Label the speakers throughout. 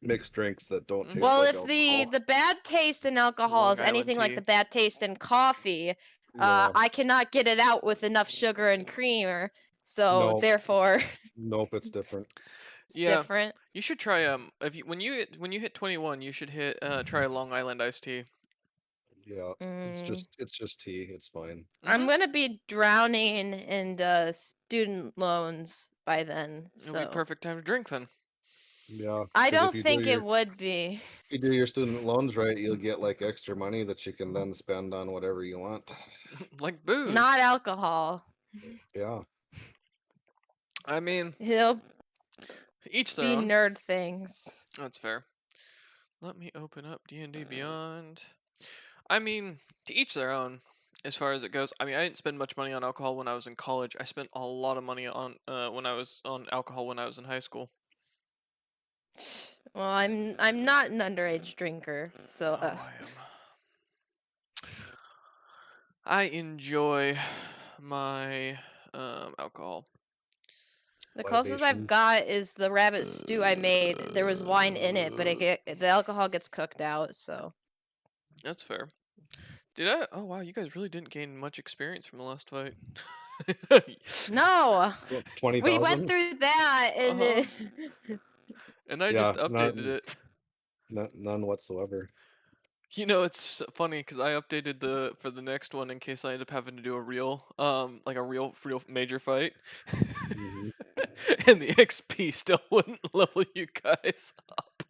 Speaker 1: mixed drinks that don't
Speaker 2: Mhm.
Speaker 1: taste
Speaker 3: Well,
Speaker 1: like
Speaker 3: if
Speaker 1: alcohol.
Speaker 3: the bad taste in alcohol
Speaker 2: Long
Speaker 3: is
Speaker 2: Island
Speaker 3: anything like
Speaker 2: tea.
Speaker 3: the bad taste in coffee,
Speaker 1: Yeah.
Speaker 3: I cannot get it out with enough sugar and creamer, so
Speaker 1: No.
Speaker 3: therefore
Speaker 1: Nope. It's different.
Speaker 3: it's
Speaker 2: Yeah,
Speaker 3: different.
Speaker 2: you should try if you when you hit 21, you should hit try Long Island iced tea.
Speaker 1: Yeah.
Speaker 3: Mm.
Speaker 1: It's just tea. It's fine.
Speaker 3: I'm
Speaker 2: Mhm.
Speaker 3: gonna be drowning in student loans by then,
Speaker 2: It'll be
Speaker 3: so
Speaker 2: perfect time to drink then.
Speaker 1: Yeah.
Speaker 3: I
Speaker 1: Because
Speaker 3: don't think it would be.
Speaker 1: if you do your student loans right, you'll get like extra money that you can then spend on whatever you want.
Speaker 2: Like booze.
Speaker 3: Not alcohol.
Speaker 1: Yeah.
Speaker 2: I mean,
Speaker 3: It'll
Speaker 2: each their
Speaker 3: be
Speaker 2: own.
Speaker 3: nerd things.
Speaker 2: That's fair. Let me open up D&D Beyond. I mean, to each their own as far as it goes. I mean, I didn't spend much money on alcohol when I was in college. I spent a lot of money on when I was on alcohol when I was in high school.
Speaker 3: Well, I'm not an underage drinker, so
Speaker 2: Oh, I am. I enjoy my alcohol.
Speaker 3: the closest I've
Speaker 1: Libations.
Speaker 3: got is the rabbit stew I made. There was wine in it, but the alcohol gets cooked out, so.
Speaker 2: That's fair. Did I? Oh wow, you guys really didn't gain much experience from the last fight.
Speaker 3: No, we went
Speaker 1: 20,000?
Speaker 3: through that, and
Speaker 2: Uh-huh. And I just
Speaker 1: Yeah.
Speaker 2: updated it.
Speaker 1: None whatsoever.
Speaker 2: You know, it's funny because I updated for the next one in case I end up having to do a real, like a real major fight,
Speaker 1: Hmm.
Speaker 2: and the XP still wouldn't level you guys up.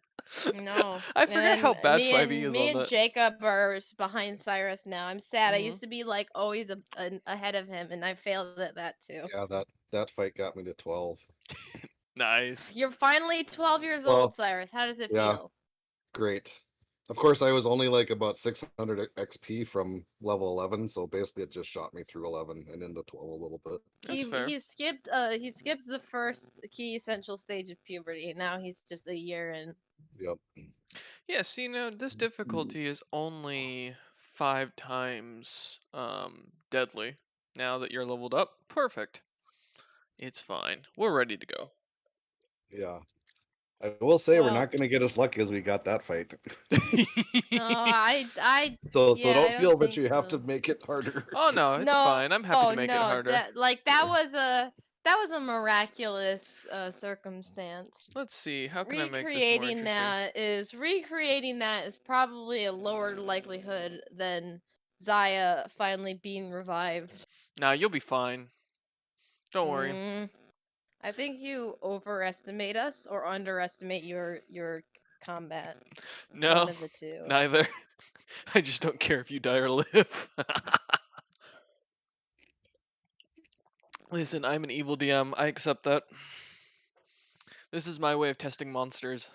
Speaker 3: no.
Speaker 2: I
Speaker 3: And
Speaker 2: forget how
Speaker 3: then
Speaker 2: bad 5e is
Speaker 3: me
Speaker 2: on
Speaker 3: and
Speaker 2: that.
Speaker 3: Jacob are behind Cyrus now. I'm sad. I
Speaker 2: Hmm.
Speaker 3: used to be like always ahead of him, and I failed at that too.
Speaker 1: Yeah, that fight got me to 12.
Speaker 2: Nice.
Speaker 3: You're finally 12 years old,
Speaker 1: Well,
Speaker 3: Cyrus. How does it
Speaker 1: yeah,
Speaker 3: feel?
Speaker 1: great. Of course, I was only like about 600 XP from level 11, so basically it just shot me through 11 and into 12 a little bit.
Speaker 2: That's fair.
Speaker 3: He skipped the first key essential stage of puberty. And now he's just a year in.
Speaker 1: Yep.
Speaker 2: Yeah, see now this difficulty is only 5 times deadly. Now that you're leveled up, perfect. It's fine. We're ready to go.
Speaker 1: Yeah. I will say we're
Speaker 3: Well,
Speaker 1: not going to get as lucky as we got that fight.
Speaker 3: no,
Speaker 1: So
Speaker 3: yeah, I
Speaker 1: don't
Speaker 3: don't
Speaker 1: feel that
Speaker 3: think
Speaker 1: you have to
Speaker 3: so.
Speaker 1: make it harder.
Speaker 2: Oh no, it's
Speaker 3: No,
Speaker 2: fine. I'm happy to make it
Speaker 3: no,
Speaker 2: harder.
Speaker 3: that was a miraculous circumstance.
Speaker 2: Let's see. How can I make this more
Speaker 3: Recreating
Speaker 2: interesting?
Speaker 3: that is probably a lower likelihood than Zaya finally being revived.
Speaker 2: Nah, you'll be fine. Don't worry.
Speaker 3: Mm, I think you overestimate us or underestimate your combat. One
Speaker 2: No,
Speaker 3: of the two.
Speaker 2: neither. I just don't care if you die or live. Listen, I'm an evil DM. I accept that. This is my way of testing monsters.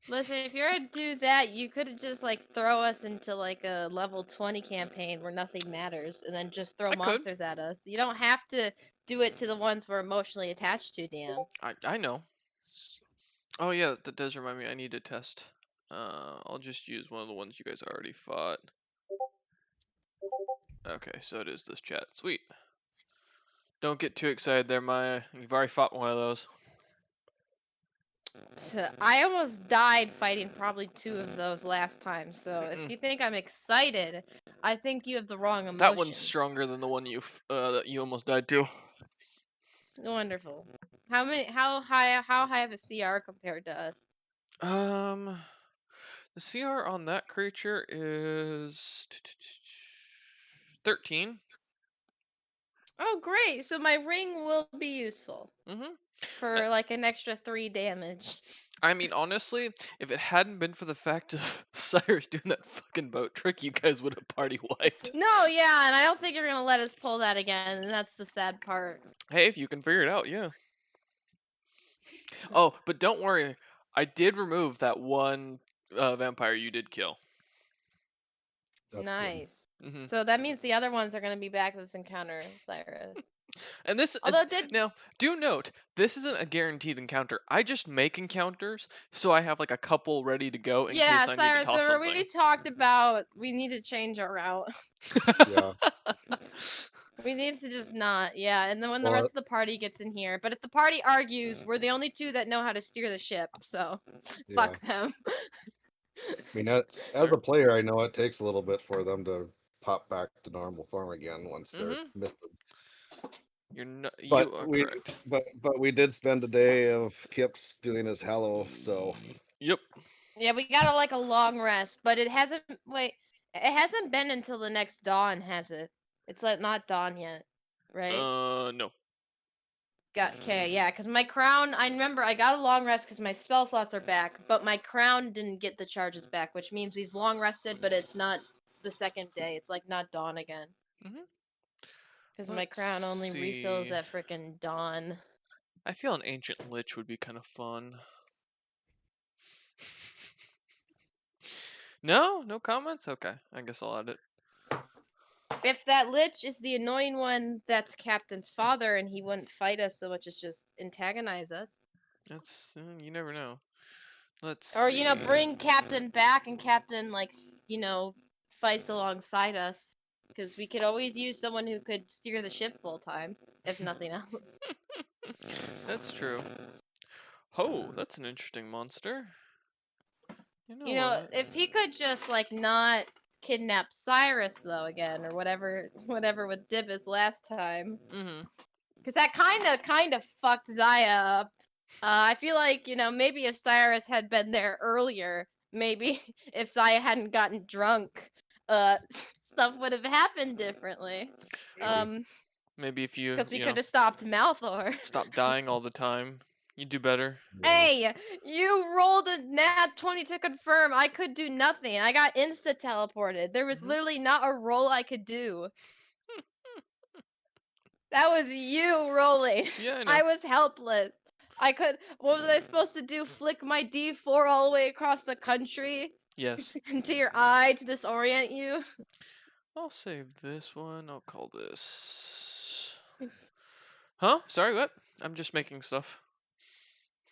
Speaker 3: Listen, if you're gonna do that, you could just like throw us into like a level 20 campaign where nothing matters, and then just throw
Speaker 2: I could.
Speaker 3: monsters at us. You don't have to do it to the ones we're emotionally attached to, Dan.
Speaker 2: I know. Oh yeah, that does remind me. I need to test. I'll just use one of the ones you guys already fought. Okay, so it is this chat. Sweet. Don't get too excited there, Maya. You've already fought one of those.
Speaker 3: I almost died fighting probably 2 of those last time, so if
Speaker 2: Mm-mm.
Speaker 3: you think I'm excited, I think you have the wrong
Speaker 2: That one's
Speaker 3: emotion.
Speaker 2: stronger than the one that you almost died to.
Speaker 3: Wonderful. How high of a CR compared to us?
Speaker 2: Um, the CR on that creature is 13.
Speaker 3: Oh, great. So my ring will be useful
Speaker 2: Mm-hmm.
Speaker 3: for like an extra 3 damage.
Speaker 2: I mean, honestly, if it hadn't been for the fact of Cyrus doing that fucking boat trick, you guys would have party wiped.
Speaker 3: No, yeah, and I don't think you're gonna let us pull that again, and that's the sad part.
Speaker 2: Hey, if you can figure it out, yeah. Oh, but don't worry. I did remove that one vampire you did kill.
Speaker 1: That's good.
Speaker 3: Nice.
Speaker 2: Hmm.
Speaker 3: So that means the other ones are gonna be back this encounter, Cyrus.
Speaker 2: And this
Speaker 3: Although did
Speaker 2: now, do note, this isn't a guaranteed encounter. I just make encounters so I have like a couple ready to go in
Speaker 3: yeah,
Speaker 2: case I need to
Speaker 3: Cyrus,
Speaker 2: toss
Speaker 3: remember we
Speaker 2: something.
Speaker 3: talked about we need to change our route.
Speaker 1: Yeah.
Speaker 3: We need to just not, yeah. And then when the
Speaker 1: Well,
Speaker 3: rest of the party gets in here, but if the party argues, we're the only two that know how to steer the ship, so
Speaker 1: yeah.
Speaker 3: fuck them.
Speaker 1: I mean,
Speaker 2: It's
Speaker 1: as
Speaker 2: fair.
Speaker 1: a player, I know it takes a little bit for them to pop back to normal form again once they're
Speaker 2: Mhm.
Speaker 1: missed.
Speaker 2: You are correct.
Speaker 1: But we did spend a day of Kip's doing his hello, so
Speaker 2: Yep.
Speaker 3: Yeah, we got like a long rest, but it hasn't. Wait, it hasn't been until the next dawn, has it? It's like not dawn yet, right?
Speaker 2: No.
Speaker 3: Got okay, yeah. Because my crown, I remember I got a long rest because my spell slots are back, but my crown didn't get the charges back, which means we've long rested, but it's not the second day. It's like not dawn again.
Speaker 2: Mhm.
Speaker 3: Because my
Speaker 2: Let's
Speaker 3: crown only refills
Speaker 2: see.
Speaker 3: at frickin' dawn.
Speaker 2: I feel an ancient lich would be kind of fun. No? No comments? Okay. I guess I'll add it.
Speaker 3: If that lich is the annoying one that's Captain's father and he wouldn't fight us so much as just antagonize us.
Speaker 2: That's you never know. Let's
Speaker 3: Or,
Speaker 2: see.
Speaker 3: bring Captain back and Captain, like, fights alongside us. Because we could always use someone who could steer the ship full time, if nothing else.
Speaker 2: That's true. Oh, that's an interesting monster. You know what?
Speaker 3: If he could just, like, not kidnap Cyrus, though, again, or whatever with Dibbus last time.
Speaker 2: Mhm.
Speaker 3: Because that kind of fucked Zaya up. I feel like, maybe if Cyrus had been there earlier, maybe if Zaya hadn't gotten drunk, stuff would have happened differently.
Speaker 1: maybe.
Speaker 2: Maybe if you,
Speaker 3: Because we could have stopped Malthor.
Speaker 2: stop dying all the time, you'd do better.
Speaker 1: Yeah.
Speaker 3: Hey, you rolled a nat 20 to confirm. I could do nothing. I got insta teleported. There was
Speaker 2: Mhm.
Speaker 3: literally not a roll I could do. That was you rolling.
Speaker 2: Yeah, I know.
Speaker 3: I was helpless. What was I supposed to do? Flick my D4 all the way across the country
Speaker 2: Yes.
Speaker 3: into your eye to disorient you?
Speaker 2: I'll save this one. I'll call this. Huh? Sorry, what? I'm just making stuff.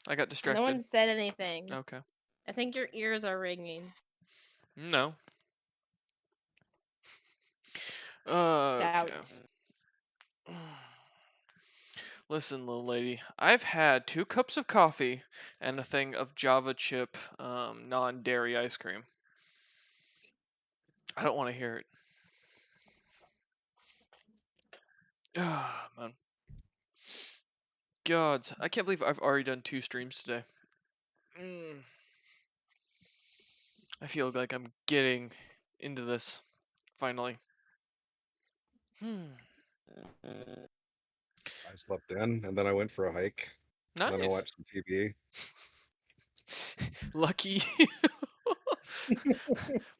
Speaker 2: I got
Speaker 3: No
Speaker 2: distracted.
Speaker 3: one said anything.
Speaker 2: Okay.
Speaker 3: I think your ears are ringing.
Speaker 2: No. Okay.
Speaker 3: Doubt.
Speaker 2: Listen, little lady. I've had 2 cups of coffee and a thing of Java chip non-dairy ice cream. I don't want to hear it. Ah, man. Gods, I can't believe I've already done 2 streams today. I feel like I'm getting into this finally.
Speaker 1: I slept in, and then I went for a hike. And then I
Speaker 2: Nice.
Speaker 1: watched some TV.
Speaker 2: Lucky.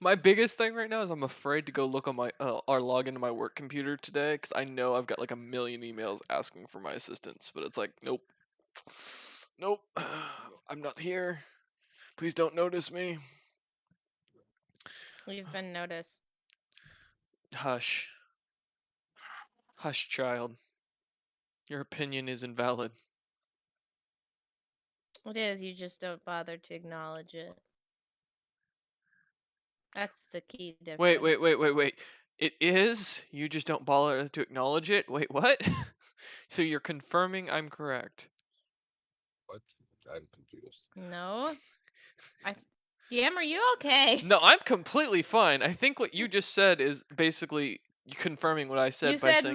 Speaker 2: My biggest thing right now is I'm afraid to go look on my or log into my work computer today because I know I've got like a million emails asking for my assistance, but it's like nope, nope, I'm not here. Please don't notice me.
Speaker 3: You've been noticed.
Speaker 2: Hush, hush, child. Your opinion is invalid.
Speaker 3: It is, you just don't bother to acknowledge it. That's the key difference.
Speaker 2: Wait. It is. You just don't bother to acknowledge it. Wait, what? So you're confirming I'm correct?
Speaker 1: What? I'm confused.
Speaker 3: No. DM, are you okay?
Speaker 2: No, I'm completely fine. I think what you just said is basically confirming what I said
Speaker 3: You
Speaker 2: by
Speaker 3: said
Speaker 2: saying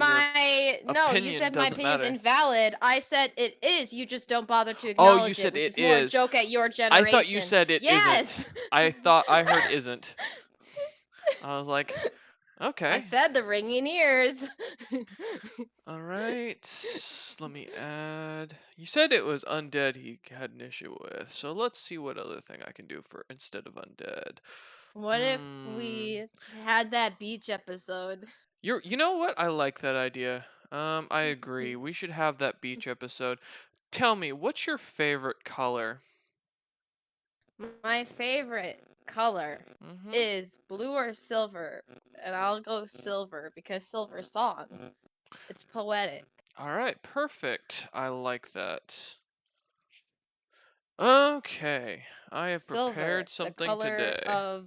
Speaker 3: you
Speaker 2: opinion
Speaker 3: said my
Speaker 2: doesn't
Speaker 3: opinion's
Speaker 2: matter.
Speaker 3: invalid. I said it is. You just don't bother to
Speaker 2: Oh,
Speaker 3: acknowledge
Speaker 2: you said
Speaker 3: which
Speaker 2: it
Speaker 3: is more a
Speaker 2: is.
Speaker 3: joke at your
Speaker 2: I
Speaker 3: generation.
Speaker 2: thought you said it
Speaker 3: Yes.
Speaker 2: isn't. I thought I heard isn't. I was like,
Speaker 3: I
Speaker 2: okay.
Speaker 3: said the ringing ears.
Speaker 2: All right. Let me add. You said it was undead he had an issue with. So let's see what other thing I can do for instead of undead.
Speaker 3: What if we had that beach episode?
Speaker 2: You know what? I like that idea. I agree. We should have that beach episode. Tell me, what's your favorite color?
Speaker 3: My favorite color
Speaker 2: Mm-hmm.
Speaker 3: is blue or silver, and I'll go silver because silver song. It's poetic.
Speaker 2: All right, perfect. I like that. Okay, I have
Speaker 3: Silver,
Speaker 2: prepared
Speaker 3: the
Speaker 2: something
Speaker 3: color
Speaker 2: today.
Speaker 3: of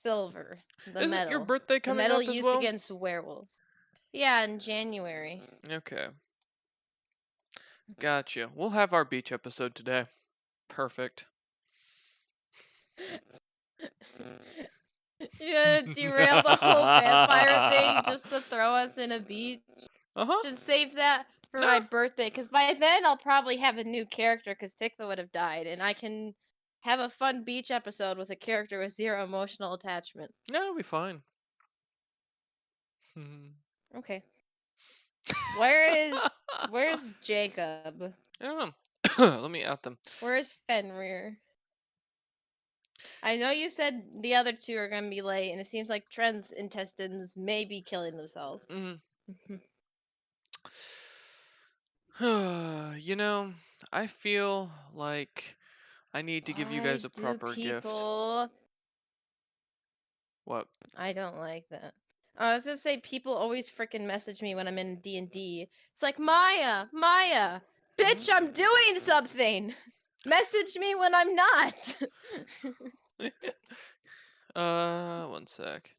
Speaker 3: silver, the
Speaker 2: Isn't
Speaker 3: metal.
Speaker 2: your birthday
Speaker 3: The
Speaker 2: coming
Speaker 3: metal
Speaker 2: up as
Speaker 3: used
Speaker 2: well?
Speaker 3: against werewolves. Yeah, in January.
Speaker 2: Okay. Gotcha. We'll have our beach episode today. Perfect.
Speaker 3: You gonna derail the whole vampire thing just to throw us in a beach?
Speaker 2: Uh-huh.
Speaker 3: Should save that for
Speaker 2: No.
Speaker 3: my birthday, because by then I'll probably have a new character, because Tikva would have died, and I can have a fun beach episode with a character with 0 emotional attachment.
Speaker 2: No, it'll be fine. Hmm.
Speaker 3: Okay. Where's Jacob?
Speaker 2: I don't know. Let me out them.
Speaker 3: Where's Fenrir? I know you said the other two are gonna be late, and it seems like Trent's intestines may be killing themselves.
Speaker 2: You know, I feel like I need to give you guys a
Speaker 3: Why do
Speaker 2: proper gift.
Speaker 3: people...
Speaker 2: What?
Speaker 3: I don't like that. I was gonna say people always freaking message me when I'm in D&D. It's like, Maya, bitch, I'm doing something. Message me when I'm not.
Speaker 2: One sec.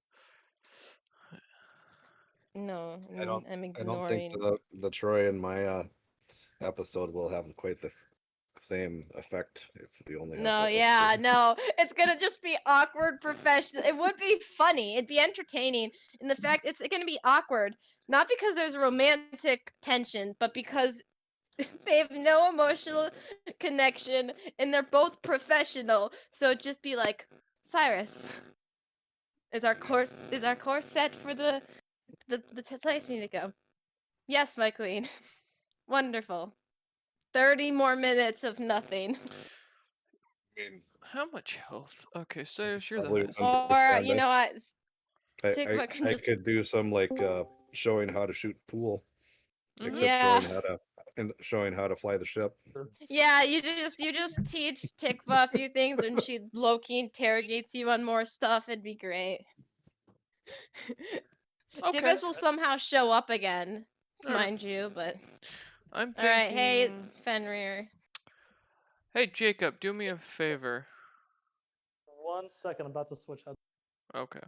Speaker 3: No,
Speaker 1: I don't.
Speaker 3: I'm
Speaker 1: I don't think
Speaker 3: ignoring.
Speaker 1: the Troy and Maya episode will have quite the same effect if we only have.
Speaker 3: No,
Speaker 1: those
Speaker 3: yeah,
Speaker 1: two.
Speaker 3: no. It's gonna just be awkward professional. It would be funny. It'd be entertaining. And the fact it's gonna be awkward, not because there's romantic tension, but because they have no emotional connection and they're both professional. So it'd just be like, Cyrus, is our course set for the place we need to go? Yes, my queen. Wonderful. 30 more minutes of nothing.
Speaker 1: I mean,
Speaker 2: How much health? Okay, so you're the
Speaker 1: probably
Speaker 2: highest.
Speaker 3: Or you
Speaker 1: understand.
Speaker 3: know what?
Speaker 1: I
Speaker 3: Tikva can
Speaker 1: I
Speaker 3: just
Speaker 1: could do some like showing how to shoot pool,
Speaker 2: Mhm.
Speaker 1: except
Speaker 3: Yeah.
Speaker 1: showing how to fly the ship.
Speaker 3: Yeah, you just teach Tikva a few things and she low-key interrogates you on more stuff. It'd be great.
Speaker 2: Okay.
Speaker 3: Dibus will somehow show up again,
Speaker 2: Alright.
Speaker 3: mind you, but
Speaker 2: I'm thinking.
Speaker 3: alright, hey Fenrir.
Speaker 2: Hey Jacob, do me a favor.
Speaker 4: 1 second, I'm about to switch head.
Speaker 2: Okay.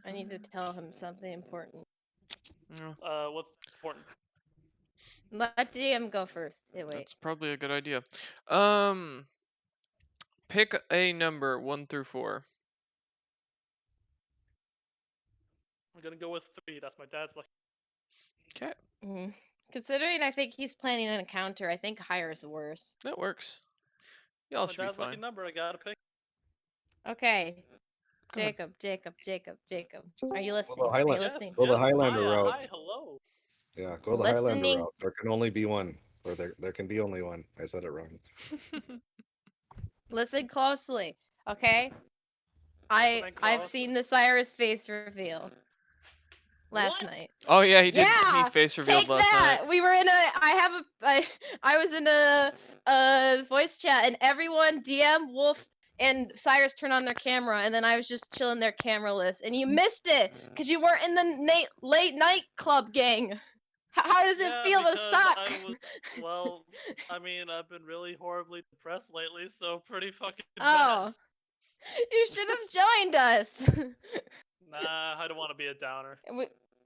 Speaker 3: I need to tell him something important.
Speaker 4: What's important?
Speaker 3: Let DM go first. Hey, wait.
Speaker 2: That's probably a good idea. Pick a number 1 through 4.
Speaker 4: I'm gonna go with 3. That's my dad's lucky.
Speaker 2: Okay,
Speaker 3: Considering I think he's planning an encounter, I think higher is worse.
Speaker 2: that works. Y'all
Speaker 4: My
Speaker 2: should be
Speaker 4: dad's lucky
Speaker 2: fine.
Speaker 4: number. I gotta pick.
Speaker 3: Okay.
Speaker 2: Go ahead.
Speaker 3: Jacob. Are you listening?
Speaker 1: the
Speaker 3: Are you
Speaker 1: Highland-
Speaker 3: listening?
Speaker 1: Go the Highlander
Speaker 4: Maya,
Speaker 1: route.
Speaker 4: Hi, hello.
Speaker 1: Yeah, go the Highlander
Speaker 3: Listening.
Speaker 1: route. There can only be one, or there can be only one. I said it wrong.
Speaker 3: Listen closely, okay?
Speaker 4: Listening
Speaker 3: I've
Speaker 4: closely.
Speaker 3: seen the Cyrus face reveal last
Speaker 4: What?
Speaker 3: night.
Speaker 2: Oh yeah, he did.
Speaker 3: Yeah,
Speaker 2: He face revealed
Speaker 3: Take
Speaker 2: last
Speaker 3: that!
Speaker 2: night.
Speaker 3: We were in I was in a voice chat and everyone DM Wolf and Cyrus turned on their camera and then I was just chilling there cameraless and you missed it because you weren't in the late night club gang. How does it feel to
Speaker 4: because
Speaker 3: suck?
Speaker 4: Well, I mean, I've been really horribly depressed lately, so pretty fucking
Speaker 3: Oh, you should have joined us.
Speaker 4: bad. Nah, I don't want to be a downer.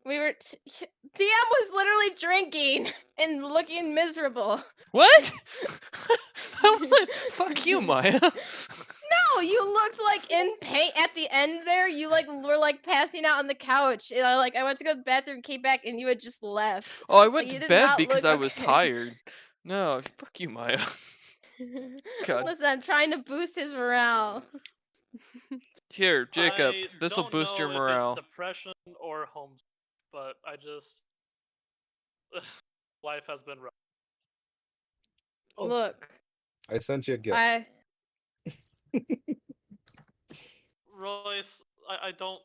Speaker 3: We were DM was literally drinking and looking miserable.
Speaker 2: What? I was like, fuck you, Maya.
Speaker 3: No, you looked like in pain at the end there. You like were like passing out on the couch. And I went to go to the bathroom, came back, and you had just left.
Speaker 2: Oh, I went
Speaker 3: you
Speaker 2: to
Speaker 3: did
Speaker 2: bed
Speaker 3: not
Speaker 2: because
Speaker 3: look
Speaker 2: I was
Speaker 3: okay.
Speaker 2: tired. No, fuck you, Maya. God.
Speaker 3: Listen, I'm trying to boost his morale.
Speaker 2: Here, Jacob,
Speaker 4: I
Speaker 2: this will
Speaker 4: don't
Speaker 2: boost your
Speaker 4: know
Speaker 2: morale.
Speaker 4: if it's depression or homesick, but I just life has been rough.
Speaker 1: Oh.
Speaker 3: Look,
Speaker 1: I sent you a gift.
Speaker 4: Royce, I don't.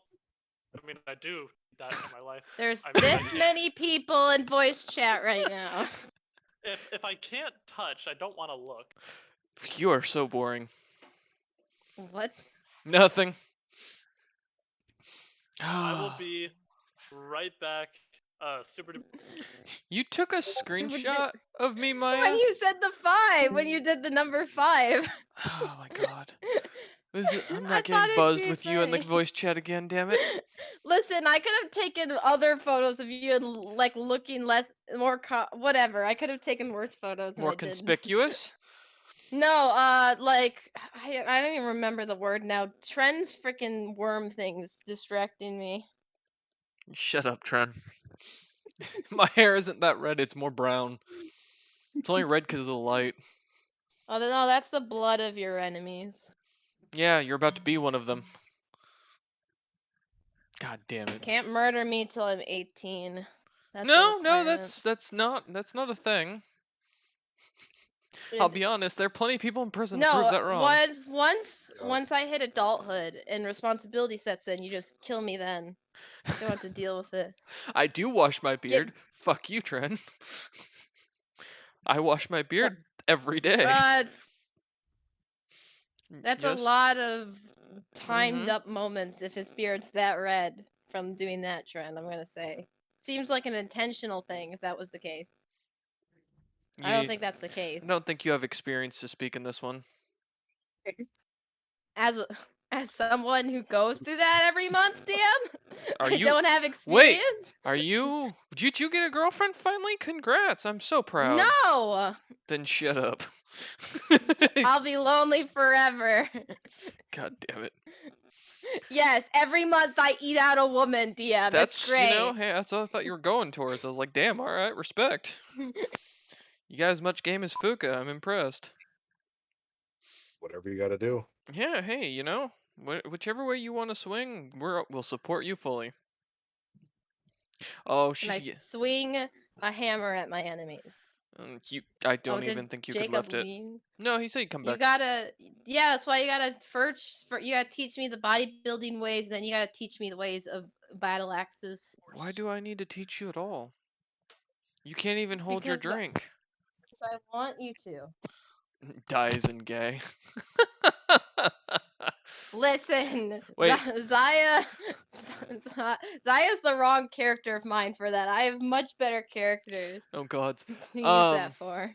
Speaker 4: I mean, I do need that in my life.
Speaker 3: There's
Speaker 4: I mean, I
Speaker 3: this
Speaker 4: can't-
Speaker 3: many people in voice chat right now.
Speaker 4: If I can't touch, I don't want to look.
Speaker 2: You are so boring.
Speaker 3: What?
Speaker 2: Nothing.
Speaker 4: I will be right back. Super.
Speaker 2: You took a screenshot of me, Maya?
Speaker 3: When you said the 5, when you did the number 5.
Speaker 2: Oh my god. I'm
Speaker 3: I
Speaker 2: not
Speaker 3: thought
Speaker 2: getting
Speaker 3: it'd
Speaker 2: buzzed
Speaker 3: be
Speaker 2: with you in the
Speaker 3: funny.
Speaker 2: voice chat again, damn it.
Speaker 3: Listen, I could have taken other photos of you and like looking whatever. I could have taken worse photos than
Speaker 2: More
Speaker 3: I did.
Speaker 2: conspicuous?
Speaker 3: No, like I don't even remember the word now. Trend's freaking worm things distracting me.
Speaker 2: Shut up, Tren. My hair isn't that red, it's more brown. It's only red because of the light.
Speaker 3: Oh no, that's the blood of your enemies.
Speaker 2: Yeah, you're about to be one of them. God damn it.
Speaker 3: Can't murder me till I'm 18. That's a
Speaker 2: No,
Speaker 3: requirement.
Speaker 2: that's not a thing. I'll be honest, there are plenty of people in prison to prove
Speaker 3: No,
Speaker 2: that wrong.
Speaker 3: once
Speaker 1: Yeah.
Speaker 3: I hit adulthood and responsibility sets in, you just kill me then. Don't have to deal with it.
Speaker 2: I do wash my
Speaker 3: Get-
Speaker 2: beard. Fuck you, Tren. I wash my beard every day.
Speaker 3: That's a
Speaker 2: Yes?
Speaker 3: lot of timed
Speaker 2: Mhm.
Speaker 3: up moments if his beard's that red from doing that trend, I'm gonna say. Seems like an intentional thing if that was the case. I don't
Speaker 2: You-
Speaker 3: think that's the case.
Speaker 2: I don't think you have experience to speak in this one.
Speaker 3: As someone who goes through that every month, DM,
Speaker 2: Are
Speaker 3: I
Speaker 2: you-
Speaker 3: don't have
Speaker 2: Wait,
Speaker 3: experience.
Speaker 2: Are you? Did you get a girlfriend finally? Congrats! I'm so proud.
Speaker 3: No,
Speaker 2: Then shut up.
Speaker 3: I'll be lonely forever.
Speaker 2: God damn it.
Speaker 3: Yes, every month I eat out a woman, DM.
Speaker 2: That's
Speaker 3: It's great.
Speaker 2: hey, that's what I thought you were going towards. I was like, damn, all right, respect. You got as much game as Fuka. I'm impressed.
Speaker 1: Whatever you got to do.
Speaker 2: Yeah, hey, whichever way you want to swing, we'll support you fully. Oh,
Speaker 3: And I
Speaker 2: she's.
Speaker 3: swing a hammer at my enemies.
Speaker 2: I don't
Speaker 3: did
Speaker 2: even think you could
Speaker 3: Jacob
Speaker 2: lift it.
Speaker 3: lean?
Speaker 2: No, he said he'd come
Speaker 3: You
Speaker 2: back.
Speaker 3: gotta, yeah, that's why you gotta you gotta teach me the bodybuilding ways, and then you gotta teach me the ways of battle axes.
Speaker 2: Why do I need to teach you at all? You can't even hold your
Speaker 3: Because I-
Speaker 2: drink.
Speaker 3: Because I want you to.
Speaker 2: Dies and gay.
Speaker 3: Listen,
Speaker 2: Wait.
Speaker 3: Zaya, Zaya's the wrong character of mine for that. I have much better characters
Speaker 2: Oh god.
Speaker 3: to use that for.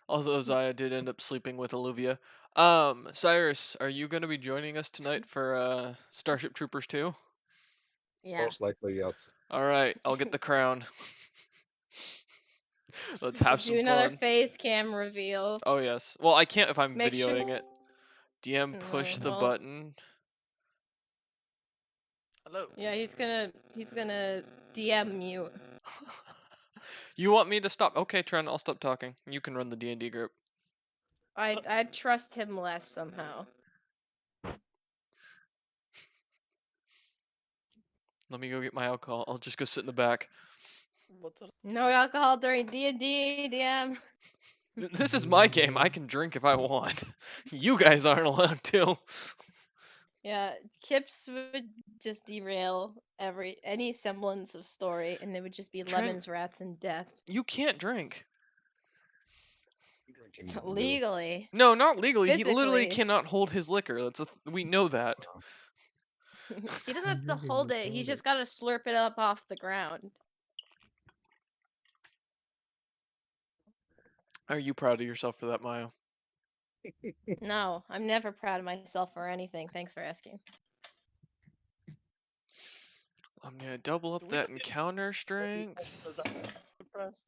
Speaker 2: Also, Zaya did end up sleeping with Olivia. Cyrus, are you gonna be joining us tonight for Starship Troopers 2?
Speaker 3: Yeah.
Speaker 1: Most likely, yes.
Speaker 2: All right, I'll get the crown. Let's have some
Speaker 3: Do another
Speaker 2: fun.
Speaker 3: face cam reveal.
Speaker 2: Oh yes. Well, I can't if I'm
Speaker 3: Make sure-
Speaker 2: videoing it. DM push the
Speaker 3: well-
Speaker 2: button.
Speaker 4: Hello.
Speaker 3: Yeah, he's gonna DM you.
Speaker 2: You want me to stop? Okay, Trent, I'll stop talking. You can run the D&D group.
Speaker 3: I trust him less somehow.
Speaker 2: Let me go get my alcohol. I'll just go sit in the back.
Speaker 4: What the?
Speaker 3: No alcohol during D&D, DM.
Speaker 2: This is my game. I can drink if I want. You guys aren't allowed to.
Speaker 3: Yeah, Kips would just derail any semblance of story, and it would just be
Speaker 2: Trent-
Speaker 3: lemons, rats, and death.
Speaker 2: You can't drink.
Speaker 1: Drinking Mountain Dew.
Speaker 3: Legally.
Speaker 2: No, not legally. He literally
Speaker 3: Physically.
Speaker 2: cannot hold his liquor. We know that.
Speaker 3: He doesn't have to hold it, he's just gotta slurp it up off the ground.
Speaker 2: Are you proud of yourself for that, Maya?
Speaker 3: No, I'm never proud of myself for anything. Thanks for asking.
Speaker 2: I'm gonna double up
Speaker 4: Do we
Speaker 2: that
Speaker 4: just need
Speaker 2: encounter
Speaker 4: Is
Speaker 2: strength.
Speaker 4: that impressed?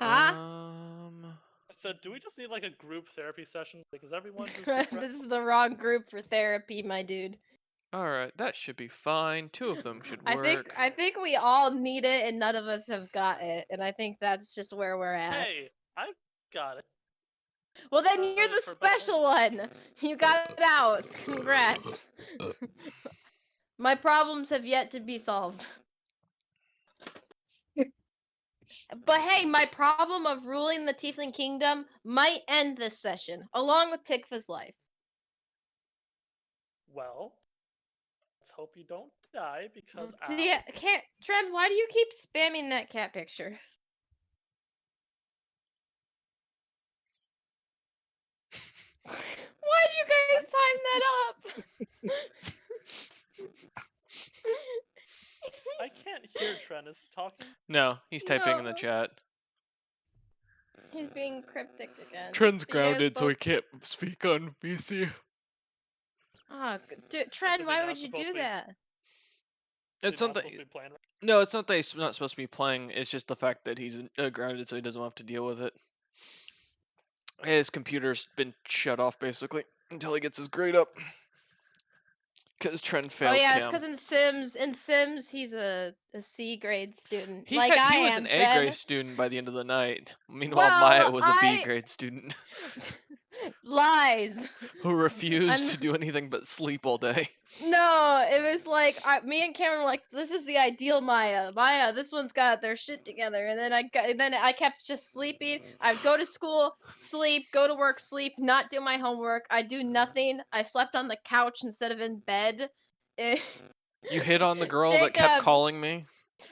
Speaker 3: Huh?
Speaker 4: I said, do we just need like a group therapy session? Like, is everyone just
Speaker 3: This
Speaker 4: depressed?
Speaker 3: is the wrong group for therapy, my dude.
Speaker 2: Alright, that should be fine. 2 of them should work.
Speaker 3: I think we all need it, and none of us have got it, and I think that's just where we're at.
Speaker 4: Hey, I got it.
Speaker 3: Well, then you're the
Speaker 4: for better-
Speaker 3: special one. You got it out. Congrats. My problems have yet to be solved. But hey, my problem of ruling the Tiefling Kingdom might end this session, along with Tikva's life.
Speaker 4: Well, let's hope you don't die because
Speaker 3: Yeah, Trent, why do you keep spamming that cat picture? Why'd you guys time that up?
Speaker 4: I can't hear Trent. Is he talking?
Speaker 2: No, he's typing in the
Speaker 3: No.
Speaker 2: chat.
Speaker 3: He's being cryptic again.
Speaker 2: Trent's
Speaker 3: But you guys
Speaker 2: grounded, so he
Speaker 3: both-
Speaker 2: can't speak on VC.
Speaker 3: Oh, Trent,
Speaker 4: Is he
Speaker 3: why
Speaker 4: not
Speaker 3: would you
Speaker 4: supposed
Speaker 3: do
Speaker 4: to be-
Speaker 3: that?
Speaker 4: Is
Speaker 2: It's
Speaker 4: he not
Speaker 2: something.
Speaker 4: supposed to be playing right?
Speaker 2: No, it's not that he's not supposed to be playing. It's just the fact that he's grounded, so he doesn't have to deal with it. His computer's been shut off basically until he gets his grade up. Because Trent
Speaker 3: Oh
Speaker 2: failed
Speaker 3: yeah, it's
Speaker 2: Cam.
Speaker 3: because in Sims he's a C grade student,
Speaker 2: He
Speaker 3: like I
Speaker 2: was
Speaker 3: am.
Speaker 2: an A grade
Speaker 3: Trent.
Speaker 2: student by the end of the night. Meanwhile,
Speaker 3: Well,
Speaker 2: Maya was a B
Speaker 3: I
Speaker 2: grade student
Speaker 3: lies.
Speaker 2: who refused
Speaker 3: I'm
Speaker 2: to do anything but sleep all day.
Speaker 3: no. It was like me and Cameron were like, "This is the ideal Maya. Maya, this one's got their shit together." And then I kept just sleeping. I'd go to school, sleep, go to work, sleep, not do my homework. I do nothing. I slept on the couch instead of in bed.
Speaker 2: You hit on the girl that kept
Speaker 3: Jacob,
Speaker 2: calling me.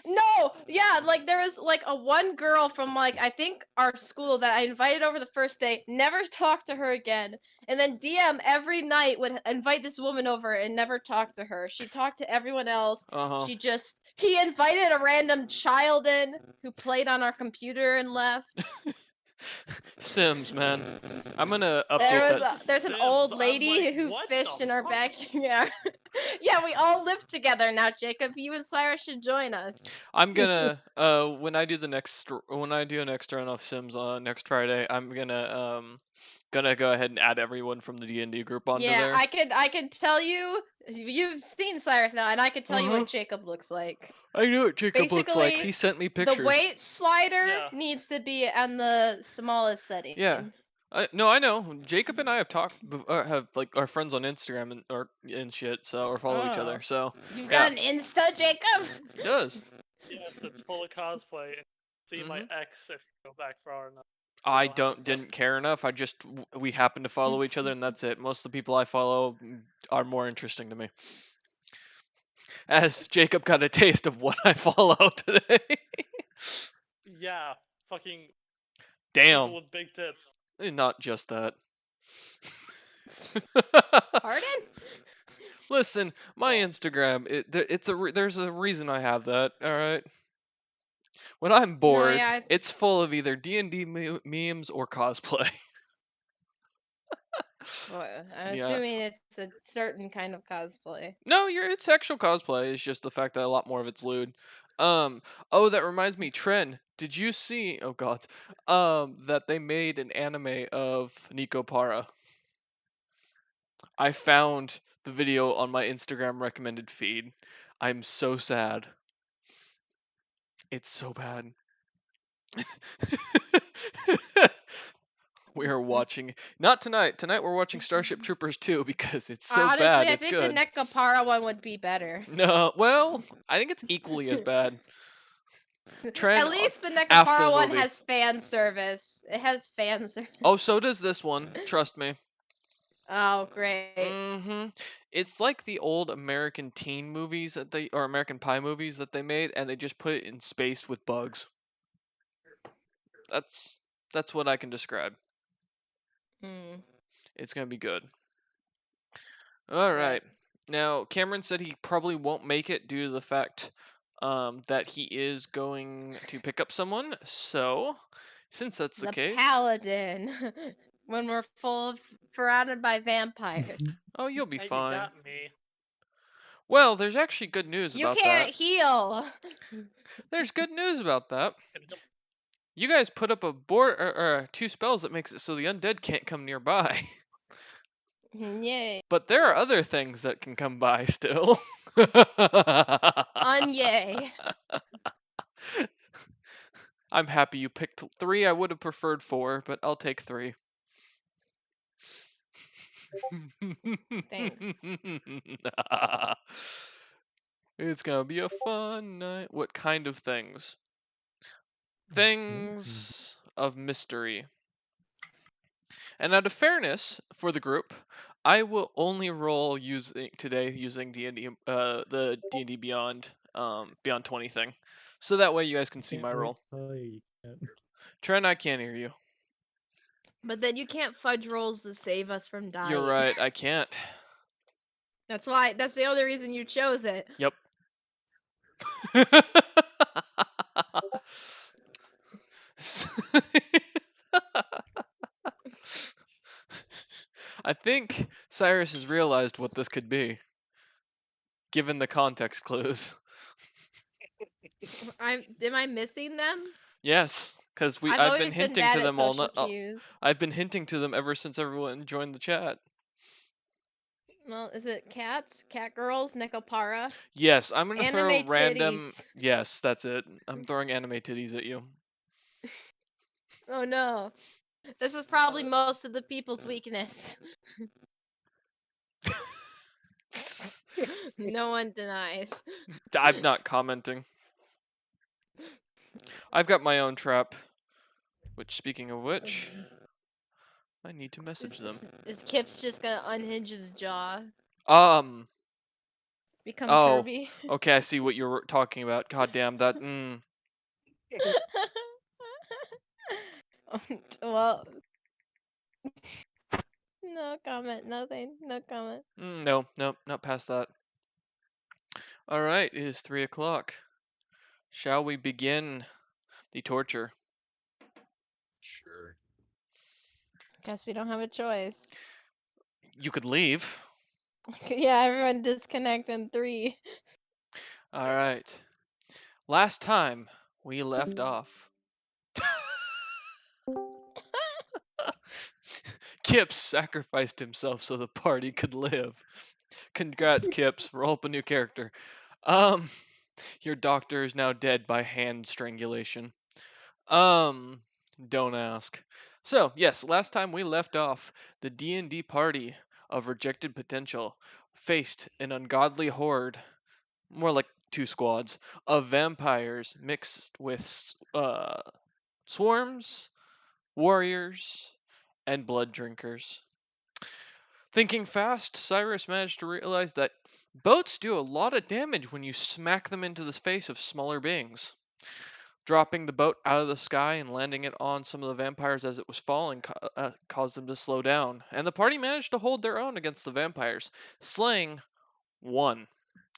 Speaker 3: no, yeah, like there was like a one girl from like I think our school that I invited over the first day, never talked to her again. And then DM every night would invite this woman over and never talk to her. She talked to everyone else.
Speaker 2: Uh-huh.
Speaker 3: He invited a random child in who played on our computer and left.
Speaker 2: Sims, man. I'm gonna
Speaker 3: There
Speaker 2: update
Speaker 3: was
Speaker 2: that.
Speaker 3: there's an
Speaker 4: Sims,
Speaker 3: old
Speaker 4: I'm
Speaker 3: lady
Speaker 4: like,
Speaker 3: who
Speaker 4: what
Speaker 3: fished
Speaker 4: the
Speaker 3: in our
Speaker 4: fuck?
Speaker 3: backyard. Yeah, we all live together now, Jacob. You and Cyrus should join us.
Speaker 2: I'm gonna when I do the next when I do an extra run of Sims on next Friday, I'm gonna go ahead and add everyone from the D&D group onto
Speaker 3: Yeah,
Speaker 2: there.
Speaker 3: I could tell you. You've seen Cyrus now, and I could tell you
Speaker 2: Uh-huh.
Speaker 3: what Jacob looks like.
Speaker 2: I know what Jacob looks like.
Speaker 3: Basically,
Speaker 2: He sent me
Speaker 3: the
Speaker 2: pictures.
Speaker 3: weight slider
Speaker 4: Yeah.
Speaker 3: needs to be on the smallest setting.
Speaker 2: Yeah. No, I know. Jacob and I have talked, have like our friends on Instagram and shit, so or follow each other.
Speaker 3: Oh.
Speaker 2: So
Speaker 3: You've
Speaker 2: yeah,
Speaker 3: got an Insta, Jacob?
Speaker 2: he does.
Speaker 4: Yes, it's full of cosplay. And see my
Speaker 2: Mhm.
Speaker 4: ex if you go back far enough.
Speaker 2: I
Speaker 4: Well,
Speaker 2: didn't care enough. We happen to follow each other, and that's it. Most of the people I follow are more interesting to me. As Jacob got a taste of what I follow today.
Speaker 4: Yeah, fucking
Speaker 2: Damn.
Speaker 4: people with big tits.
Speaker 2: Not just that.
Speaker 3: Pardon?
Speaker 2: Listen, my
Speaker 4: Oh.
Speaker 2: Instagram, there's a reason I have that. All right. When I'm
Speaker 3: No,
Speaker 2: bored,
Speaker 3: yeah,
Speaker 2: it's full of either D&D memes or cosplay.
Speaker 3: I'm
Speaker 2: Yeah.
Speaker 3: assuming it's a certain kind of cosplay.
Speaker 2: No, it's actual cosplay. It's just the fact that a lot more of it's lewd. Oh, that reminds me, Tren, did you see? Oh God, that they made an anime of Nico Para. I found the video on my Instagram recommended feed. I'm so sad. It's so bad. We are watching not tonight. Tonight we're watching Starship Troopers 2 because it's so
Speaker 3: Honestly,
Speaker 2: bad.
Speaker 3: I
Speaker 2: It's
Speaker 3: think
Speaker 2: good.
Speaker 3: the Nekapara one would be better.
Speaker 2: No, well, I think it's equally as bad. Tren,
Speaker 3: At least the
Speaker 2: after the
Speaker 3: Nekapara one
Speaker 2: movie.
Speaker 3: has fan service. It has fan service.
Speaker 2: Oh, so does this one. Trust me.
Speaker 3: Oh, great.
Speaker 2: Mm-hmm. It's like the old American teen movies or American Pie movies that they made, and they just put it in space with bugs. That's what I can describe.
Speaker 3: Hmm.
Speaker 2: It's gonna be good. All right. Now, Cameron said he probably won't make it due to the fact that he is going to pick up someone. So, since that's the case,
Speaker 3: paladin. When we're surrounded by vampires.
Speaker 2: oh, you'll be
Speaker 4: Hey, you
Speaker 2: fine.
Speaker 4: got me.
Speaker 2: Well, there's actually good news
Speaker 3: You
Speaker 2: about
Speaker 3: can't
Speaker 2: that.
Speaker 3: heal.
Speaker 2: There's good news about that.
Speaker 4: Can you-
Speaker 2: You guys put up a board or 2 spells that makes it so the undead can't come nearby.
Speaker 3: Yay.
Speaker 2: But there are other things that can come by still.
Speaker 3: Unyay.
Speaker 2: I'm happy you picked 3. I would have preferred 4, but I'll take 3.
Speaker 3: Thanks.
Speaker 2: It's gonna be a fun night. What kind of things? Things of mystery. And out of fairness for the group, I will only roll using D&D, the D&D Beyond, Beyond 20 thing, so that way you guys can see my roll. Trent, I can't hear you.
Speaker 3: But then you can't fudge rolls to save us from dying.
Speaker 2: You're right, I can't.
Speaker 3: That's the only reason you chose it.
Speaker 2: Yep. I think Cyrus has realized what this could be, given the context clues.
Speaker 3: Am I missing them?
Speaker 2: Yes, because
Speaker 3: I've
Speaker 2: I've been
Speaker 3: always been
Speaker 2: hinting
Speaker 3: bad
Speaker 2: to
Speaker 3: at
Speaker 2: them all.
Speaker 3: social cues.
Speaker 2: I've been hinting to them ever since everyone joined the chat.
Speaker 3: Well, is it cats, cat girls, Necopara?
Speaker 2: Yes, I'm gonna throw
Speaker 3: Anime
Speaker 2: random.
Speaker 3: titties.
Speaker 2: Yes, that's it. I'm throwing anime titties at you.
Speaker 3: Oh no. This is probably most of the people's weakness. No one denies.
Speaker 2: I'm not commenting. I've got my own trap. Which, speaking of which, I need to message them.
Speaker 3: Is Kips just gonna unhinge his jaw? Become
Speaker 2: Oh,
Speaker 3: Kirby?
Speaker 2: okay, I see what you're talking about. God damn that.
Speaker 3: Well, no comment, nothing, no comment.
Speaker 2: No, not past that. All right, it is 3 o'clock. Shall we begin the torture?
Speaker 1: Sure.
Speaker 3: Guess we don't have a choice.
Speaker 2: You could leave.
Speaker 3: Yeah, everyone disconnect in 3.
Speaker 2: All right. Last time we left off. Kips sacrificed himself so the party could live. Congrats, Kips. Roll up a new character. Your doctor is now dead by hand strangulation. Don't ask. So, yes, last time we left off, the D&D party of rejected potential faced an ungodly horde, more like 2 squads, of vampires mixed with swarms, warriors, and blood drinkers. Thinking fast, Cyrus managed to realize that boats do a lot of damage when you smack them into the face of smaller beings. Dropping the boat out of the sky and landing it on some of the vampires as it was falling caused them to slow down, and the party managed to hold their own against the vampires, slaying 1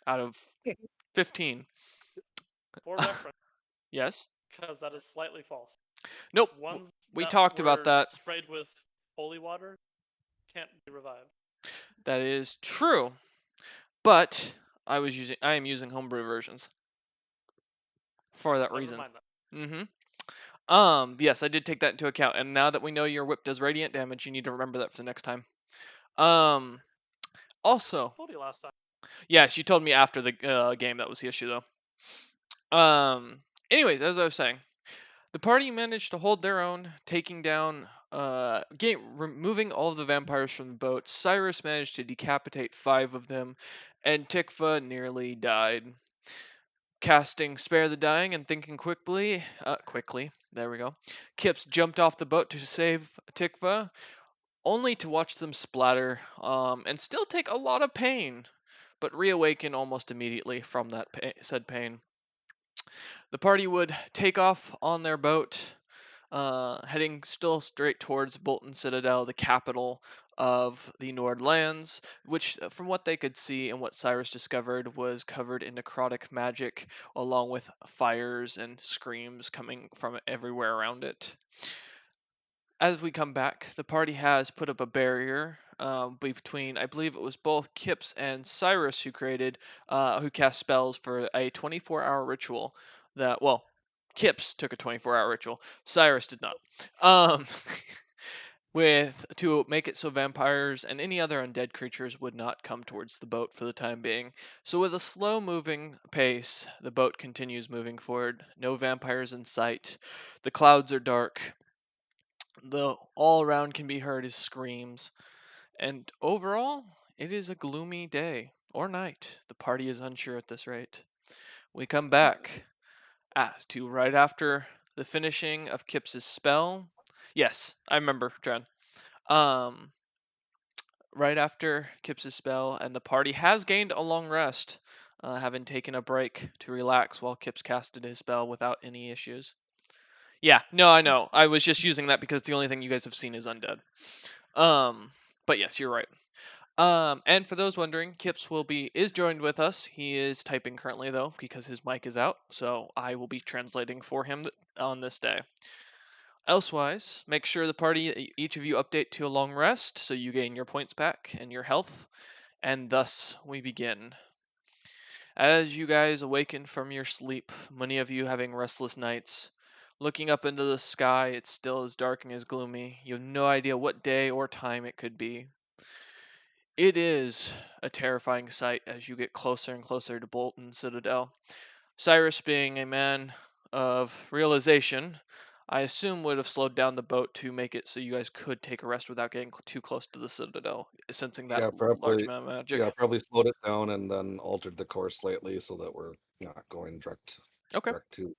Speaker 2: out of 15.
Speaker 4: For reference,
Speaker 2: Yes?
Speaker 4: because that is slightly false.
Speaker 2: Nope.
Speaker 4: Ones
Speaker 2: We
Speaker 4: that
Speaker 2: talked about
Speaker 4: were
Speaker 2: that.
Speaker 4: sprayed with holy water can't be revived.
Speaker 2: That is true. But I am using homebrew versions for that
Speaker 4: Never
Speaker 2: reason.
Speaker 4: mind that.
Speaker 2: Yes, I did take that into account, and now that we know your whip does radiant damage, you need to remember that for the next time. Also,
Speaker 4: I told you last time.
Speaker 2: yes, you told me after the game that was the issue, though. Anyways, as I was saying, the party managed to hold their own, taking down, removing all of the vampires from the boat. Cyrus managed to decapitate 5 of them, and Tikva nearly died. Casting Spare the Dying and thinking quickly, there we go. Kips jumped off the boat to save Tikva, only to watch them splatter, and still take a lot of pain, but reawaken almost immediately from that said pain. The party would take off on their boat, heading still straight towards Bolton Citadel, the capital of the Nordlands, which, from what they could see and what Cyrus discovered, was covered in necrotic magic, along with fires and screams coming from everywhere around it. As we come back, the party has put up a barrier between, I believe it was both Kips and Cyrus who cast spells for a 24-hour ritual that, well, Kips took a 24-hour ritual. Cyrus did not. To make it so vampires and any other undead creatures would not come towards the boat for the time being. So with a slow-moving pace, the boat continues moving forward. No vampires in sight. The clouds are dark. All around can be heard is screams. And overall, it is a gloomy day or night. The party is unsure at this rate. We come back to right after the finishing of Kips's spell. Yes, I remember, Dren. Right after Kips's spell, and the party has gained a long rest, having taken a break to relax while Kips casted his spell without any issues. Yeah, no, I know. I was just using that because the only thing you guys have seen is undead. But yes, you're right. And for those wondering, Kips is joined with us. He is typing currently though because his mic is out, so I will be translating for him on this day. Elsewise, make sure the party, each of you update to a long rest so you gain your points back and your health, and thus we begin. As you guys awaken from your sleep, many of you having restless nights, looking up into the sky, it's still as dark and as gloomy. You have no idea what day or time it could be. It is a terrifying sight as you get closer and closer to Bolton Citadel. Cyrus, being a man of realization, I assume would have slowed down the boat to make it so you guys could take a rest without getting too close to the Citadel, sensing that
Speaker 1: Yeah,
Speaker 2: large
Speaker 1: probably.
Speaker 2: amount of magic.
Speaker 1: Yeah, probably slowed it down and then altered the course slightly so that we're not going direct
Speaker 2: Okay.
Speaker 1: to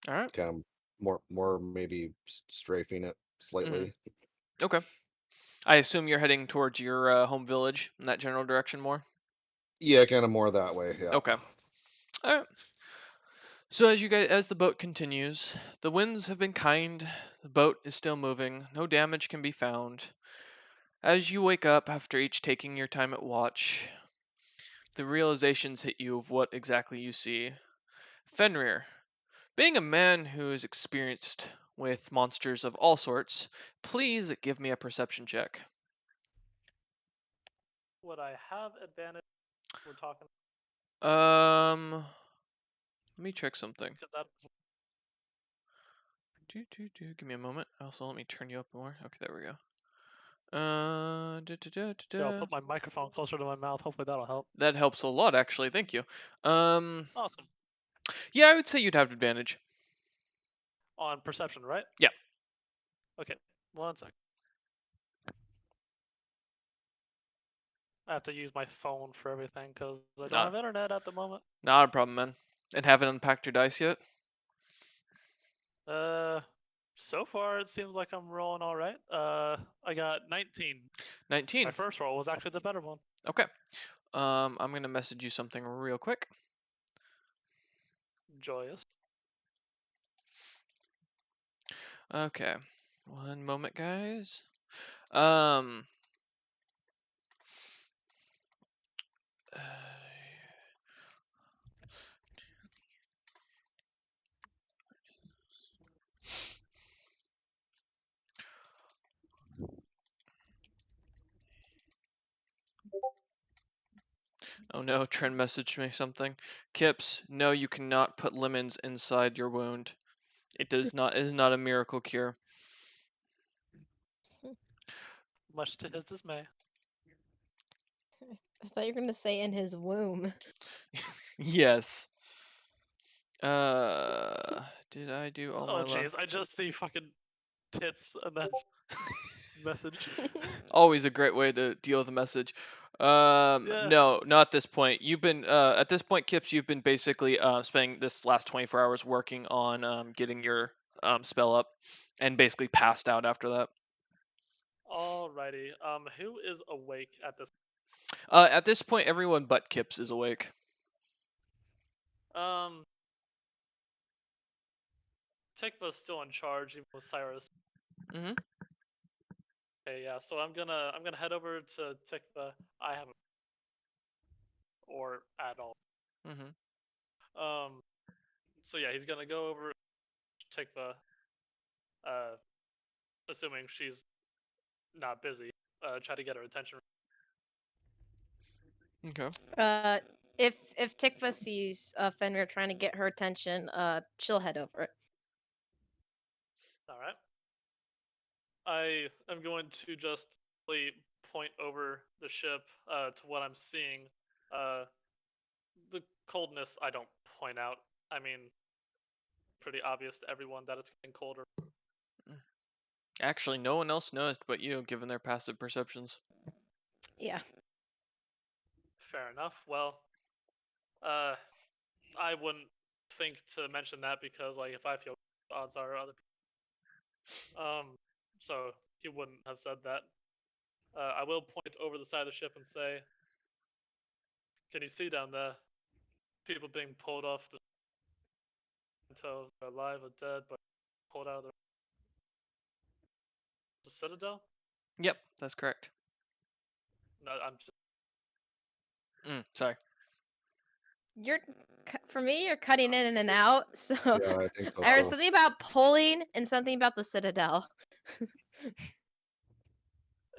Speaker 2: All right.
Speaker 1: kind of more maybe strafing it slightly.
Speaker 2: Okay. I assume you're heading towards your home village in that general direction more.
Speaker 1: Yeah, kind of more that way. Yeah.
Speaker 2: Okay. All right. So as the boat continues, the winds have been kind. The boat is still moving. No damage can be found. As you wake up after each taking your time at watch, the realizations hit you of what exactly you see. Fenrir, being a man who is experienced with monsters of all sorts, please give me a perception check.
Speaker 4: Would I have advantage? We're talking
Speaker 2: Let me check something.
Speaker 4: because that's
Speaker 2: Give me a moment. Also, let me turn you up more. Okay, there we go.
Speaker 4: yeah, I'll put my microphone closer to my mouth. Hopefully that'll help.
Speaker 2: That helps a lot, actually. Thank you.
Speaker 4: Awesome.
Speaker 2: Yeah, I would say you'd have advantage.
Speaker 4: On perception, right?
Speaker 2: Yeah.
Speaker 4: Okay. 1 sec. I have to use my phone for everything because I don't
Speaker 2: Not-
Speaker 4: have internet at the moment.
Speaker 2: Not a problem, man. And haven't unpacked your dice yet?
Speaker 4: So far it seems like I'm rolling all right. I got 19.
Speaker 2: 19.
Speaker 4: My first roll was actually the better one.
Speaker 2: Okay. I'm gonna message you something real quick.
Speaker 4: Joyous.
Speaker 2: Okay. One moment, guys. Um. Oh no, Trent messaged me something. Kips, no, you cannot put lemons inside your wound. It is not a miracle cure.
Speaker 4: Much to his dismay.
Speaker 3: I thought you were gonna say in his womb.
Speaker 2: Yes. Did I do all
Speaker 4: Oh
Speaker 2: my
Speaker 4: jeez, I just see fucking tits and then message.
Speaker 2: Always a great way to deal with a message.
Speaker 4: Yeah.
Speaker 2: No, not at this point. You've been at this point, Kips. You've been basically spending this last 24 hours working on getting your spell up, and basically passed out after that.
Speaker 4: Alrighty. Who is awake at this?
Speaker 2: At this point, everyone but Kips is awake.
Speaker 4: Tikva's still in charge, even with Cyrus.
Speaker 2: Mhm.
Speaker 4: Okay, yeah. So I'm gonna head over to Tikva. I haven't, or at all.
Speaker 2: Mhm.
Speaker 4: So yeah, he's gonna go over to Tikva. Assuming she's not busy. Try to get her attention.
Speaker 2: Okay.
Speaker 3: If Tikva sees Fenrir trying to get her attention, she'll head over it.
Speaker 4: All right. I am going to just point over the ship to what I'm seeing. The coldness I don't point out. I mean, pretty obvious to everyone that it's getting colder.
Speaker 2: Actually, no one else noticed but you, given their passive perceptions.
Speaker 3: Yeah.
Speaker 4: Fair enough. Well, I wouldn't think to mention that because, like, if I feel, odds are other people. So he wouldn't have said that. I will point over the side of the ship and say, "Can you see down there? People being pulled off the until they're alive or dead, but pulled out of the Citadel?"
Speaker 2: Yep, that's correct.
Speaker 4: No, I'm just
Speaker 2: Sorry.
Speaker 3: you're for me, you're cutting in and out. So
Speaker 1: Yeah, I think so
Speaker 3: I heard
Speaker 1: too.
Speaker 3: something about pulling and something about the Citadel.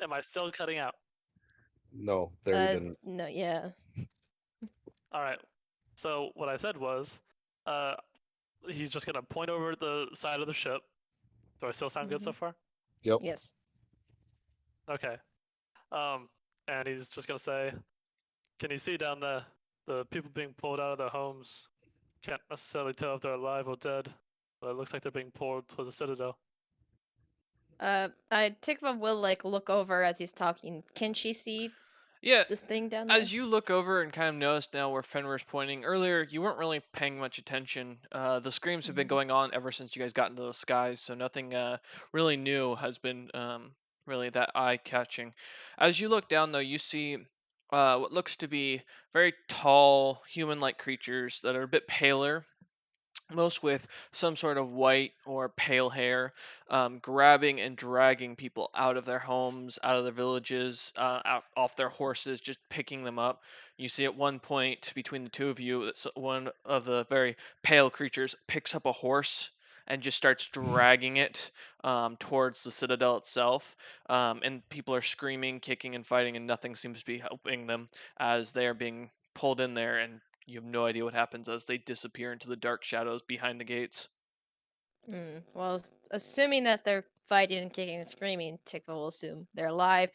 Speaker 4: Am I still cutting out?
Speaker 1: No, there you didn't.
Speaker 3: No, yeah.
Speaker 4: All right. So what I said was, uh, he's just gonna point over the side of the ship. Do I still sound good so far?
Speaker 1: Yep.
Speaker 3: Yes.
Speaker 4: Okay. And he's just gonna say, "Can you see down there the people being pulled out of their homes? Can't necessarily tell if they're alive or dead, but it looks like they're being pulled towards the Citadel."
Speaker 3: Tikva will like look over as he's talking. Can she see
Speaker 2: Yeah,
Speaker 3: this thing down there?
Speaker 2: as you look over and kind of notice now where Fenrir's pointing, earlier you weren't really paying much attention. The screams have been
Speaker 3: Mhm.
Speaker 2: going on ever since you guys got into the skies, so nothing really new has been really that eye-catching. As you look down, though, you see what looks to be very tall, human-like creatures that are a bit paler, most with some sort of white or pale hair, grabbing and dragging people out of their homes, out of their villages, out off their horses, just picking them up. You see at one point between the two of you that one of the very pale creatures picks up a horse and just starts dragging it towards the citadel itself. And people are screaming, kicking, and fighting, and nothing seems to be helping them as they are being pulled in there, and you have no idea what happens as they disappear into the dark shadows behind the gates.
Speaker 3: Well, assuming that they're fighting and kicking and screaming, Tikva will assume they're alive.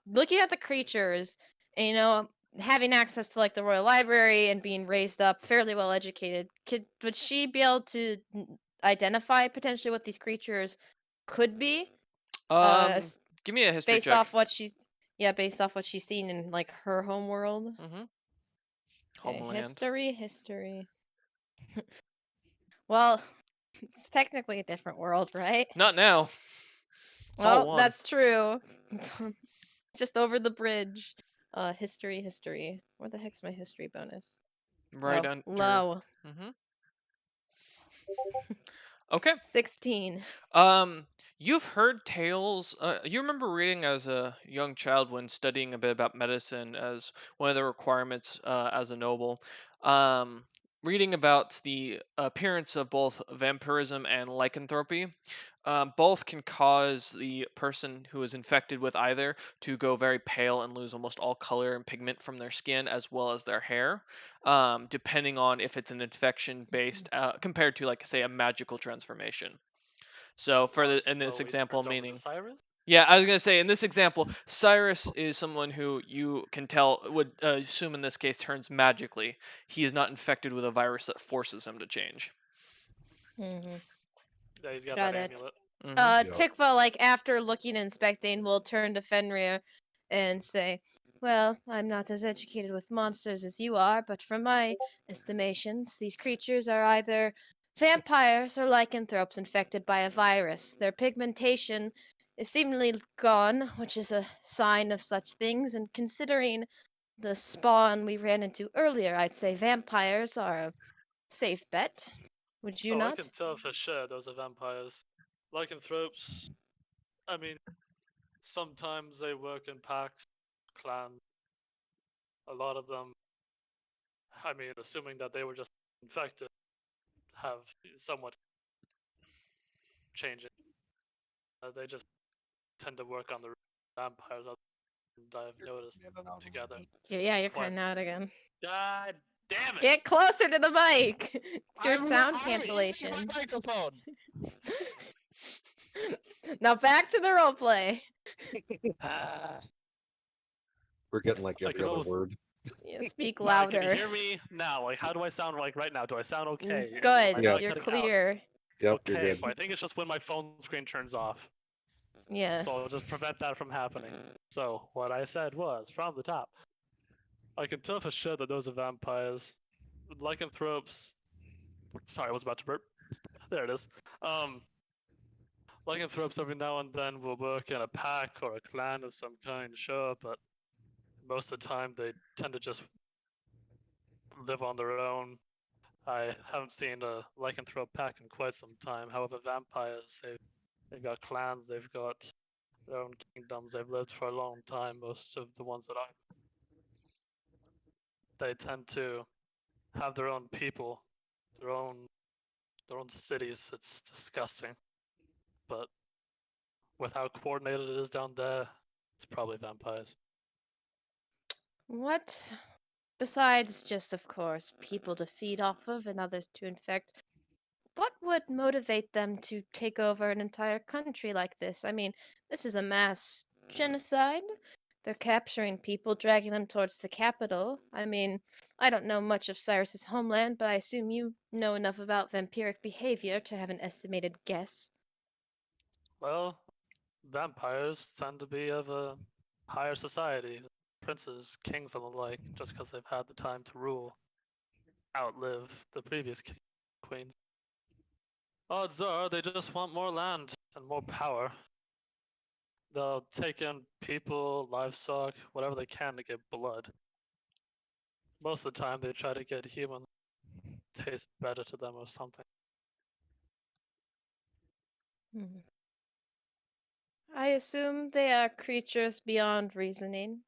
Speaker 3: Looking at the creatures, and, having access to like the Royal Library and being raised up fairly well educated, would she be able to identify potentially what these creatures could be?
Speaker 2: Um, Give me a history
Speaker 3: Based
Speaker 2: check.
Speaker 3: off what based off what she's seen in like her home world.
Speaker 2: Mm-hmm.
Speaker 3: Okay,
Speaker 2: Homeland.
Speaker 3: history. Well, it's technically a different world, right?
Speaker 2: Not now. It's all
Speaker 3: Well,
Speaker 2: one.
Speaker 3: that's true. Just over the bridge. History. Where the heck's my history bonus?
Speaker 2: Right
Speaker 3: Oh,
Speaker 2: under.
Speaker 3: low.
Speaker 2: Mm-hmm. Okay.
Speaker 3: 16.
Speaker 2: You've heard tales. You remember reading as a young child when studying a bit about medicine as one of the requirements as a noble. Um, Reading about the appearance of both vampirism and lycanthropy. Both can cause the person who is infected with either to go very pale and lose almost all color and pigment from their skin as well as their hair, depending on if it's an infection based compared to, like, say, a magical transformation. So in this
Speaker 4: So we
Speaker 2: example,
Speaker 4: turned over to
Speaker 2: meaning,
Speaker 4: Cyrus?
Speaker 2: yeah, I was gonna say in this example, Cyrus is someone who you can tell would assume in this case turns magically. He is not infected with a virus that forces him to change.
Speaker 3: Mm-hmm.
Speaker 4: Yeah, he's got
Speaker 3: Got
Speaker 4: that
Speaker 3: it.
Speaker 4: amulet.
Speaker 2: Hmm.
Speaker 1: Yeah.
Speaker 3: Tikva, like after looking and inspecting, will turn to Fenrir and say, "Well, I'm not as educated with monsters as you are, but from my estimations, these creatures are either vampires or lycanthropes infected by a virus. Their pigmentation is seemingly gone, which is a sign of such things, and considering the spawn we ran into earlier, I'd say vampires are a safe bet. Would you
Speaker 4: Oh, I
Speaker 3: not?"
Speaker 4: can tell for sure those are vampires. Lycanthropes, I mean, sometimes they work in packs, clans. A lot of them, I mean, assuming that they were just infected, have somewhat changing. They just tend to work on the vampires, and I've noticed together.
Speaker 3: Yeah, you're
Speaker 4: Quite-
Speaker 3: cutting out again.
Speaker 4: God damn it!
Speaker 3: Get closer to the mic. It's your sound
Speaker 5: I'm using
Speaker 3: cancellation.
Speaker 5: my microphone.
Speaker 3: Now back to the roleplay.
Speaker 1: We're getting like
Speaker 4: I
Speaker 1: every
Speaker 4: can
Speaker 1: other
Speaker 4: almost-
Speaker 1: word.
Speaker 3: Yeah, speak
Speaker 4: Alright, can you
Speaker 3: louder.
Speaker 4: hear me now? Like, how do I sound like right now? Do I sound okay? Am I
Speaker 3: Good.
Speaker 1: Yeah.
Speaker 4: not
Speaker 3: You're
Speaker 4: cutting out?
Speaker 3: clear.
Speaker 1: Yep,
Speaker 4: Okay,
Speaker 1: you're good.
Speaker 4: so I think it's just when my phone screen turns off.
Speaker 3: Yeah.
Speaker 4: So I'll just prevent that from happening. So what I said was, from the top, I can tell for sure that those are vampires. Lycanthropes. Sorry, I was about to burp. There it is. Lycanthropes every now and then will work in a pack or a clan of some kind, sure, but most of the time they tend to just live on their own. I haven't seen a lycanthrope pack in quite some time. However, vampires, they've got clans, they've got their own kingdoms, they've lived for a long time. Most of the ones that I, they tend to have their own people, their own cities. It's disgusting. But with how coordinated it is down there, it's probably vampires.
Speaker 3: What? Besides just, of course, people to feed off of and others to infect, what would motivate them to take over an entire country like this? I mean, this is a mass genocide. They're capturing people, dragging them towards the capital. I mean, I don't know much of Cyrus's homeland, but I assume you know enough about vampiric behavior to have an estimated guess.
Speaker 4: Well, vampires tend to be of a higher society, princes, kings, and the like, just because they've had the time to rule, outlive the previous queens. Odds are they just want more land and more power. They'll take in people, livestock, whatever they can to get blood. Most of the time, they try to get humans to taste better to them or something.
Speaker 3: Hmm. I assume they are creatures beyond reasoning,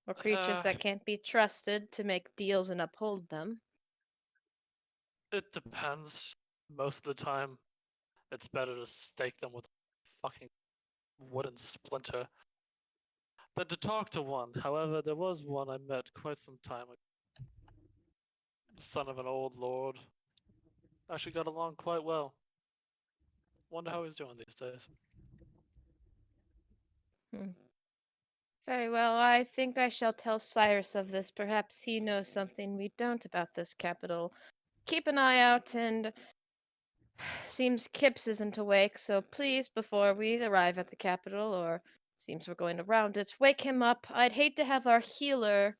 Speaker 3: or creatures
Speaker 4: Uh,
Speaker 3: that can't be trusted to make deals and uphold them.
Speaker 4: It depends. Most of the time, it's better to stake them with a fucking wooden splinter than to talk to one. However, there was one I met quite some time ago. The son of an old lord. Actually got along quite well. Wonder how he's doing these days.
Speaker 3: Hmm. Very well, I think I shall tell Cyrus of this. Perhaps he knows something we don't about this capital. Keep an eye out, and seems Kips isn't awake, so please, before we arrive at the capital, or seems we're going around it, wake him up. I'd hate to have our healer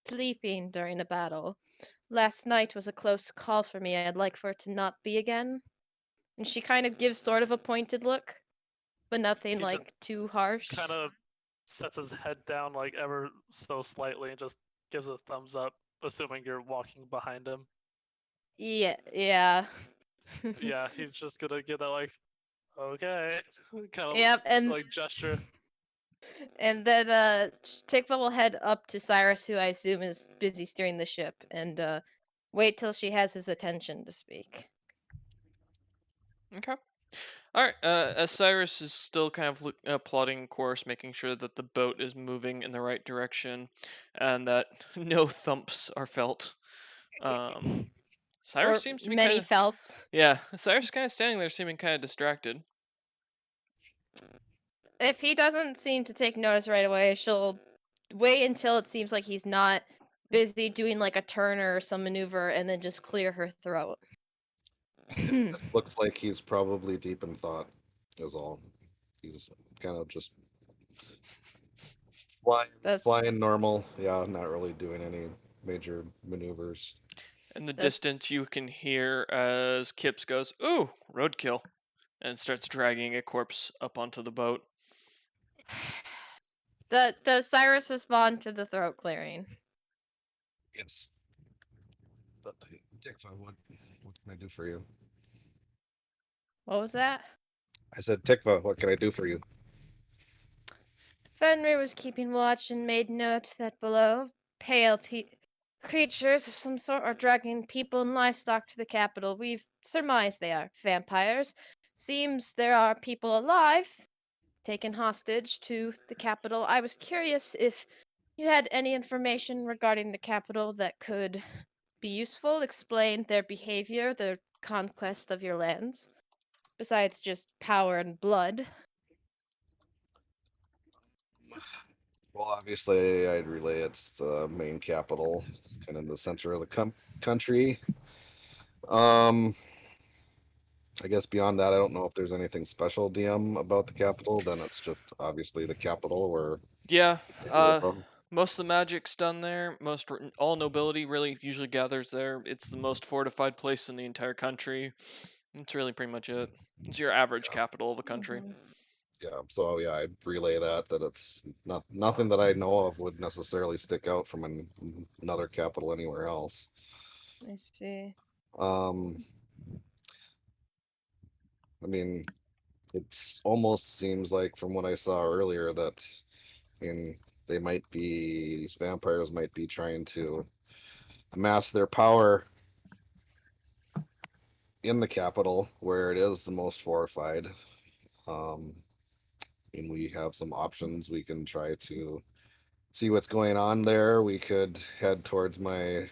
Speaker 3: sleeping during a battle. Last night was a close call for me. I'd like for it to not be again. And she kind of gives sort of a pointed look, but nothing
Speaker 4: He
Speaker 3: like
Speaker 4: just
Speaker 3: too harsh.
Speaker 4: kind of sets his head down like ever so slightly and just gives a thumbs up, assuming you're walking behind him.
Speaker 3: Yeah, yeah.
Speaker 4: Yeah, he's just gonna get that like, okay, kind of
Speaker 3: Yep, and
Speaker 4: like gesture.
Speaker 3: then Tikva will head up to Cyrus, who I assume is busy steering the ship, and wait till she has his attention to speak.
Speaker 2: Okay. All right. As Cyrus is still kind of plotting course, making sure that the boat is moving in the right direction, and that no thumps are felt. Cyrus
Speaker 3: Or
Speaker 2: seems to be
Speaker 3: many
Speaker 2: kind of
Speaker 3: felt.
Speaker 2: Cyrus is kind of standing there, seeming kind of distracted.
Speaker 3: If he doesn't seem to take notice right away, she'll wait until it seems like he's not busy doing like a turn or some maneuver, and then just clear her throat.
Speaker 1: It looks like he's probably deep in thought, is all. He's kind of just
Speaker 3: That's
Speaker 1: flying normal. Yeah, not really doing any major maneuvers.
Speaker 2: In the
Speaker 3: That's-
Speaker 2: distance, you can hear as Kips goes, "Ooh, roadkill," and starts dragging a corpse up onto the boat.
Speaker 3: Does Cyrus respond to the throat clearing?
Speaker 1: Yes. But Tikva, what can I do for you?
Speaker 3: What was that?
Speaker 1: I said, Tikva, what can I do for you?
Speaker 3: Fenrir was keeping watch and made note that below, pale creatures of some sort are dragging people and livestock to the capital. We've surmised they are vampires. Seems there are people alive, taken hostage to the capital. I was curious if you had any information regarding the capital that could be useful, explain their behavior, their conquest of your lands, besides just power and blood.
Speaker 1: Well, obviously, I'd relay it's the main capital, kind of in the center of the country. Um, I guess beyond that, I don't know if there's anything special, DM, about the capital. Then it's just obviously the capital where
Speaker 2: Yeah,
Speaker 1: you're from.
Speaker 2: most of the magic's done there. All nobility really usually gathers there. It's the most fortified place in the entire country. It's really pretty much it. It's your average capital of a country.
Speaker 3: Mhm.
Speaker 1: Yeah, so yeah, I'd relay that it's nothing that I know of would necessarily stick out from another capital anywhere else.
Speaker 3: I see.
Speaker 1: Um, I mean, it's almost seems like from what I saw earlier that, I mean, these vampires might be trying to amass their power in the capital where it is the most fortified. And we have some options. We can try to see what's going on there. We could head towards my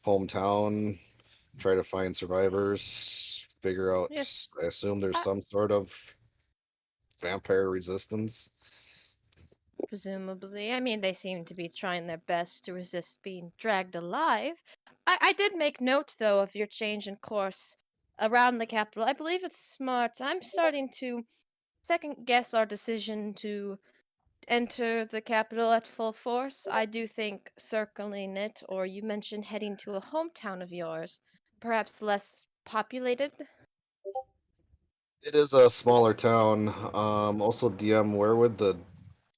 Speaker 1: hometown, try to find survivors, figure out.
Speaker 3: Yes.
Speaker 1: I assume there's
Speaker 3: I-
Speaker 1: some sort of vampire resistance.
Speaker 3: Presumably. I mean, they seem to be trying their best to resist being dragged alive. I did make note, though, of your change in course around the capital. I believe it's smart. I'm starting to second guess our decision to enter the capital at full force. I do think circling it, or you mentioned heading to a hometown of yours, perhaps less populated.
Speaker 1: It is a smaller town. Also, DM, where would the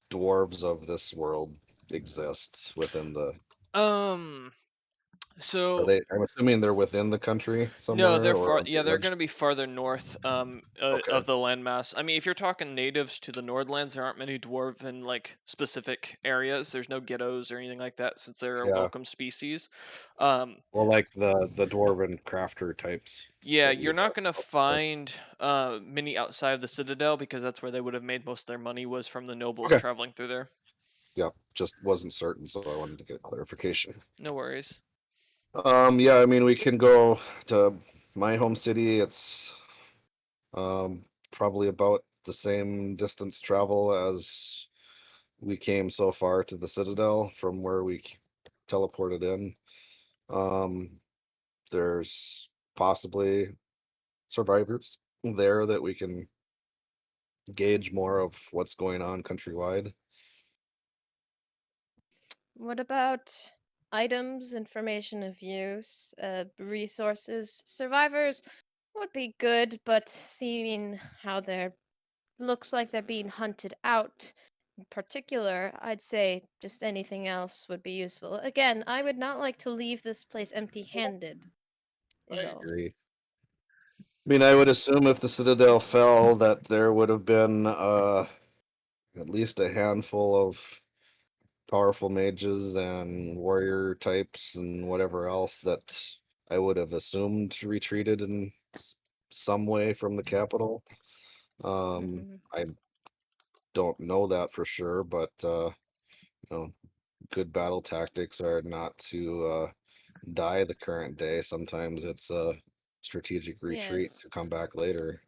Speaker 1: dwarves of this world exist within the?
Speaker 2: Um.
Speaker 1: Are
Speaker 2: So
Speaker 1: they? I'm assuming they're within the country
Speaker 2: no,
Speaker 1: somewhere,
Speaker 2: they're
Speaker 1: or
Speaker 2: far.
Speaker 1: on
Speaker 2: Yeah,
Speaker 1: the
Speaker 2: they're
Speaker 1: edge.
Speaker 2: going to be farther north
Speaker 1: Okay.
Speaker 2: of the landmass. I mean, if you're talking natives to the Nordlands, there aren't many dwarven like specific areas. There's no ghettos or anything like that since they're a
Speaker 1: Yeah.
Speaker 2: welcome species. Um,
Speaker 1: Well, like the dwarven crafter types.
Speaker 2: yeah,
Speaker 1: that we
Speaker 2: you're not
Speaker 1: talked
Speaker 2: going to
Speaker 1: about before.
Speaker 2: find many outside of the Citadel because that's where they would have made most of their money was from the nobles
Speaker 1: Okay.
Speaker 2: traveling through there.
Speaker 1: Yep. Just wasn't certain, so I wanted to get clarification.
Speaker 2: No worries.
Speaker 1: Yeah, I mean, we can go to my home city. It's probably about the same distance travel as we came so far to the Citadel from where we teleported in. Um, there's possibly survivors there that we can gauge more of what's going on countrywide.
Speaker 3: What about items, information of use, resources? Survivors would be good, but seeing how they're looks like they're being hunted out in particular, I'd say just anything else would be useful. Again, I would not like to leave this place empty-handed,
Speaker 1: I
Speaker 3: is all.
Speaker 1: agree. I mean, I would assume if the Citadel fell, that there would have been at least a handful of powerful mages and warrior types and whatever else that I would have assumed retreated in some way from the capital.
Speaker 3: Mhm.
Speaker 1: I don't know that for sure, but you know, good battle tactics are not to die the current day. Sometimes it's a strategic retreat to
Speaker 3: Yes.
Speaker 1: come back later.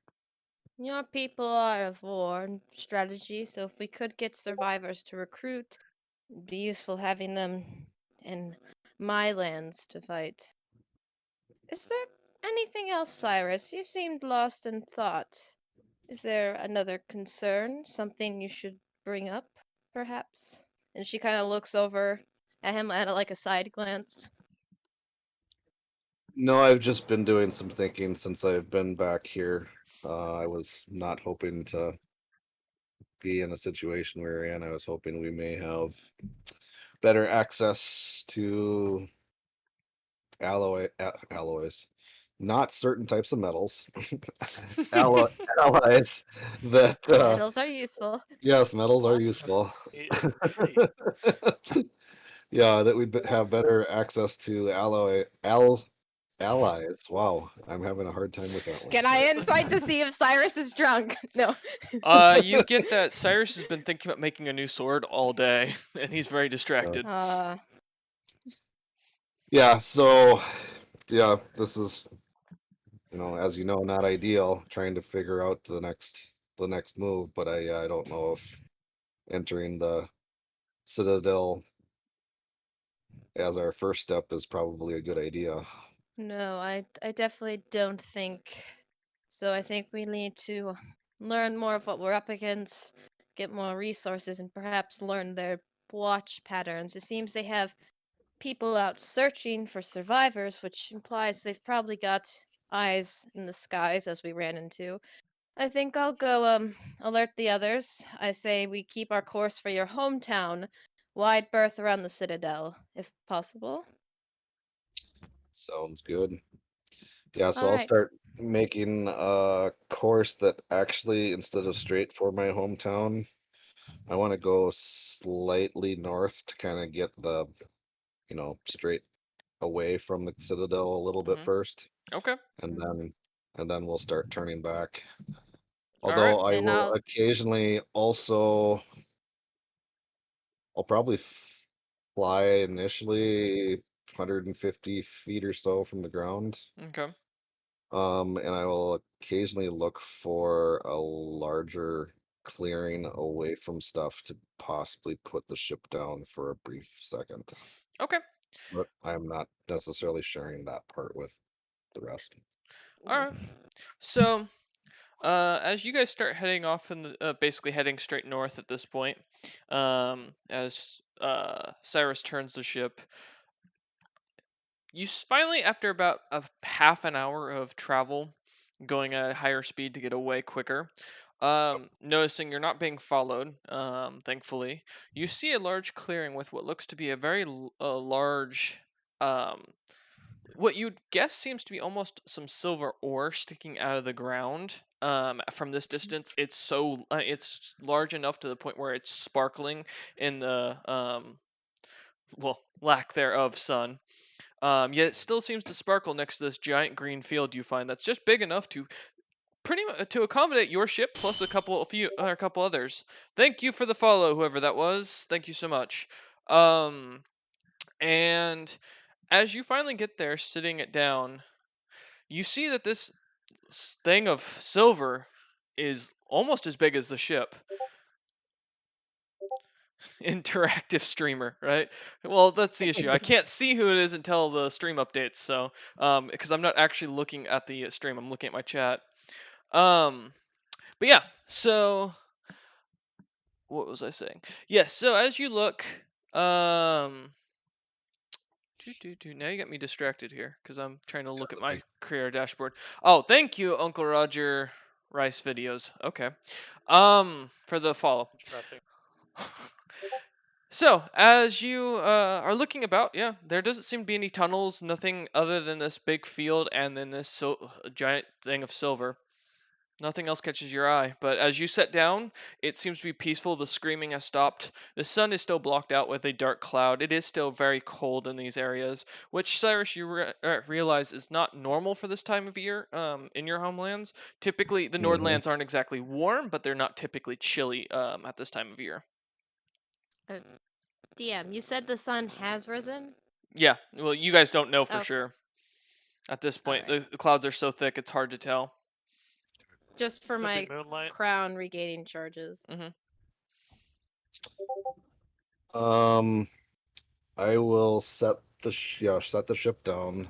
Speaker 3: Your people are of war and strategy, so if we could get survivors to recruit, it'd be useful having them in my lands to fight. Is there anything else, Cyrus? You seemed lost in thought. Is there another concern? Something you should bring up, perhaps? And she kind of looks over at him at like a side glance.
Speaker 1: No, I've just been doing some thinking since I've been back here. I was not hoping to be in a situation we're in. I was hoping we may have better access to alloys, not certain types of metals, allo allies that
Speaker 3: Metals are useful.
Speaker 1: yes, metals are
Speaker 4: Lots
Speaker 1: useful.
Speaker 4: of great.
Speaker 1: Yeah, that we'd have better access to allies. Wow, I'm having a hard time with that one.
Speaker 3: Can I insight to see if Cyrus is drunk? No.
Speaker 2: You get that Cyrus has been thinking about making a new sword all day, and he's very distracted.
Speaker 1: Yeah, so yeah, this is, as you know, not ideal trying to figure out the next move, but I don't know if entering the Citadel as our first step is probably a good idea.
Speaker 3: No, I definitely don't think so. I think we need to learn more of what we're up against, get more resources, and perhaps learn their watch patterns. It seems they have people out searching for survivors, which implies they've probably got eyes in the skies as we ran into. I think I'll go alert the others. I say we keep our course for your hometown, wide berth around the Citadel, if possible.
Speaker 1: Sounds good. Yeah, so
Speaker 3: All
Speaker 1: I'll
Speaker 3: right.
Speaker 1: start making a course that actually, instead of straight for my hometown, I want to go slightly north to kind of get the, straight away from the citadel a little bit
Speaker 2: Mhm.
Speaker 1: first,
Speaker 2: Okay.
Speaker 1: and
Speaker 3: Mhm.
Speaker 1: then we'll start turning back.
Speaker 2: All right.
Speaker 1: Although I
Speaker 3: And
Speaker 1: will
Speaker 3: I'll
Speaker 1: occasionally also, I'll probably fly initially 150 feet or so from the ground.
Speaker 2: Okay.
Speaker 1: And I will occasionally look for a larger clearing away from stuff to possibly put the ship down for a brief second.
Speaker 2: Okay.
Speaker 1: But I'm not necessarily sharing that part with the rest.
Speaker 2: All right. So, as you guys start heading off in the basically heading straight north at this point, as Cyrus turns the ship, you finally, after about a half an hour of travel, going at a higher speed to get away quicker, noticing you're not being followed, thankfully, you see a large clearing with what looks to be a very large, um, what you'd guess seems to be almost some silver ore sticking out of the ground. From this distance, it's large enough to the point where it's sparkling in the well, lack thereof sun. Yet it still seems to sparkle next to this giant green field you find that's just big enough to pretty much to accommodate your ship plus a couple others. Thank you for the follow, whoever that was. Thank you so much. And as you finally get there, sitting it down, you see that this thing of silver is almost as big as the ship. Interactive streamer, right? Well, that's the issue. I can't see who it is until the stream updates. So, because I'm not actually looking at the stream, I'm looking at my chat. But yeah. So, what was I saying? Yes. So as you look, now you got me distracted here because I'm trying to look at my career dashboard. Oh, thank you, Uncle Roger Rice videos. Okay. For the follow.
Speaker 4: Interesting.
Speaker 2: So, as you are looking about, yeah, there doesn't seem to be any tunnels, nothing other than this big field and then this giant thing of silver. Nothing else catches your eye, but as you set down, it seems to be peaceful. The screaming has stopped. The sun is still blocked out with a dark cloud. It is still very cold in these areas, which Cyrus, you realize is not normal for this time of year in your homelands. Typically, the Nordlands aren't exactly warm, but they're not typically chilly at this time of year.
Speaker 3: DM, you said the sun has risen?
Speaker 2: Yeah, well, you guys don't know for
Speaker 3: Okay.
Speaker 2: sure. At this point,
Speaker 3: Alright.
Speaker 2: the clouds are so thick, it's hard to tell.
Speaker 3: Just for
Speaker 4: Could
Speaker 3: my
Speaker 4: be moonlight.
Speaker 3: crown regaining charges.
Speaker 1: I will set the set the ship down.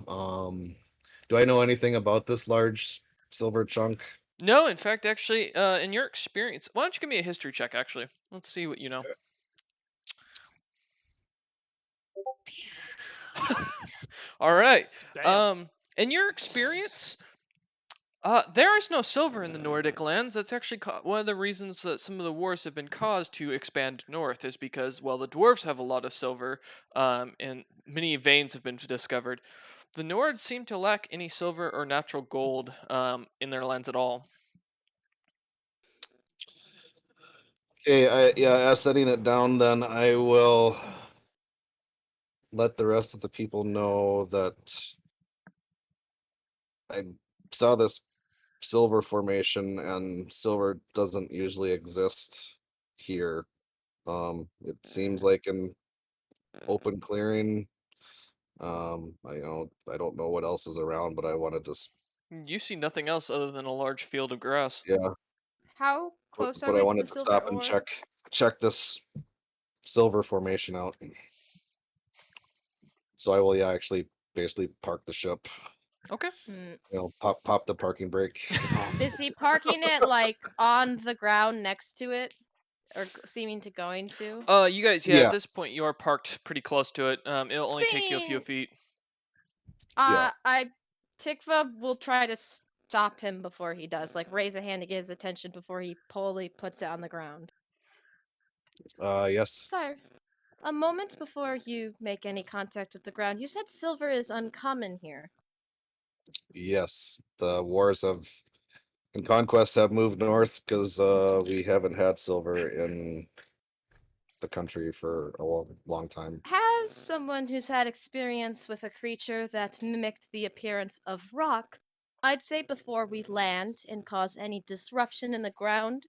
Speaker 1: Do I know anything about this large silver chunk?
Speaker 2: No, in fact, actually, in your experience, why don't you give me a history check, actually? Let's see what you know. All right.
Speaker 4: Damn.
Speaker 2: In your experience, there is no silver in the Nordic lands. That's actually one of the reasons that some of the wars have been caused to expand north is because, well, the dwarves have a lot of silver, and many veins have been discovered. The Nords seem to lack any silver or natural gold in their lands at all.
Speaker 1: Okay, as setting it down, then I will let the rest of the people know that I saw this silver formation, and silver doesn't usually exist here. It seems like an open clearing. I don't know what else is around, but I wanted to,
Speaker 2: You see nothing else other than a large field of grass.
Speaker 1: yeah,
Speaker 3: How close are
Speaker 1: but I
Speaker 3: we to the
Speaker 1: wanted to
Speaker 3: silver
Speaker 1: stop and
Speaker 3: ore?
Speaker 1: check this silver formation out. So I will, yeah, actually basically park the ship.
Speaker 2: Okay.
Speaker 1: Pop the parking brake.
Speaker 3: Is he parking it like on the ground next to it, or seeming to going to?
Speaker 2: You guys, yeah,
Speaker 1: Yeah.
Speaker 2: at this point you are parked pretty close to it. It'll only take you a few
Speaker 3: Scene!
Speaker 2: feet.
Speaker 1: Yeah.
Speaker 3: Tikva will try to stop him before he does, like raise a hand to get his attention before he fully puts it on the ground.
Speaker 1: Yes.
Speaker 3: Sire, a moment before you make any contact with the ground, you said silver is uncommon here.
Speaker 1: Yes. The wars and conquests have moved north because we haven't had silver in the country for a long time.
Speaker 3: As someone who's had experience with a creature that mimicked the appearance of rock, I'd say before we land and cause any disruption in the ground,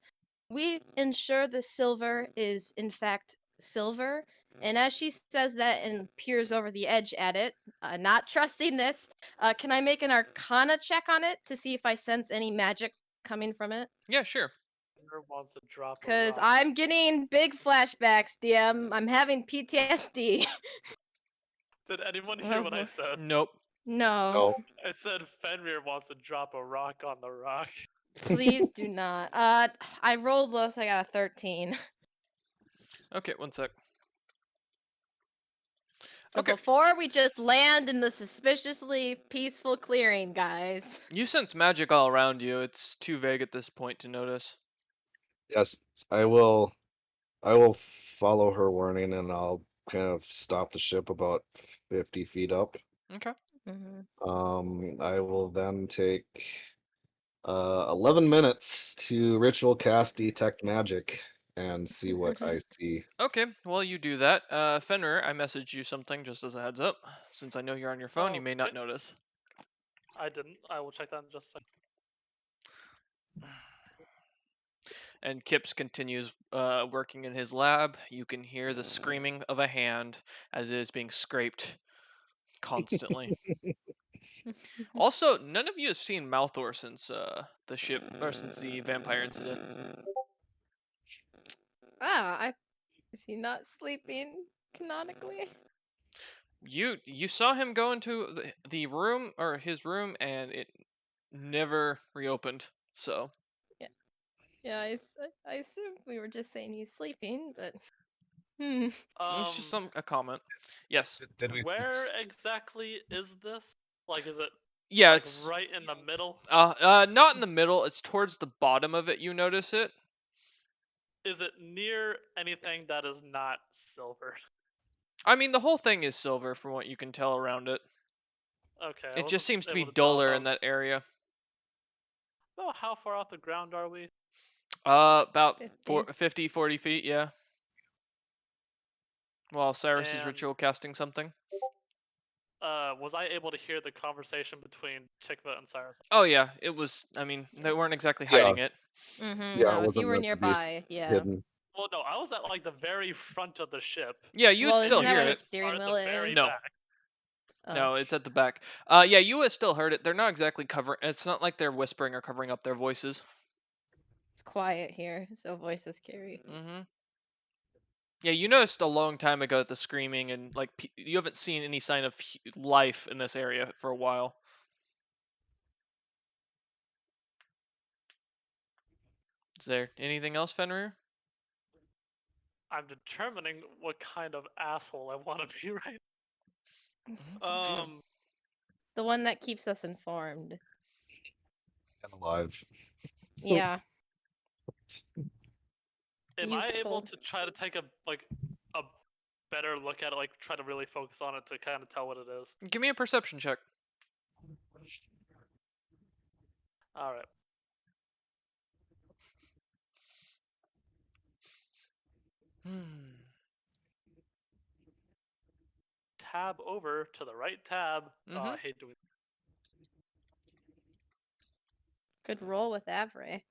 Speaker 3: we ensure the silver is in fact silver. And as she says that and peers over the edge at it, not trusting this, can I make an arcana check on it to see if I sense any magic coming from it?
Speaker 2: Yeah, sure.
Speaker 4: Fenrir wants to drop a
Speaker 3: Because
Speaker 4: rock.
Speaker 3: I'm getting big flashbacks, DM. I'm having PTSD.
Speaker 4: Did anyone hear what I said?
Speaker 2: Nope.
Speaker 3: No,
Speaker 1: No,
Speaker 4: I said Fenrir wants to drop a rock on the rock.
Speaker 3: please do not. I rolled low, so I got a 13.
Speaker 2: Okay, one sec.
Speaker 3: So
Speaker 2: Okay.
Speaker 3: before we just land in the suspiciously peaceful clearing, guys.
Speaker 2: You sense magic all around you. It's too vague at this point to notice.
Speaker 1: yes, I will. I will follow her warning, and I'll kind of stop the ship about 50 feet up.
Speaker 2: Okay.
Speaker 1: I will then take 11 minutes to ritual cast detect magic and see what I see.
Speaker 2: Okay, well, you do that. Fenrir, I messaged you something just as a heads up. Since I know you're on your phone, you may not
Speaker 4: Okay.
Speaker 2: notice.
Speaker 4: I didn't. I will check that in just a second.
Speaker 2: And Kips continues working in his lab. You can hear the screaming of a hand as it is being scraped constantly. Also, none of you have seen Malthor since the ship or since the vampire incident.
Speaker 3: Is he not sleeping canonically?
Speaker 2: You saw him go into the room or his room, and it never reopened. So
Speaker 3: Yeah, I assumed we were just saying he's sleeping, but
Speaker 2: it's just a comment. Yes.
Speaker 1: Did we?
Speaker 4: Where exactly is this? Like, is it
Speaker 2: Yeah,
Speaker 4: like
Speaker 2: it's
Speaker 4: right in the middle?
Speaker 2: not in the middle. It's towards the bottom of it. You notice it.
Speaker 4: Is it near anything that is not silver?
Speaker 2: I mean, the whole thing is silver from what you can tell around it.
Speaker 4: Okay. I
Speaker 2: It just
Speaker 4: wasn't
Speaker 2: seems to be
Speaker 4: able tell if
Speaker 2: duller
Speaker 4: that
Speaker 2: in
Speaker 4: was-
Speaker 2: that area.
Speaker 4: Oh, how far off the ground are we?
Speaker 2: About
Speaker 3: 50.
Speaker 2: 50, 40 feet, yeah. While Cyrus is
Speaker 4: And-
Speaker 2: ritual casting something.
Speaker 4: Was I able to hear the conversation between Tikva and Cyrus?
Speaker 2: Oh yeah, it was. I mean, they weren't exactly
Speaker 1: Yeah.
Speaker 2: hiding it.
Speaker 1: Yeah, it
Speaker 3: no, if you
Speaker 1: wasn't
Speaker 3: were
Speaker 1: meant to be
Speaker 3: nearby, yeah.
Speaker 1: hidden.
Speaker 4: Well, no, I was at like the very front of the ship.
Speaker 2: Yeah, you
Speaker 3: Well,
Speaker 2: would still
Speaker 3: isn't that
Speaker 2: hear
Speaker 3: where the
Speaker 2: it.
Speaker 3: steering
Speaker 4: or at
Speaker 3: wheel
Speaker 4: the very
Speaker 3: is?
Speaker 2: No.
Speaker 4: back.
Speaker 3: Oh,
Speaker 2: No, it's at the back. Yeah, you would still heard it. They're not exactly covering. It's not like they're whispering or covering up their voices.
Speaker 3: it's quiet here, so voices carry.
Speaker 2: Mm-hmm. Yeah, you noticed a long time ago that the screaming and like you haven't seen any sign of life in this area for a while. Is there anything else, Fenrir?
Speaker 4: I'm determining what kind of asshole I want to be right.
Speaker 2: It's up to you.
Speaker 3: The one that keeps us informed.
Speaker 1: And alive.
Speaker 3: Yeah.
Speaker 4: Am I able
Speaker 3: Useful.
Speaker 4: to try to take a better look at it, like try to really focus on it to kind of tell what it is?
Speaker 2: Give me a perception check.
Speaker 4: All right. Tab over to the right tab. Oh, I hate doing.
Speaker 3: Good roll with Avray.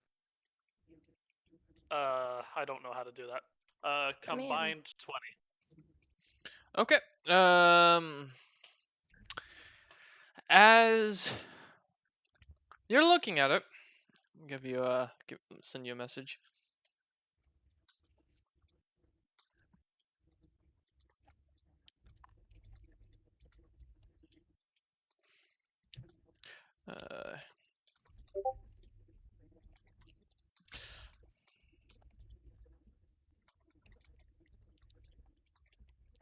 Speaker 4: I don't know how to do that.
Speaker 3: Command.
Speaker 4: Combined 20.
Speaker 2: Okay. As you're looking at it, I'll give you send you a message.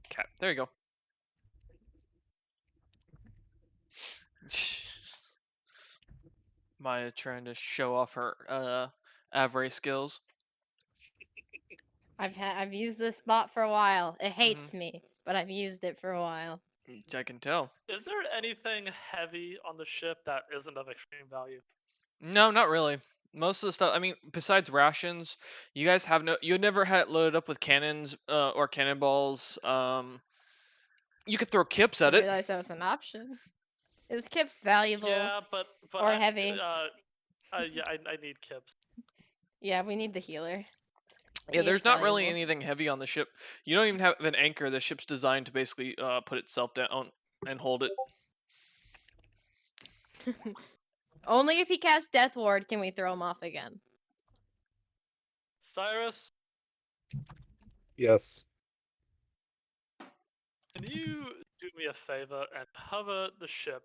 Speaker 2: Okay, there you go. Maya trying to show off her Avray skills.
Speaker 3: I've used this bot for a while. It hates me, but I've used it for a while.
Speaker 2: I can tell.
Speaker 4: Is there anything heavy on the ship that isn't of extreme value?
Speaker 2: No, not really. Most of the stuff, I mean, besides rations, you guys have you never had it loaded up with cannons or cannonballs. You could throw kips
Speaker 3: I
Speaker 2: at it.
Speaker 3: realized that was an option. Is Kips valuable
Speaker 4: Yeah, but
Speaker 3: or heavy?
Speaker 4: yeah, I need Kips.
Speaker 3: Yeah, we need the healer.
Speaker 2: Yeah,
Speaker 3: He
Speaker 2: there's
Speaker 3: is
Speaker 2: not really
Speaker 3: valuable.
Speaker 2: anything heavy on the ship. You don't even have an anchor. The ship's designed to basically put itself down and hold it.
Speaker 3: Only if he casts Death Ward can we throw him off again.
Speaker 4: Cyrus,
Speaker 1: Yes.
Speaker 4: can you do me a favor and hover the ship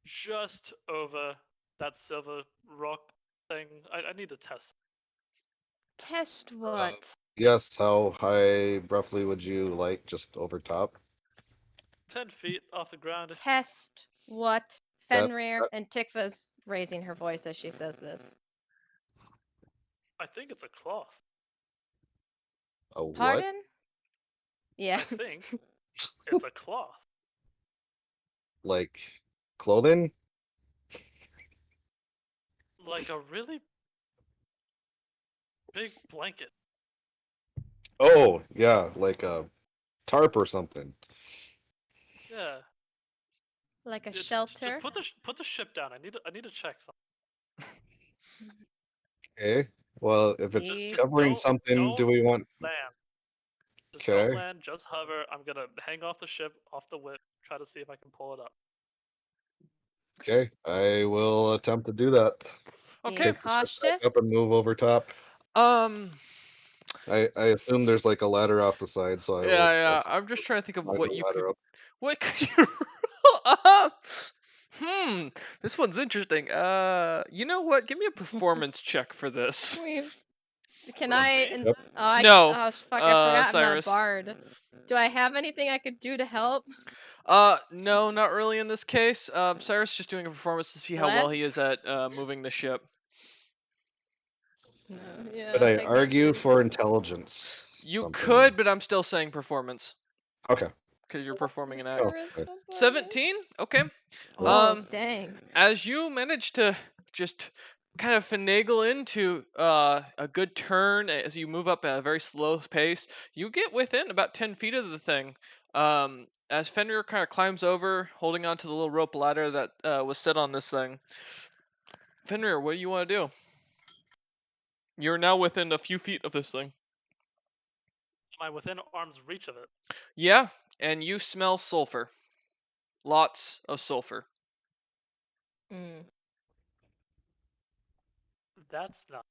Speaker 4: just over that silver rock thing? I need to test.
Speaker 3: Test what?
Speaker 1: Yes. How high roughly would you like? Just over top?
Speaker 4: 10 feet off the ground.
Speaker 3: Test what?
Speaker 1: That-
Speaker 3: Fenrir and Tikva's raising her voice as she says this.
Speaker 4: I think it's a cloth.
Speaker 1: A what?
Speaker 3: Pardon? Yeah.
Speaker 4: I think it's a cloth.
Speaker 1: Like clothing?
Speaker 4: Like a really big blanket.
Speaker 1: Oh, yeah, like a tarp or something.
Speaker 4: Yeah.
Speaker 3: Like a
Speaker 4: Just
Speaker 3: shelter.
Speaker 4: put the ship down. I need to check something.
Speaker 1: Okay. Well, if it's
Speaker 3: Just
Speaker 1: covering
Speaker 4: don't-
Speaker 1: something, do
Speaker 4: don't
Speaker 1: we want?
Speaker 4: Land. Just
Speaker 1: Okay.
Speaker 4: don't land, just hover. I'm gonna hang off the ship, off the whip, try to see if I can pull it up.
Speaker 1: Okay, I will attempt to do that.
Speaker 3: Being
Speaker 2: Okay.
Speaker 1: Take the ship back
Speaker 3: cautious.
Speaker 1: up and move over top. I assume there's like a ladder off the side, so I will
Speaker 2: Yeah.
Speaker 1: attempt
Speaker 2: I'm just trying to think of
Speaker 1: to climb
Speaker 2: what
Speaker 1: the
Speaker 2: you
Speaker 1: ladder
Speaker 2: could.
Speaker 1: up.
Speaker 2: What could you roll up? This one's interesting. You know what? Give me a performance check for this.
Speaker 3: Can
Speaker 4: For
Speaker 3: I?
Speaker 4: me?
Speaker 1: Yep.
Speaker 2: No,
Speaker 3: Oh fuck! I forgot I'm
Speaker 2: Cyrus.
Speaker 3: not a bard. Do I have anything I could do to help?
Speaker 2: No, not really in this case. Cyrus is just doing a performance to see how well he
Speaker 3: Let's-
Speaker 2: is at moving the ship.
Speaker 3: No. Yeah.
Speaker 1: Could I
Speaker 3: got
Speaker 1: argue
Speaker 3: you.
Speaker 1: for intelligence?
Speaker 2: You
Speaker 1: Something.
Speaker 2: could, but I'm still saying performance
Speaker 1: Okay.
Speaker 2: because you're performing an act.
Speaker 1: Oh,
Speaker 3: Charisma bonus?
Speaker 2: 17. Okay.
Speaker 3: Oh dang.
Speaker 2: As you manage to just kind of finagle into a good turn as you move up at a very slow pace, you get within about 10 feet of the thing. As Fenrir kind of climbs over, holding onto the little rope ladder that was set on this thing. Fenrir, what do you want to do? You're now within a few feet of this thing.
Speaker 4: Am I within arm's reach of it?
Speaker 2: Yeah, and you smell sulfur. Lots of sulfur.
Speaker 3: Mm.
Speaker 4: That's not.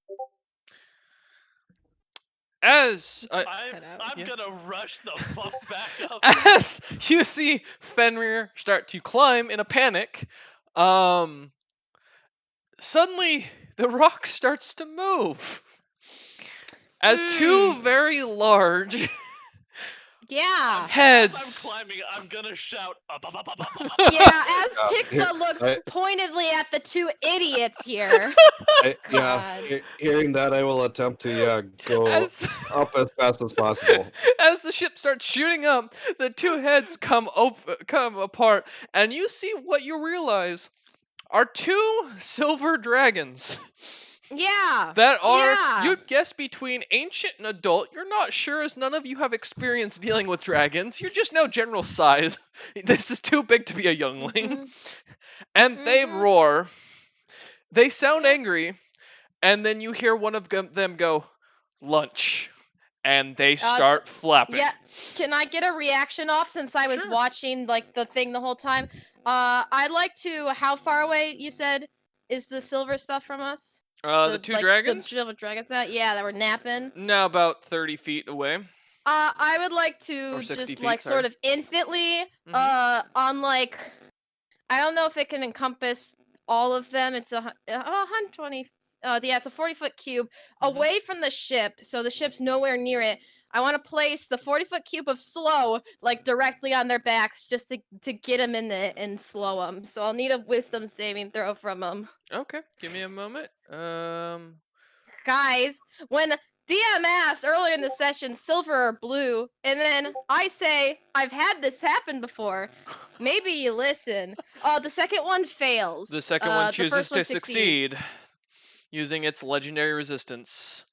Speaker 2: As
Speaker 3: Cut out.
Speaker 4: I'm
Speaker 2: Yeah.
Speaker 4: gonna rush the fuck back up.
Speaker 2: as you see Fenrir start to climb in a panic, suddenly the rock starts to move. As two very large
Speaker 3: Yeah.
Speaker 4: As
Speaker 2: heads.
Speaker 4: I'm climbing, I'm gonna shout. Up.
Speaker 3: Yeah. As
Speaker 1: Yeah,
Speaker 3: Tikva looks
Speaker 1: I-
Speaker 3: pointedly at the two idiots here.
Speaker 1: Yeah,
Speaker 3: God.
Speaker 1: hearing that, I will attempt to go
Speaker 2: As,
Speaker 1: up as fast as possible.
Speaker 2: as the ship starts shooting up, the two heads come apart, and you see what you realize are two silver dragons.
Speaker 3: Yeah.
Speaker 2: That are,
Speaker 3: Yeah.
Speaker 2: you'd guess, between ancient and adult. You're not sure, as none of you have experience dealing with dragons. You just know general size. This is too big to be a youngling.
Speaker 3: Mhm.
Speaker 2: And they
Speaker 3: Mhm.
Speaker 2: roar. They sound
Speaker 3: Yeah.
Speaker 2: angry. And then you hear one of them go, lunch. And they start flapping.
Speaker 3: Yeah. Can I get a reaction off since I was
Speaker 2: Sure.
Speaker 3: watching like the thing the whole time? I'd like to. How far away you said is the silver stuff from us?
Speaker 2: The two dragons?
Speaker 3: The silver dragons. That were napping.
Speaker 2: Now about 30 feet away.
Speaker 3: I would like to
Speaker 2: Or 60
Speaker 3: just
Speaker 2: feet,
Speaker 3: like
Speaker 2: sorry.
Speaker 3: sort of instantly
Speaker 2: Mhm.
Speaker 3: on like I don't know if it can encompass all of them. It's 120. Yeah, it's a 40-foot cube
Speaker 2: Mhm.
Speaker 3: away from the ship, so the ship's nowhere near it. I want to place the 40-foot cube of slow like directly on their backs just to get them in and slow them. So I'll need a wisdom saving throw from them.
Speaker 2: Okay, give me a moment.
Speaker 3: Guys, when DM asked earlier in the session, silver or blue, and then I say, I've had this happen before. Maybe you listen. The second one fails.
Speaker 2: The second one
Speaker 3: the
Speaker 2: chooses
Speaker 3: first
Speaker 2: to
Speaker 3: one succeeds.
Speaker 2: succeed. using its legendary resistance.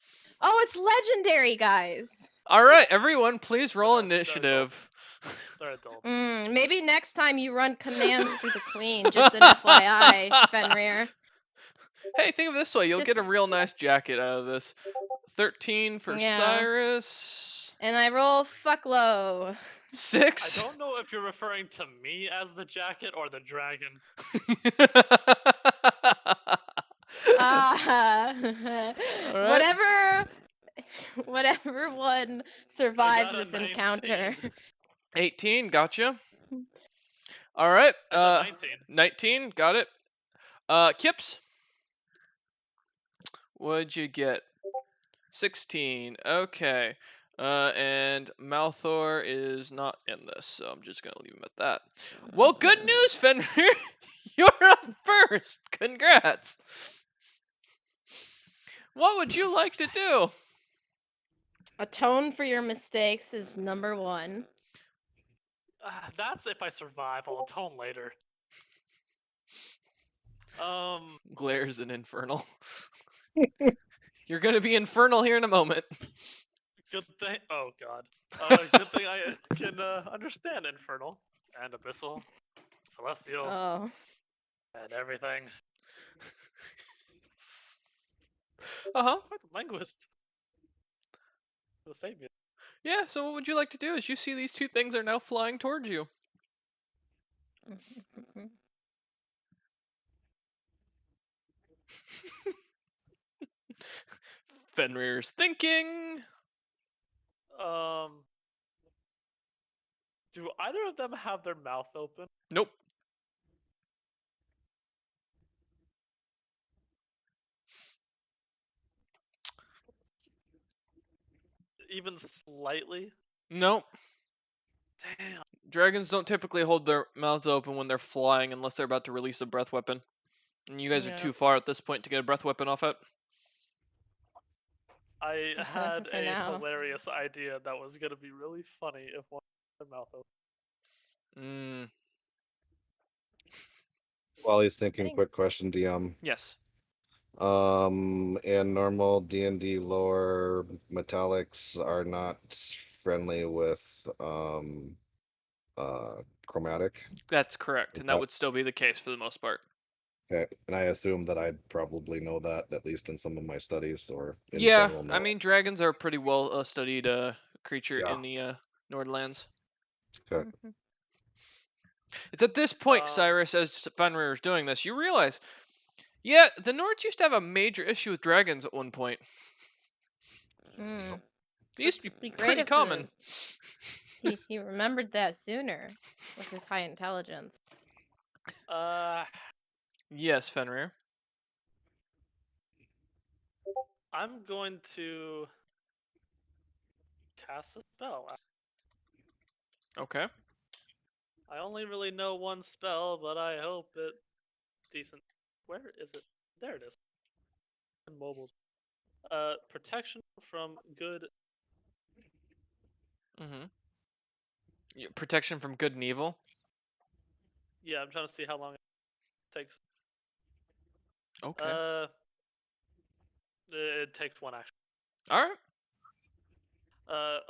Speaker 3: Oh, it's legendary, guys.
Speaker 2: All right, everyone, please roll
Speaker 4: They're
Speaker 2: initiative.
Speaker 4: They're adults.
Speaker 3: Maybe next time you run commands through the queen. Just an FYI, Fenrir.
Speaker 2: Hey, think of it this way: you'll get a
Speaker 3: Just-
Speaker 2: real nice jacket out of this. 13 for
Speaker 3: Yeah.
Speaker 2: Cyrus.
Speaker 3: And I roll fuck low.
Speaker 2: 6.
Speaker 4: I don't know if you're referring to me as the jacket or the dragon.
Speaker 3: Whatever one survives
Speaker 4: got a
Speaker 3: this encounter.
Speaker 4: 19.
Speaker 2: 18, gotcha. All right.
Speaker 4: I said 19.
Speaker 2: 19, got it. Kips. What'd you get? 16. Okay. And Malthor is not in this, so I'm just gonna leave him at that. Well, good news, Fenrir. You're up first. Congrats. What would you like to do?
Speaker 3: Atone for your mistakes is number 1.
Speaker 4: That's if I survive. I'll atone later.
Speaker 2: Glares an infernal. You're gonna be infernal here in a moment.
Speaker 4: Good thing. Oh god. Good thing I can understand infernal and abyssal, celestial,
Speaker 3: Oh.
Speaker 4: and everything.
Speaker 2: Uh-huh.
Speaker 4: Quite the linguist. The savior.
Speaker 2: Yeah, so what would you like to do as you see these two things are now flying towards you? Fenrir's thinking.
Speaker 4: Do either of them have their mouth open?
Speaker 2: Nope.
Speaker 4: Even slightly?
Speaker 2: Nope.
Speaker 4: Damn.
Speaker 2: Dragons don't typically hold their mouths open when they're flying unless they're about to release a breath weapon. And you guys are
Speaker 3: Yeah.
Speaker 2: too far at this point to get a breath weapon off it.
Speaker 4: I had
Speaker 3: For
Speaker 4: a
Speaker 3: now.
Speaker 4: hilarious idea that was gonna be really funny if one had their mouth open.
Speaker 1: While he's thinking,
Speaker 3: think-
Speaker 1: quick question, DM.
Speaker 2: Yes.
Speaker 1: In normal D&D lore, metallics are not friendly with chromatic.
Speaker 2: That's correct, and that
Speaker 1: Okay.
Speaker 2: would still be the case for the most part.
Speaker 1: Okay, and I assume that I'd probably know that, at least in some of my studies, or in
Speaker 2: Yeah,
Speaker 1: general
Speaker 2: I
Speaker 1: know.
Speaker 2: mean, dragons are a pretty well studied creature
Speaker 1: Yeah.
Speaker 2: in the Nordlands.
Speaker 1: Okay.
Speaker 2: It's at this point, Cyrus, as Fenrir is doing this, you realize, yeah, the Nords used to have a major issue with dragons at one point.
Speaker 3: Mm.
Speaker 2: They used to
Speaker 3: Be
Speaker 2: be
Speaker 3: great
Speaker 2: pretty
Speaker 3: if
Speaker 2: common.
Speaker 3: He remembered that sooner with his high intelligence.
Speaker 2: Yes, Fenrir.
Speaker 4: I'm going to cast a spell.
Speaker 2: Okay.
Speaker 4: I only really know one spell, but I hope it's decent. Where is it? There it is. In mobiles. Protection from good.
Speaker 2: Protection from good and evil.
Speaker 4: Yeah, I'm trying to see how long it takes.
Speaker 2: Okay.
Speaker 4: It takes 1 action.
Speaker 2: All right.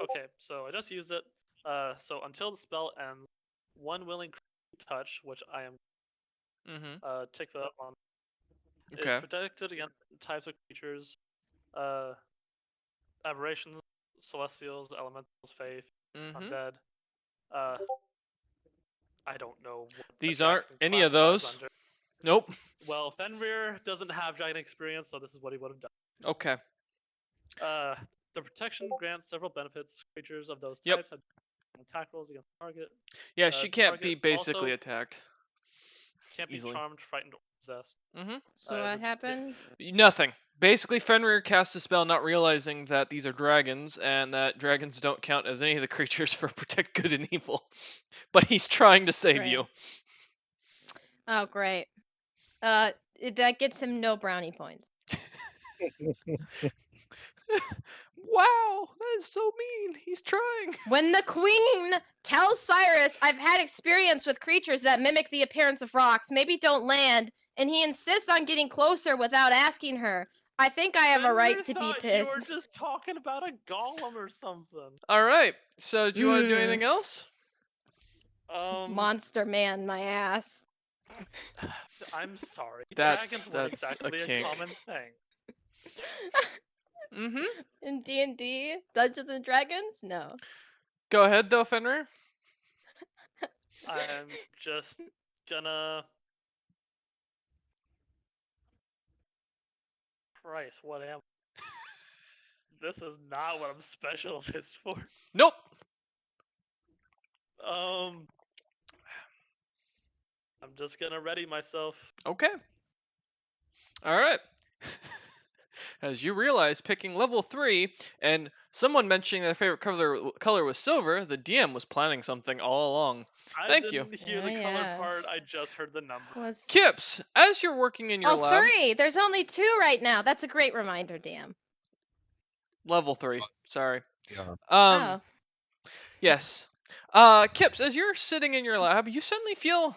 Speaker 4: Okay, so I just used it. So until the spell ends, one willing touch, which I am take that on,
Speaker 2: Okay.
Speaker 4: is protected against types of creatures, aberrations, celestials, elementals, faith, undead. I don't know. What
Speaker 2: These
Speaker 4: a
Speaker 2: aren't
Speaker 4: dragon
Speaker 2: any of
Speaker 4: classifies
Speaker 2: those.
Speaker 4: under.
Speaker 2: Nope.
Speaker 4: Well, Fenrir doesn't have dragon experience, so this is what he would have done.
Speaker 2: Okay.
Speaker 4: The protection grants several benefits. Creatures of those
Speaker 2: Yep.
Speaker 4: types have attack rolls against the target.
Speaker 2: Yeah, she can't
Speaker 4: target
Speaker 2: be basically
Speaker 4: also
Speaker 2: attacked.
Speaker 4: Can't be
Speaker 2: easily.
Speaker 4: charmed, frightened, or possessed.
Speaker 3: So what happened?
Speaker 2: Nothing. Basically, Fenrir casts a spell not realizing that these are dragons and that dragons don't count as any of the creatures for protect good and evil. But he's trying to save
Speaker 3: Great.
Speaker 2: you.
Speaker 3: Oh, great. That gets him no brownie points.
Speaker 2: Wow, that is so mean. He's trying.
Speaker 3: When the queen tells Cyrus, I've had experience with creatures that mimic the appearance of rocks, maybe don't land and he insists on getting closer without asking her. I think I have a
Speaker 4: Fenrir
Speaker 3: right to be
Speaker 4: thought
Speaker 3: pissed.
Speaker 4: You were just talking about a golem or something.
Speaker 2: All right. So do you want to do anything else?
Speaker 3: Monster man, my ass.
Speaker 4: I'm sorry.
Speaker 2: That's
Speaker 4: Dragons weren't
Speaker 2: a
Speaker 4: exactly a
Speaker 2: kink.
Speaker 4: common thing.
Speaker 2: Mm-hmm.
Speaker 3: In D&D, Dungeons and Dragons? No.
Speaker 2: Go ahead though, Fenrir.
Speaker 4: I'm just gonna. Christ, what am? This is not what I'm specialist for.
Speaker 2: Nope.
Speaker 4: I'm just gonna ready myself.
Speaker 2: Okay. All right. As you realize, picking level 3 and someone mentioning their favorite color was silver, the DM was planning something all along. Thank you.
Speaker 4: I didn't hear the color part. I just heard the number.
Speaker 2: Kips, as you're working in your
Speaker 3: Oh,
Speaker 2: lab,
Speaker 3: 3! There's only 2 right now. That's a great reminder, damn.
Speaker 2: level 3. Sorry.
Speaker 1: Yeah.
Speaker 3: Oh.
Speaker 2: Yes. Kips, as you're sitting in your lab, you suddenly feel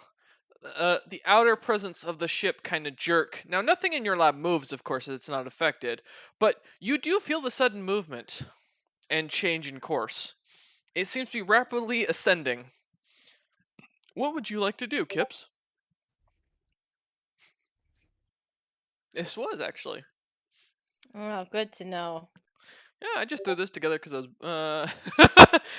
Speaker 2: the outer presence of the ship kind of jerk. Now, nothing in your lab moves, of course, as it's not affected, but you do feel the sudden movement and change in course. It seems to be rapidly ascending. What would you like to do, Kips? This was actually.
Speaker 3: Oh, good to know.
Speaker 2: Yeah, I just threw this together because I was.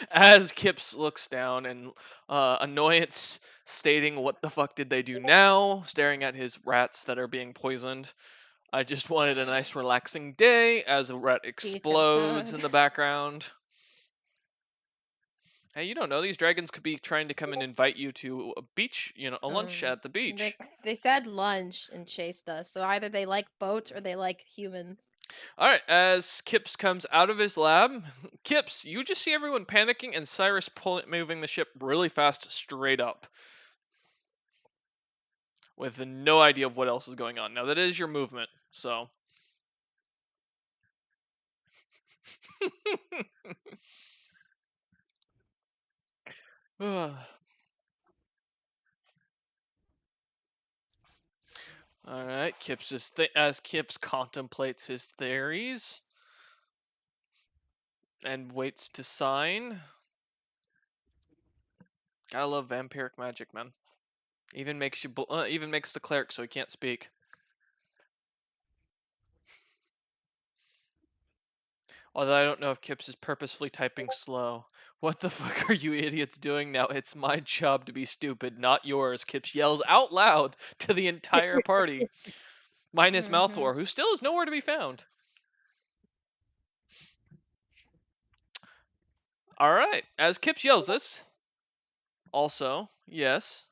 Speaker 2: As Kips looks down and annoyance stating, "What the fuck did they do now?" Staring at his rats that are being poisoned. I just wanted a nice relaxing day as a rat explodes in the background. Hey, you don't know, these dragons could be trying to come and invite you to a beach, a lunch at the beach.
Speaker 3: They said lunch and chased us, so either they like boats or they like humans.
Speaker 2: Alright, as Kips comes out of his lab, Kips, you just see everyone panicking and Cyrus moving the ship really fast straight up. With no idea of what else is going on. Now, that is your movement, so. Alright, Kips as Kips contemplates his theories and waits to sign. Gotta love vampiric magic, man. Even makes the cleric so he can't speak. Although I don't know if Kips is purposefully typing slow. What the fuck are you idiots doing now? It's my job to be stupid, not yours. Kips yells out loud to the entire party. Minus Malthor, who still is nowhere to be found. Alright, as Kips yells this. Also, yes.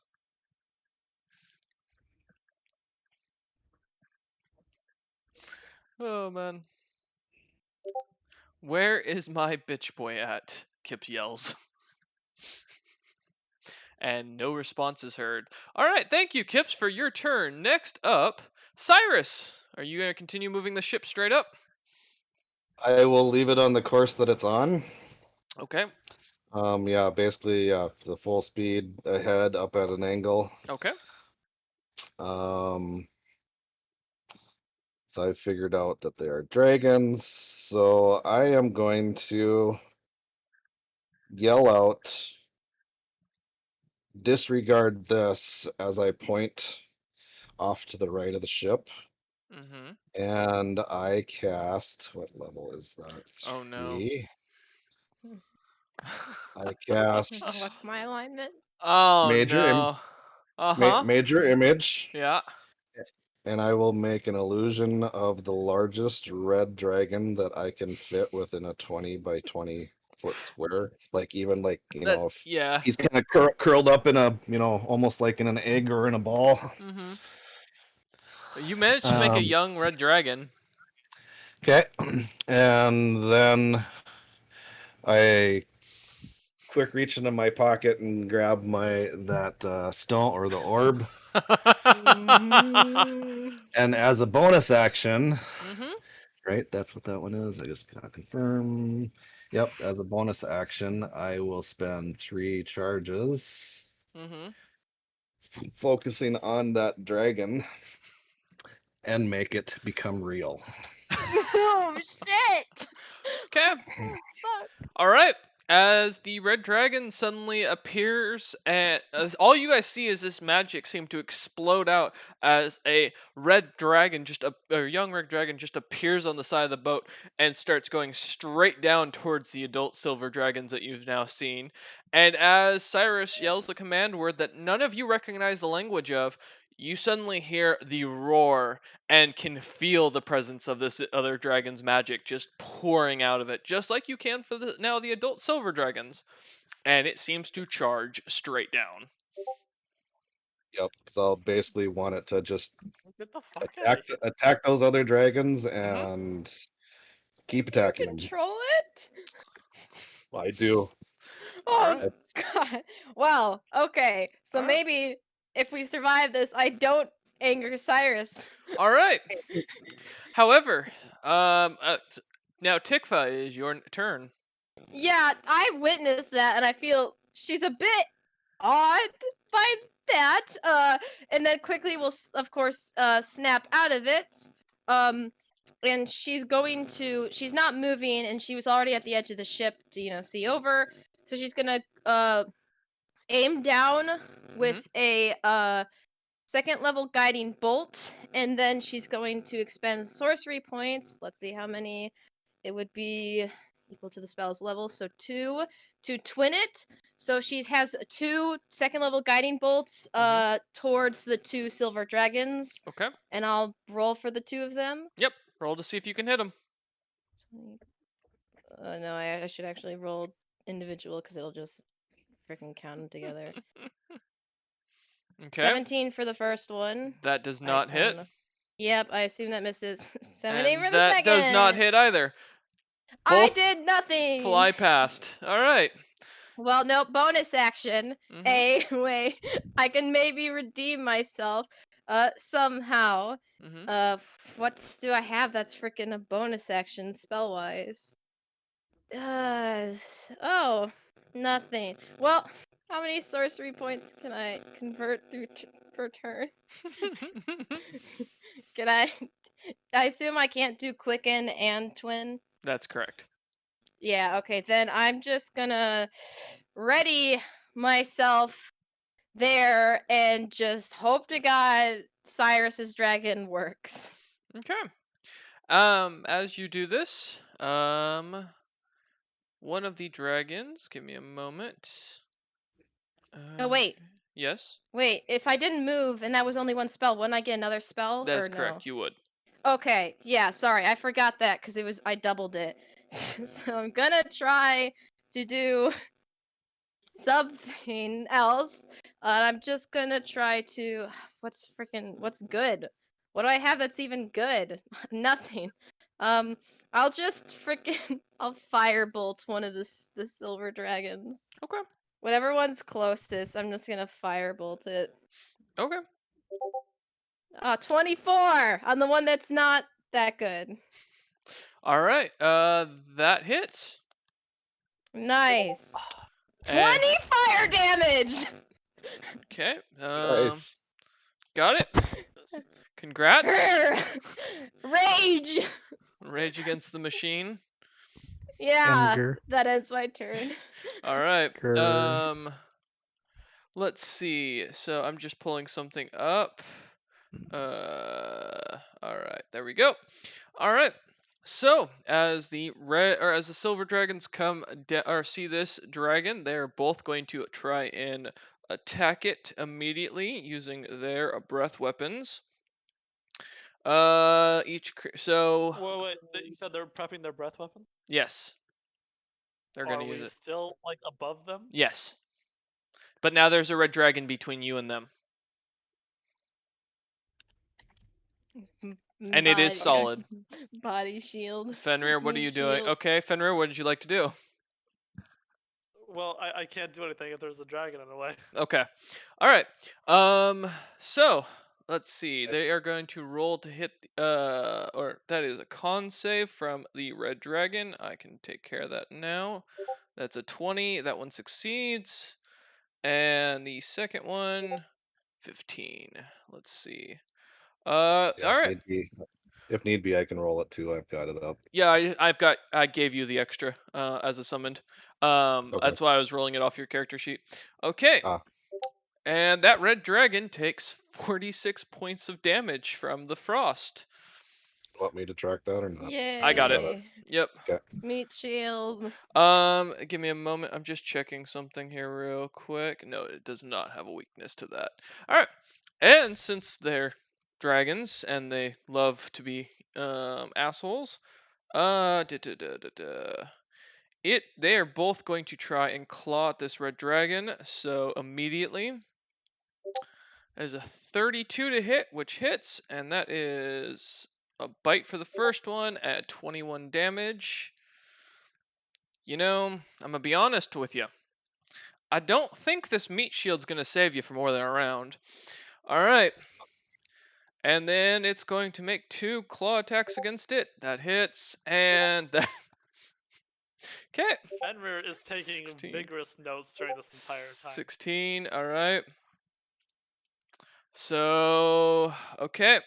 Speaker 2: Oh, man. Where is my bitch boy at? Kips yells. And no response is heard. Alright, thank you, Kips, for your turn. Next up, Cyrus. Are you going to continue moving the ship straight up?
Speaker 1: I will leave it on the course that it's on.
Speaker 2: Okay.
Speaker 1: Yeah, basically, the full speed ahead, up at an angle.
Speaker 2: Okay.
Speaker 1: So I figured out that they are dragons. So I am going to yell out, disregard this, as I point off to the right of the ship.
Speaker 2: Mm-hmm.
Speaker 1: And I cast, what level is that?
Speaker 2: Oh, no.
Speaker 1: 3. I cast
Speaker 3: What's my alignment?
Speaker 2: Oh,
Speaker 1: Major
Speaker 2: no. Uh-huh.
Speaker 1: major image,
Speaker 2: Yeah.
Speaker 1: and I will make an illusion of the largest red dragon that I can fit within a 20 by 20 foot square. Like even like, if
Speaker 2: Yeah.
Speaker 1: he's kind of curled up in a, almost like in an egg or in a ball.
Speaker 2: Mm-hmm. You managed to make a young red dragon.
Speaker 1: Okay, and then I quick reach into my pocket and grab that stone or the orb. And as a bonus action, right, that's what that one is. I just gotta confirm. Yep, as a bonus action, I will spend 3 charges focusing on that dragon and make it become real.
Speaker 3: Oh shit!
Speaker 2: Okay.
Speaker 3: Oh, fuck.
Speaker 2: All right. As the red dragon suddenly appears, and as all you guys see is this magic seem to explode out as a red dragon, a young red dragon, just appears on the side of the boat and starts going straight down towards the adult silver dragons that you've now seen. And as Cyrus yells the command word that none of you recognize the language of, you suddenly hear the roar and can feel the presence of this other dragon's magic just pouring out of it, just like you can for the adult silver dragons. And it seems to charge straight down.
Speaker 1: Yep. So I'll basically want it to just
Speaker 4: Get the fuck out of here.
Speaker 1: attack those other dragons
Speaker 2: Mm-hmm.
Speaker 1: and keep attacking them.
Speaker 3: Control it?
Speaker 1: I do.
Speaker 3: Oh
Speaker 2: Alright.
Speaker 3: god. Well, okay. So
Speaker 2: Alright.
Speaker 3: maybe if we survive this, I don't anger Cyrus.
Speaker 2: All right. However, now Tikva is your turn.
Speaker 3: Yeah, I witnessed that and I feel she's a bit odd by that. And then quickly will of course snap out of it. And she's not moving and she was already at the edge of the ship to, see over. So she's gonna aim down with a second level guiding bolt, and then she's going to expend sorcery points. Let's see how many it would be equal to the spell's level. So 2 to twin it. So she has 2 second level guiding bolts towards the 2 silver dragons.
Speaker 2: Okay.
Speaker 3: And I'll roll for the 2 of them.
Speaker 2: Yep. Roll to see if you can hit them.
Speaker 3: No, I should actually roll individual because it'll just freaking count them together.
Speaker 2: Okay.
Speaker 3: 17 for the first one.
Speaker 2: That does
Speaker 3: I
Speaker 2: not
Speaker 3: don't
Speaker 2: hit.
Speaker 3: know. Yep, I assume that misses. 17
Speaker 2: And
Speaker 3: for the
Speaker 2: that
Speaker 3: second.
Speaker 2: does not hit either.
Speaker 3: I
Speaker 2: Both
Speaker 3: did nothing.
Speaker 2: Fly past. All right.
Speaker 3: Well, no, bonus action.
Speaker 2: Mhm.
Speaker 3: Wait, I can maybe redeem myself. Somehow.
Speaker 2: Mhm.
Speaker 3: What do I have that's freaking a bonus action spell wise? Oh, nothing. Well, how many sorcery points can I convert through per turn? Can I? I assume I can't do quicken and twin.
Speaker 2: That's correct.
Speaker 3: Yeah. Okay. Then I'm just gonna ready myself there and just hope to God Cyrus's dragon works.
Speaker 2: Okay. As you do this, one of the dragons. Give me a moment.
Speaker 3: Oh wait.
Speaker 2: Yes.
Speaker 3: Wait, if I didn't move and that was only one spell, wouldn't I get another spell?
Speaker 2: That's
Speaker 3: or no?
Speaker 2: correct. You would.
Speaker 3: Okay, yeah, sorry, I forgot that because I doubled it. So I'm gonna try to do something else. I'm just gonna try to what's good? What do I have that's even good? Nothing. I'll just I'll firebolt one of the silver dragons.
Speaker 2: Okay.
Speaker 3: Whatever one's closest, I'm just gonna firebolt it.
Speaker 2: Okay.
Speaker 3: 24 on the one that's not that good.
Speaker 2: All right. That hits.
Speaker 3: Nice.
Speaker 2: And-
Speaker 3: 20 fire damage.
Speaker 2: Okay.
Speaker 1: Nice.
Speaker 2: Got it. Congrats.
Speaker 3: Rage.
Speaker 2: Rage against the machine.
Speaker 3: Yeah,
Speaker 5: Anger.
Speaker 3: that ends my turn.
Speaker 2: All right.
Speaker 5: Grr.
Speaker 2: Let's see. So I'm just pulling something up. All right. There we go. All right. So as the silver dragons see this dragon, they're both going to try and attack it immediately using their breath weapons. So
Speaker 4: Wait, you said they're prepping their breath weapon?
Speaker 2: yes, they're
Speaker 4: Are
Speaker 2: going to
Speaker 4: we
Speaker 2: use it.
Speaker 4: still like above them?
Speaker 2: Yes, but now there's a red dragon between you and them, and it is solid.
Speaker 3: Body shield.
Speaker 2: Fenrir, what are
Speaker 3: Meat
Speaker 2: you doing?
Speaker 3: shield.
Speaker 2: Okay, Fenrir, what did you like to do?
Speaker 4: Well, I can't do anything if there's a dragon in the way.
Speaker 2: Okay. All right. So let's see. They are going to roll to hit. Or that is a con save from the red dragon. I can take care of that now. That's a 20. That one succeeds. And the second one 15. Let's see.
Speaker 1: Yeah,
Speaker 2: All right.
Speaker 1: If need be, I can roll it too. I've got it up.
Speaker 2: Yeah, I gave you the extra as a summoned.
Speaker 1: Okay.
Speaker 2: That's why I was rolling it off your character sheet. Okay.
Speaker 1: Ah.
Speaker 2: And that red dragon takes 46 points of damage from the frost.
Speaker 1: Want me to track that or not?
Speaker 3: Yay.
Speaker 2: I got it. Yep.
Speaker 1: Okay.
Speaker 3: Meat shield.
Speaker 2: Give me a moment. I'm just checking something here real quick. No, it does not have a weakness to that. All right. And since they're dragons and they love to be assholes, they are both going to try and claw at this red dragon. So immediately, there's a 32 to hit, which hits, and that is a bite for the first one at 21 damage. You know, I'm gonna be honest with you. I don't think this meat shield's gonna save you for more than a round. All right. And then it's going to make 2 claw attacks against it. That hits, and that. Okay.
Speaker 4: Fenrir is taking
Speaker 2: 16.
Speaker 4: vigorous notes during this entire time.
Speaker 2: 16. All right. So, okay.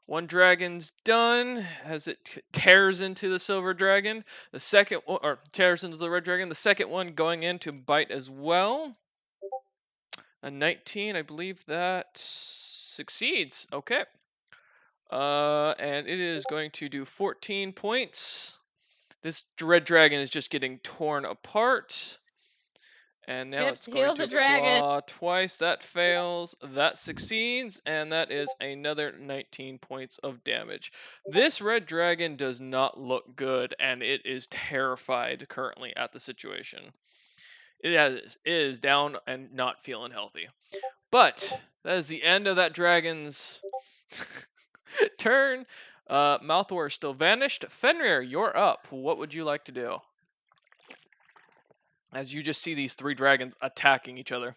Speaker 2: One dragon's done as it tears into the silver dragon. The second one, or tears into the red dragon. The second one going in to bite as well. A 19, I believe that succeeds. Okay. And it is going to do 14 points. This red dragon is just getting torn apart. And now
Speaker 3: Pips,
Speaker 2: it's going
Speaker 3: heal
Speaker 2: to
Speaker 3: the dragon.
Speaker 2: claw twice. That fails. That succeeds. And that is another 19 points of damage. This red dragon does not look good, and it is terrified currently at the situation. It is down and not feeling healthy. But that is the end of that dragon's turn. Mouthwar is still vanished. Fenrir, you're up. What would you like to do? As you just see these 3 dragons attacking each other.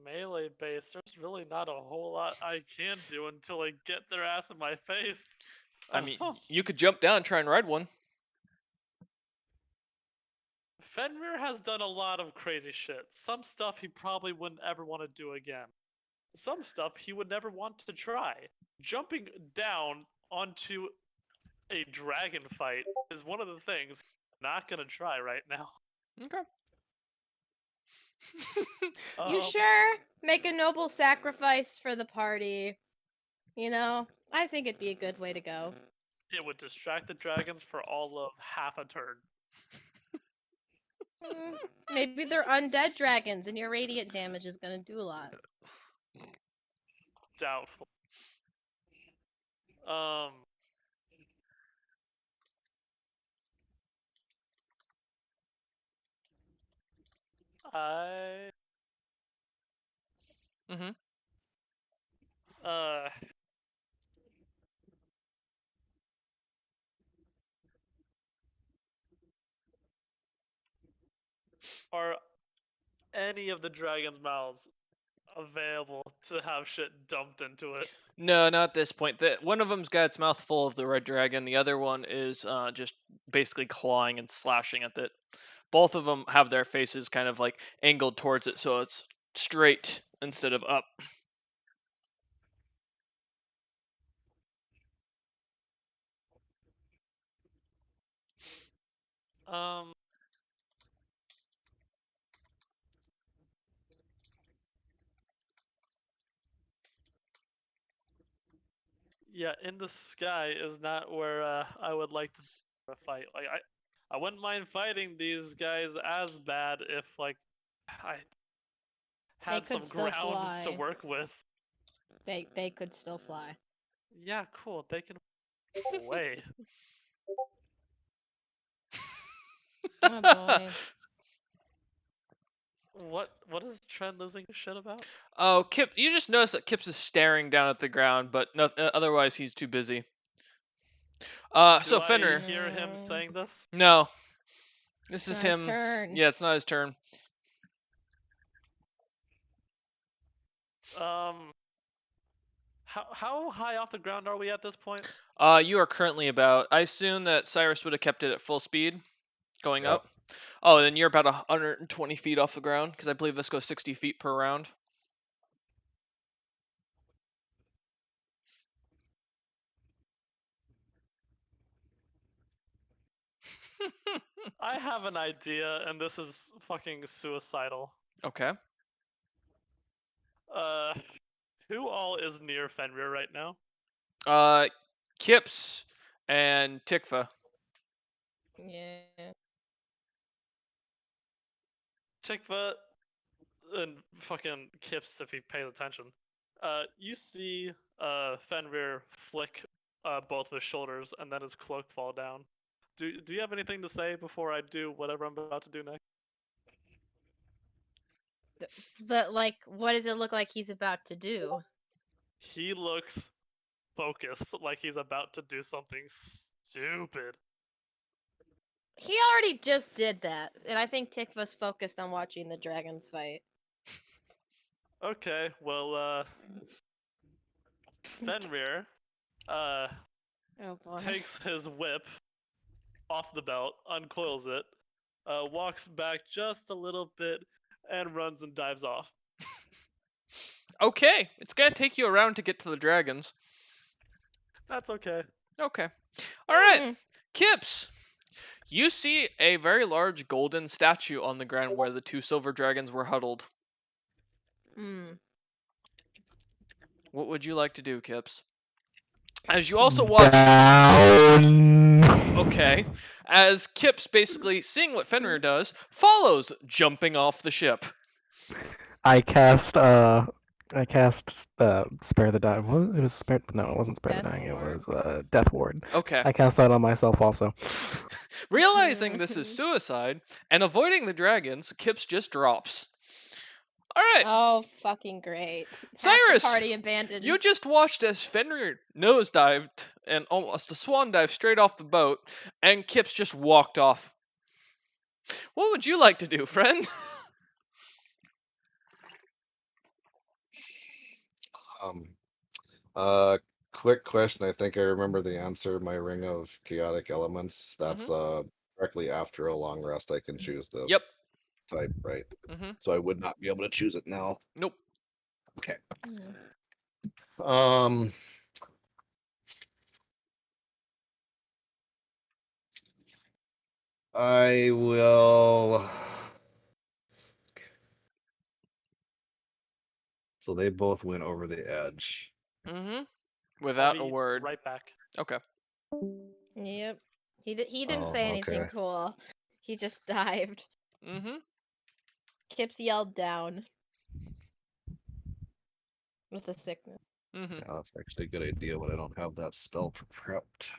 Speaker 4: Melee base, there's really not a whole lot I can do until I get their ass in my face.
Speaker 2: I mean, you could jump down and try and ride one.
Speaker 4: Fenrir has done a lot of crazy shit. Some stuff he probably wouldn't ever want to do again. Some stuff he would never want to try. Jumping down onto a dragon fight is one of the things I'm not gonna try right now.
Speaker 2: Okay.
Speaker 3: You sure? Make a noble sacrifice for the party. You know, I think it'd be a good way to go.
Speaker 4: It would distract the dragons for all of half a turn.
Speaker 3: Maybe they're undead dragons and your radiant damage is gonna do a lot.
Speaker 4: Doubtful. Are any of the dragon's mouths available to have shit dumped into it?
Speaker 2: No, not at this point. One of them's got its mouth full of the red dragon. The other one is just basically clawing and slashing at it. Both of them have their faces kind of like angled towards it, so it's straight instead of up.
Speaker 4: Yeah, in the sky is not where I would like to fight. Like I wouldn't mind fighting these guys as bad if like I had some ground to work with.
Speaker 3: They could still fly.
Speaker 4: Yeah, cool. They can away.
Speaker 3: Oh boy.
Speaker 4: What is Trent losing his shit about?
Speaker 2: Oh, Kip, you just notice that Kip's is staring down at the ground, but otherwise he's too busy. So Fenrir.
Speaker 4: Do I hear him saying this?
Speaker 2: No. This is
Speaker 3: It's
Speaker 2: him.
Speaker 3: not his turn.
Speaker 2: Yeah, it's not his turn.
Speaker 4: How high off the ground are we at this point?
Speaker 2: You are currently about. I assume that Cyrus would have kept it at full speed. Going
Speaker 1: Yep.
Speaker 2: up? Oh, then you're about 120 feet off the ground, because I believe this goes 60 feet per round.
Speaker 4: I have an idea, and this is fucking suicidal.
Speaker 2: Okay.
Speaker 4: Who all is near Fenrir right now?
Speaker 2: Kips and Tikva.
Speaker 3: Yeah.
Speaker 4: Tikva and fucking Kips if he pays attention. You see Fenrir flick both of his shoulders and then his cloak fall down. Do you have anything to say before I do whatever I'm about to do next?
Speaker 3: Like, what does it look like he's about to do?
Speaker 4: He looks focused, like he's about to do something stupid.
Speaker 3: He already just did that, and I think Tikva's focused on watching the dragons fight.
Speaker 4: Okay, well, Fenrir
Speaker 3: Oh boy.
Speaker 4: takes his whip off the belt, uncoils it, walks back just a little bit, and runs and dives off.
Speaker 2: Okay, it's gonna take you around to get to the dragons.
Speaker 4: That's okay.
Speaker 2: Okay. Alright,
Speaker 3: Hmm.
Speaker 2: Kips! You see a very large golden statue on the ground where the two silver dragons were huddled.
Speaker 3: Hmm.
Speaker 2: What would you like to do, Kips? As you also watch...
Speaker 5: Down.
Speaker 2: Okay. As Kips, basically seeing what Fenrir does, follows, jumping off the ship.
Speaker 5: I cast spare the dying. It was spare. No, it wasn't spare the
Speaker 3: Death
Speaker 5: dying. It
Speaker 3: ward.
Speaker 5: was death ward.
Speaker 2: Okay.
Speaker 5: I cast that on myself also.
Speaker 2: Realizing this is suicide and avoiding the dragons, Kips just drops. Alright,
Speaker 3: Oh, fucking great. Half
Speaker 2: Cyrus,
Speaker 3: the party abandoned.
Speaker 2: you just watched as Fenrir nosedived and almost a swan dive straight off the boat, and Kips just walked off. What would you like to do, friend?
Speaker 1: Quick question. I think I remember the answer. My ring of chaotic elements. That's directly after a long rest. I can choose the
Speaker 2: Yep.
Speaker 1: type, right?
Speaker 2: Mm-hmm.
Speaker 1: So I would not be able to choose it now.
Speaker 2: Nope.
Speaker 1: Okay.
Speaker 3: Hmm.
Speaker 1: I will. So they both went over the edge.
Speaker 2: Mm-hmm.
Speaker 4: I'll
Speaker 2: Without a
Speaker 4: be
Speaker 2: word.
Speaker 4: right back.
Speaker 2: Okay.
Speaker 3: Yep. He didn't
Speaker 1: Oh,
Speaker 3: say anything
Speaker 1: okay.
Speaker 3: cool. He just dived.
Speaker 2: Mm-hmm.
Speaker 3: Kips yelled down. With a sickness.
Speaker 2: Mm-hmm.
Speaker 1: Yeah, that's actually a good idea, but I don't have that spell prepped.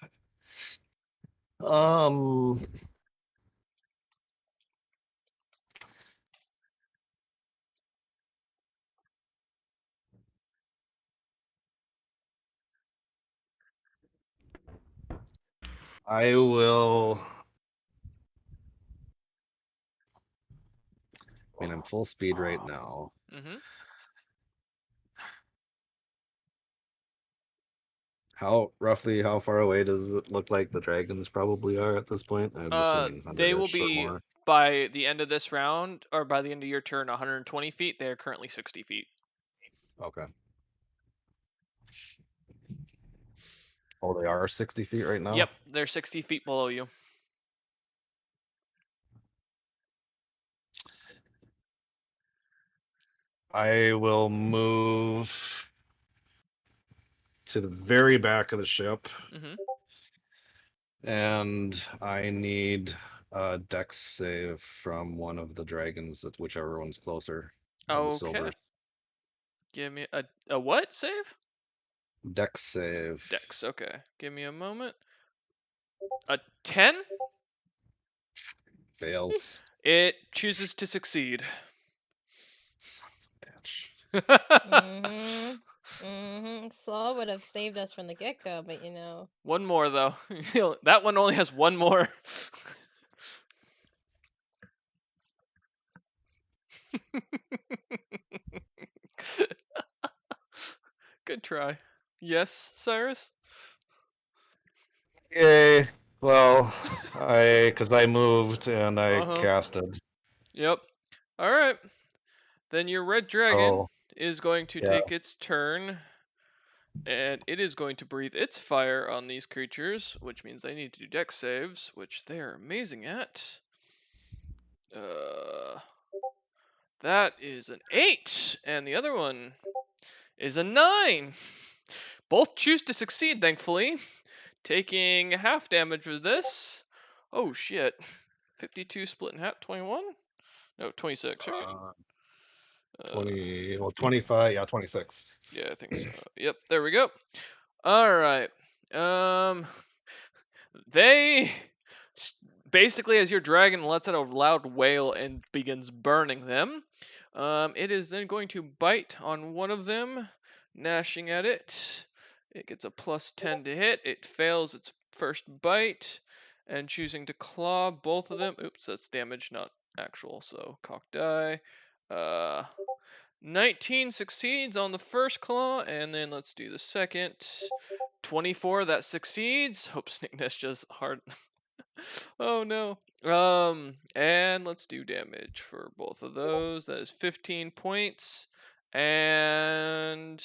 Speaker 1: I will. I mean, I'm full speed right now.
Speaker 2: Mm-hmm.
Speaker 1: Roughly how far away does it look like the dragons probably are at this point? I'm assuming 100
Speaker 2: They will
Speaker 1: -ish or
Speaker 2: be,
Speaker 1: more.
Speaker 2: by the end of this round, or by the end of your turn, 120 feet. They are currently 60 feet.
Speaker 1: Okay. Oh, they are 60 feet right now?
Speaker 2: Yep, they're 60 feet below you.
Speaker 1: I will move to the very back of the ship,
Speaker 2: Mm-hmm.
Speaker 1: and I need a dex save from one of the dragons, whichever one's closer. Of the
Speaker 2: Okay.
Speaker 1: silver.
Speaker 2: Give me a what save?
Speaker 1: Dex save.
Speaker 2: Dex. Okay. Give me a moment. A 10?
Speaker 1: Fails.
Speaker 2: It chooses to succeed.
Speaker 1: Son of a bitch.
Speaker 3: Slaw would have saved us from the get-go, but you know.
Speaker 2: One more though. That one only has one more. Good try. Yes, Cyrus?
Speaker 1: Okay, Well, because I moved and I
Speaker 2: Uh-huh.
Speaker 1: casted.
Speaker 2: Yep. All right. Then your red dragon
Speaker 1: Oh,
Speaker 2: is going to
Speaker 1: yeah.
Speaker 2: take its turn, and it is going to breathe its fire on these creatures, which means they need to do dex saves, which they are amazing at. That is an 8, and the other one is a 9. Both choose to succeed, thankfully, taking half damage with this. Oh shit. 52 split in half, 21? No, 26, right?
Speaker 1: Uh,
Speaker 2: Uh,
Speaker 1: 25, yeah, 26.
Speaker 2: yeah, I think so. Yep, there we go. All right. They basically, as your dragon lets out a loud wail and begins burning them, it is then going to bite on one of them, gnashing at it. It gets a +10 to hit. It fails its first bite, and choosing to claw both of them. Oops, that's damage, not actual. So cock die. 19 succeeds on the first claw, and then let's do the second. 24, that succeeds. Hope Snake Nest just hard. Oh no. And let's do damage for both of those. That is 15 points, and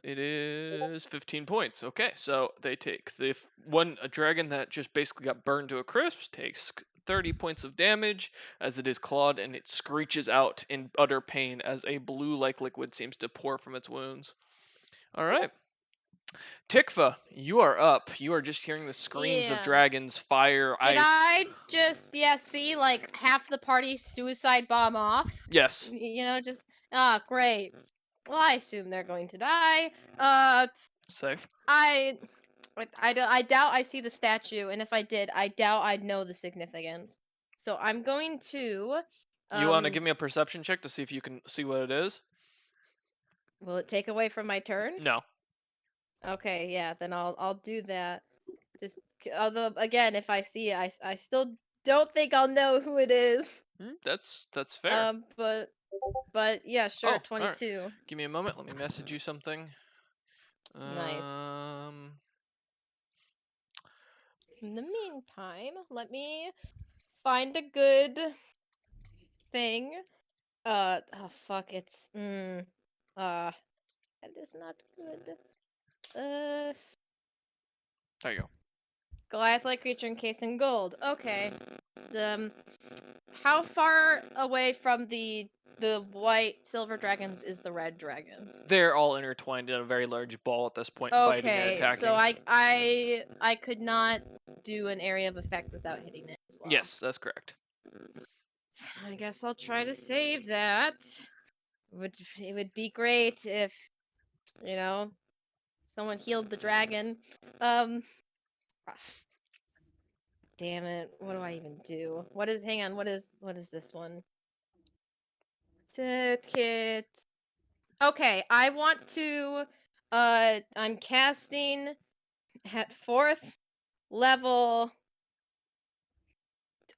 Speaker 2: it is 15 points. Okay, so they take a dragon that just basically got burned to a crisp takes 30 points of damage as it is clawed, and it screeches out in utter pain as a blue-like liquid seems to pour from its wounds. All right. Tikva, you are up. You are just hearing the screams of
Speaker 3: Yeah.
Speaker 2: dragons, fire,
Speaker 3: Did
Speaker 2: ice.
Speaker 3: I just see like half the party suicide bomb off?
Speaker 2: Yes.
Speaker 3: You know, just great. Well, I assume they're going to die.
Speaker 2: Safe.
Speaker 3: I doubt I see the statue, and if I did, I doubt I'd know the significance. So I'm going to.
Speaker 2: You want to give me a perception check to see if you can see what it is?
Speaker 3: Will it take away from my turn?
Speaker 2: No.
Speaker 3: Okay, yeah, then I'll do that. Just although again, if I see it, I still don't think I'll know who it is.
Speaker 2: That's fair.
Speaker 3: But yeah, sure,
Speaker 2: Oh, alright.
Speaker 3: 22.
Speaker 2: Give me a moment. Let me message you something.
Speaker 3: Nice. In the meantime, let me find a good thing. Oh fuck, it's that is not good.
Speaker 2: There you go.
Speaker 3: Goliath-like creature encased in gold. Okay. How far away from the white silver dragons is the red dragon?
Speaker 2: They're all intertwined in a very large ball at this point, biting and
Speaker 3: Okay,
Speaker 2: attacking.
Speaker 3: so I could not do an area of effect without hitting it as well.
Speaker 2: Yes, that's correct.
Speaker 3: I guess I'll try to save that. It would be great if, you know, someone healed the dragon. Damn it. What do I even do? Hang on, what is this one? Kit. Okay, I want to I'm casting at 4th level.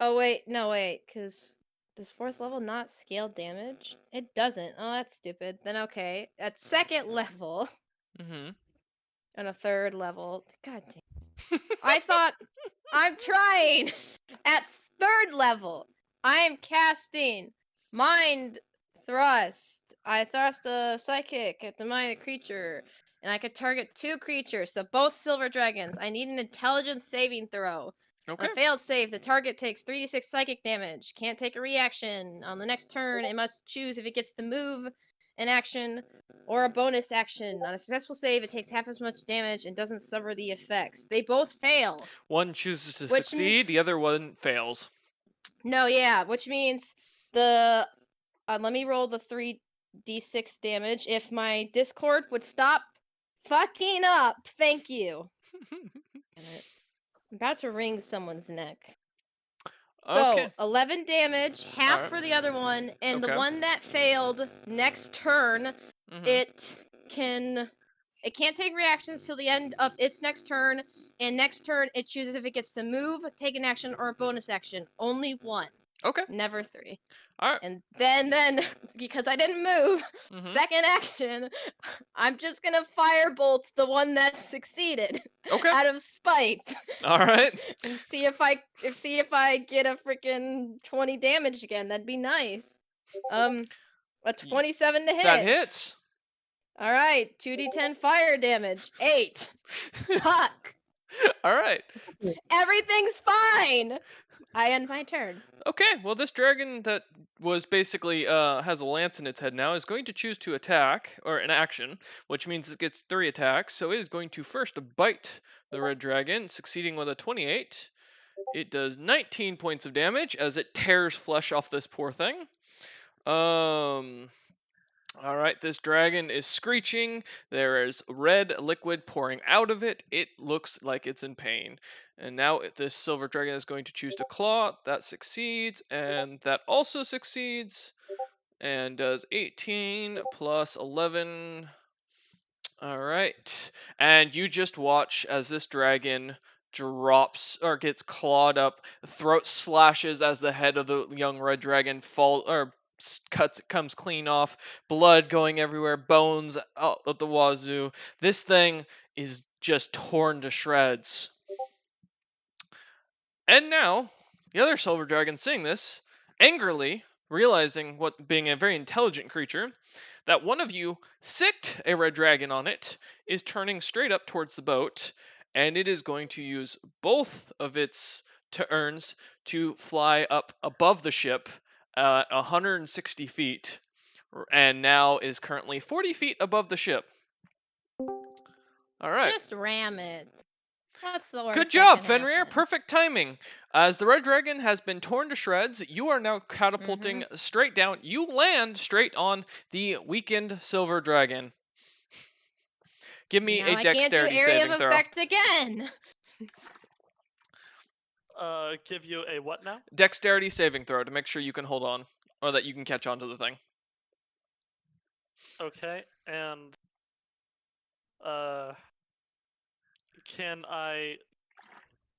Speaker 3: Oh wait, no wait, cuz does 4th level not scale damage? It doesn't. Oh, that's stupid. Then okay, at 2nd level
Speaker 2: Mm-hmm.
Speaker 3: and a 3rd level. God damn. I thought I'm trying. At 3rd level, I am casting Mind Thrust. I thrust a psychic at the mind of the creature, and I could target 2 creatures, so both silver dragons. I need an intelligence saving throw.
Speaker 2: Okay.
Speaker 3: On a failed save, the target takes 3d6 psychic damage. Can't take a reaction. On the next turn, it must choose if it gets to move, an action, or a bonus action. On a successful save, it takes half as much damage and doesn't suffer the effects. They both fail.
Speaker 2: One chooses to
Speaker 3: Which
Speaker 2: succeed, the other one fails.
Speaker 3: No, yeah, which means the let me roll the 3d6 damage. If my Discord would stop fucking up, thank you. Damn it. I'm about to wring someone's neck.
Speaker 2: Okay.
Speaker 3: So 11 damage, half
Speaker 2: Alright.
Speaker 3: for the other one, and
Speaker 2: Okay.
Speaker 3: the one that failed next turn,
Speaker 2: Mhm.
Speaker 3: it can't take reactions till the end of its next turn, and next turn it chooses if it gets to move, take an action, or a bonus action. Only one.
Speaker 2: Okay.
Speaker 3: Never 3.
Speaker 2: All right.
Speaker 3: And then because I didn't move,
Speaker 2: Mhm.
Speaker 3: second action, I'm just gonna firebolt the one that succeeded
Speaker 2: Okay.
Speaker 3: out of spite.
Speaker 2: All right.
Speaker 3: And see if I get a freaking 20 damage again. That'd be nice. A 27 to hit.
Speaker 2: That hits.
Speaker 3: All right, 2d10 fire damage. 8. Fuck.
Speaker 2: All right.
Speaker 3: Everything's fine. I end my turn.
Speaker 2: Okay, well, this dragon that was basically has a lance in its head now is going to choose to attack, or an action, which means it gets 3 attacks. So it is going to first bite the red dragon, succeeding with a 28. It does 19 points of damage as it tears flesh off this poor thing. All right, this dragon is screeching. There is red liquid pouring out of it. It looks like it's in pain. And now this silver dragon is going to choose to claw. That succeeds, and that also succeeds. And does 18 plus 11. All right. And you just watch as this dragon drops or gets clawed up, throat slashes as the head of the young red dragon comes clean off, blood going everywhere, bones out of the wazoo. This thing is just torn to shreds. And now, the other silver dragon seeing this, angrily realizing what being a very intelligent creature, that one of you sicked a red dragon on it, is turning straight up towards the boat, and it is going to use both of its turns to fly up above the ship 160 feet, and now is currently 40 feet above the ship. All right.
Speaker 3: Just ram it. That's the worst.
Speaker 2: Good
Speaker 3: that
Speaker 2: job,
Speaker 3: can
Speaker 2: Fenrir.
Speaker 3: happen.
Speaker 2: Perfect timing. As the red dragon has been torn to shreds, you are now catapulting straight down. You land straight on the weakened silver dragon. Give me
Speaker 3: Now
Speaker 2: a
Speaker 3: I can't do
Speaker 2: dexterity
Speaker 3: area
Speaker 2: saving
Speaker 3: of
Speaker 2: throw.
Speaker 3: effect again.
Speaker 4: Give you a what now?
Speaker 2: Dexterity saving throw to make sure you can hold on, or that you can catch on to the thing.
Speaker 4: Okay, and can I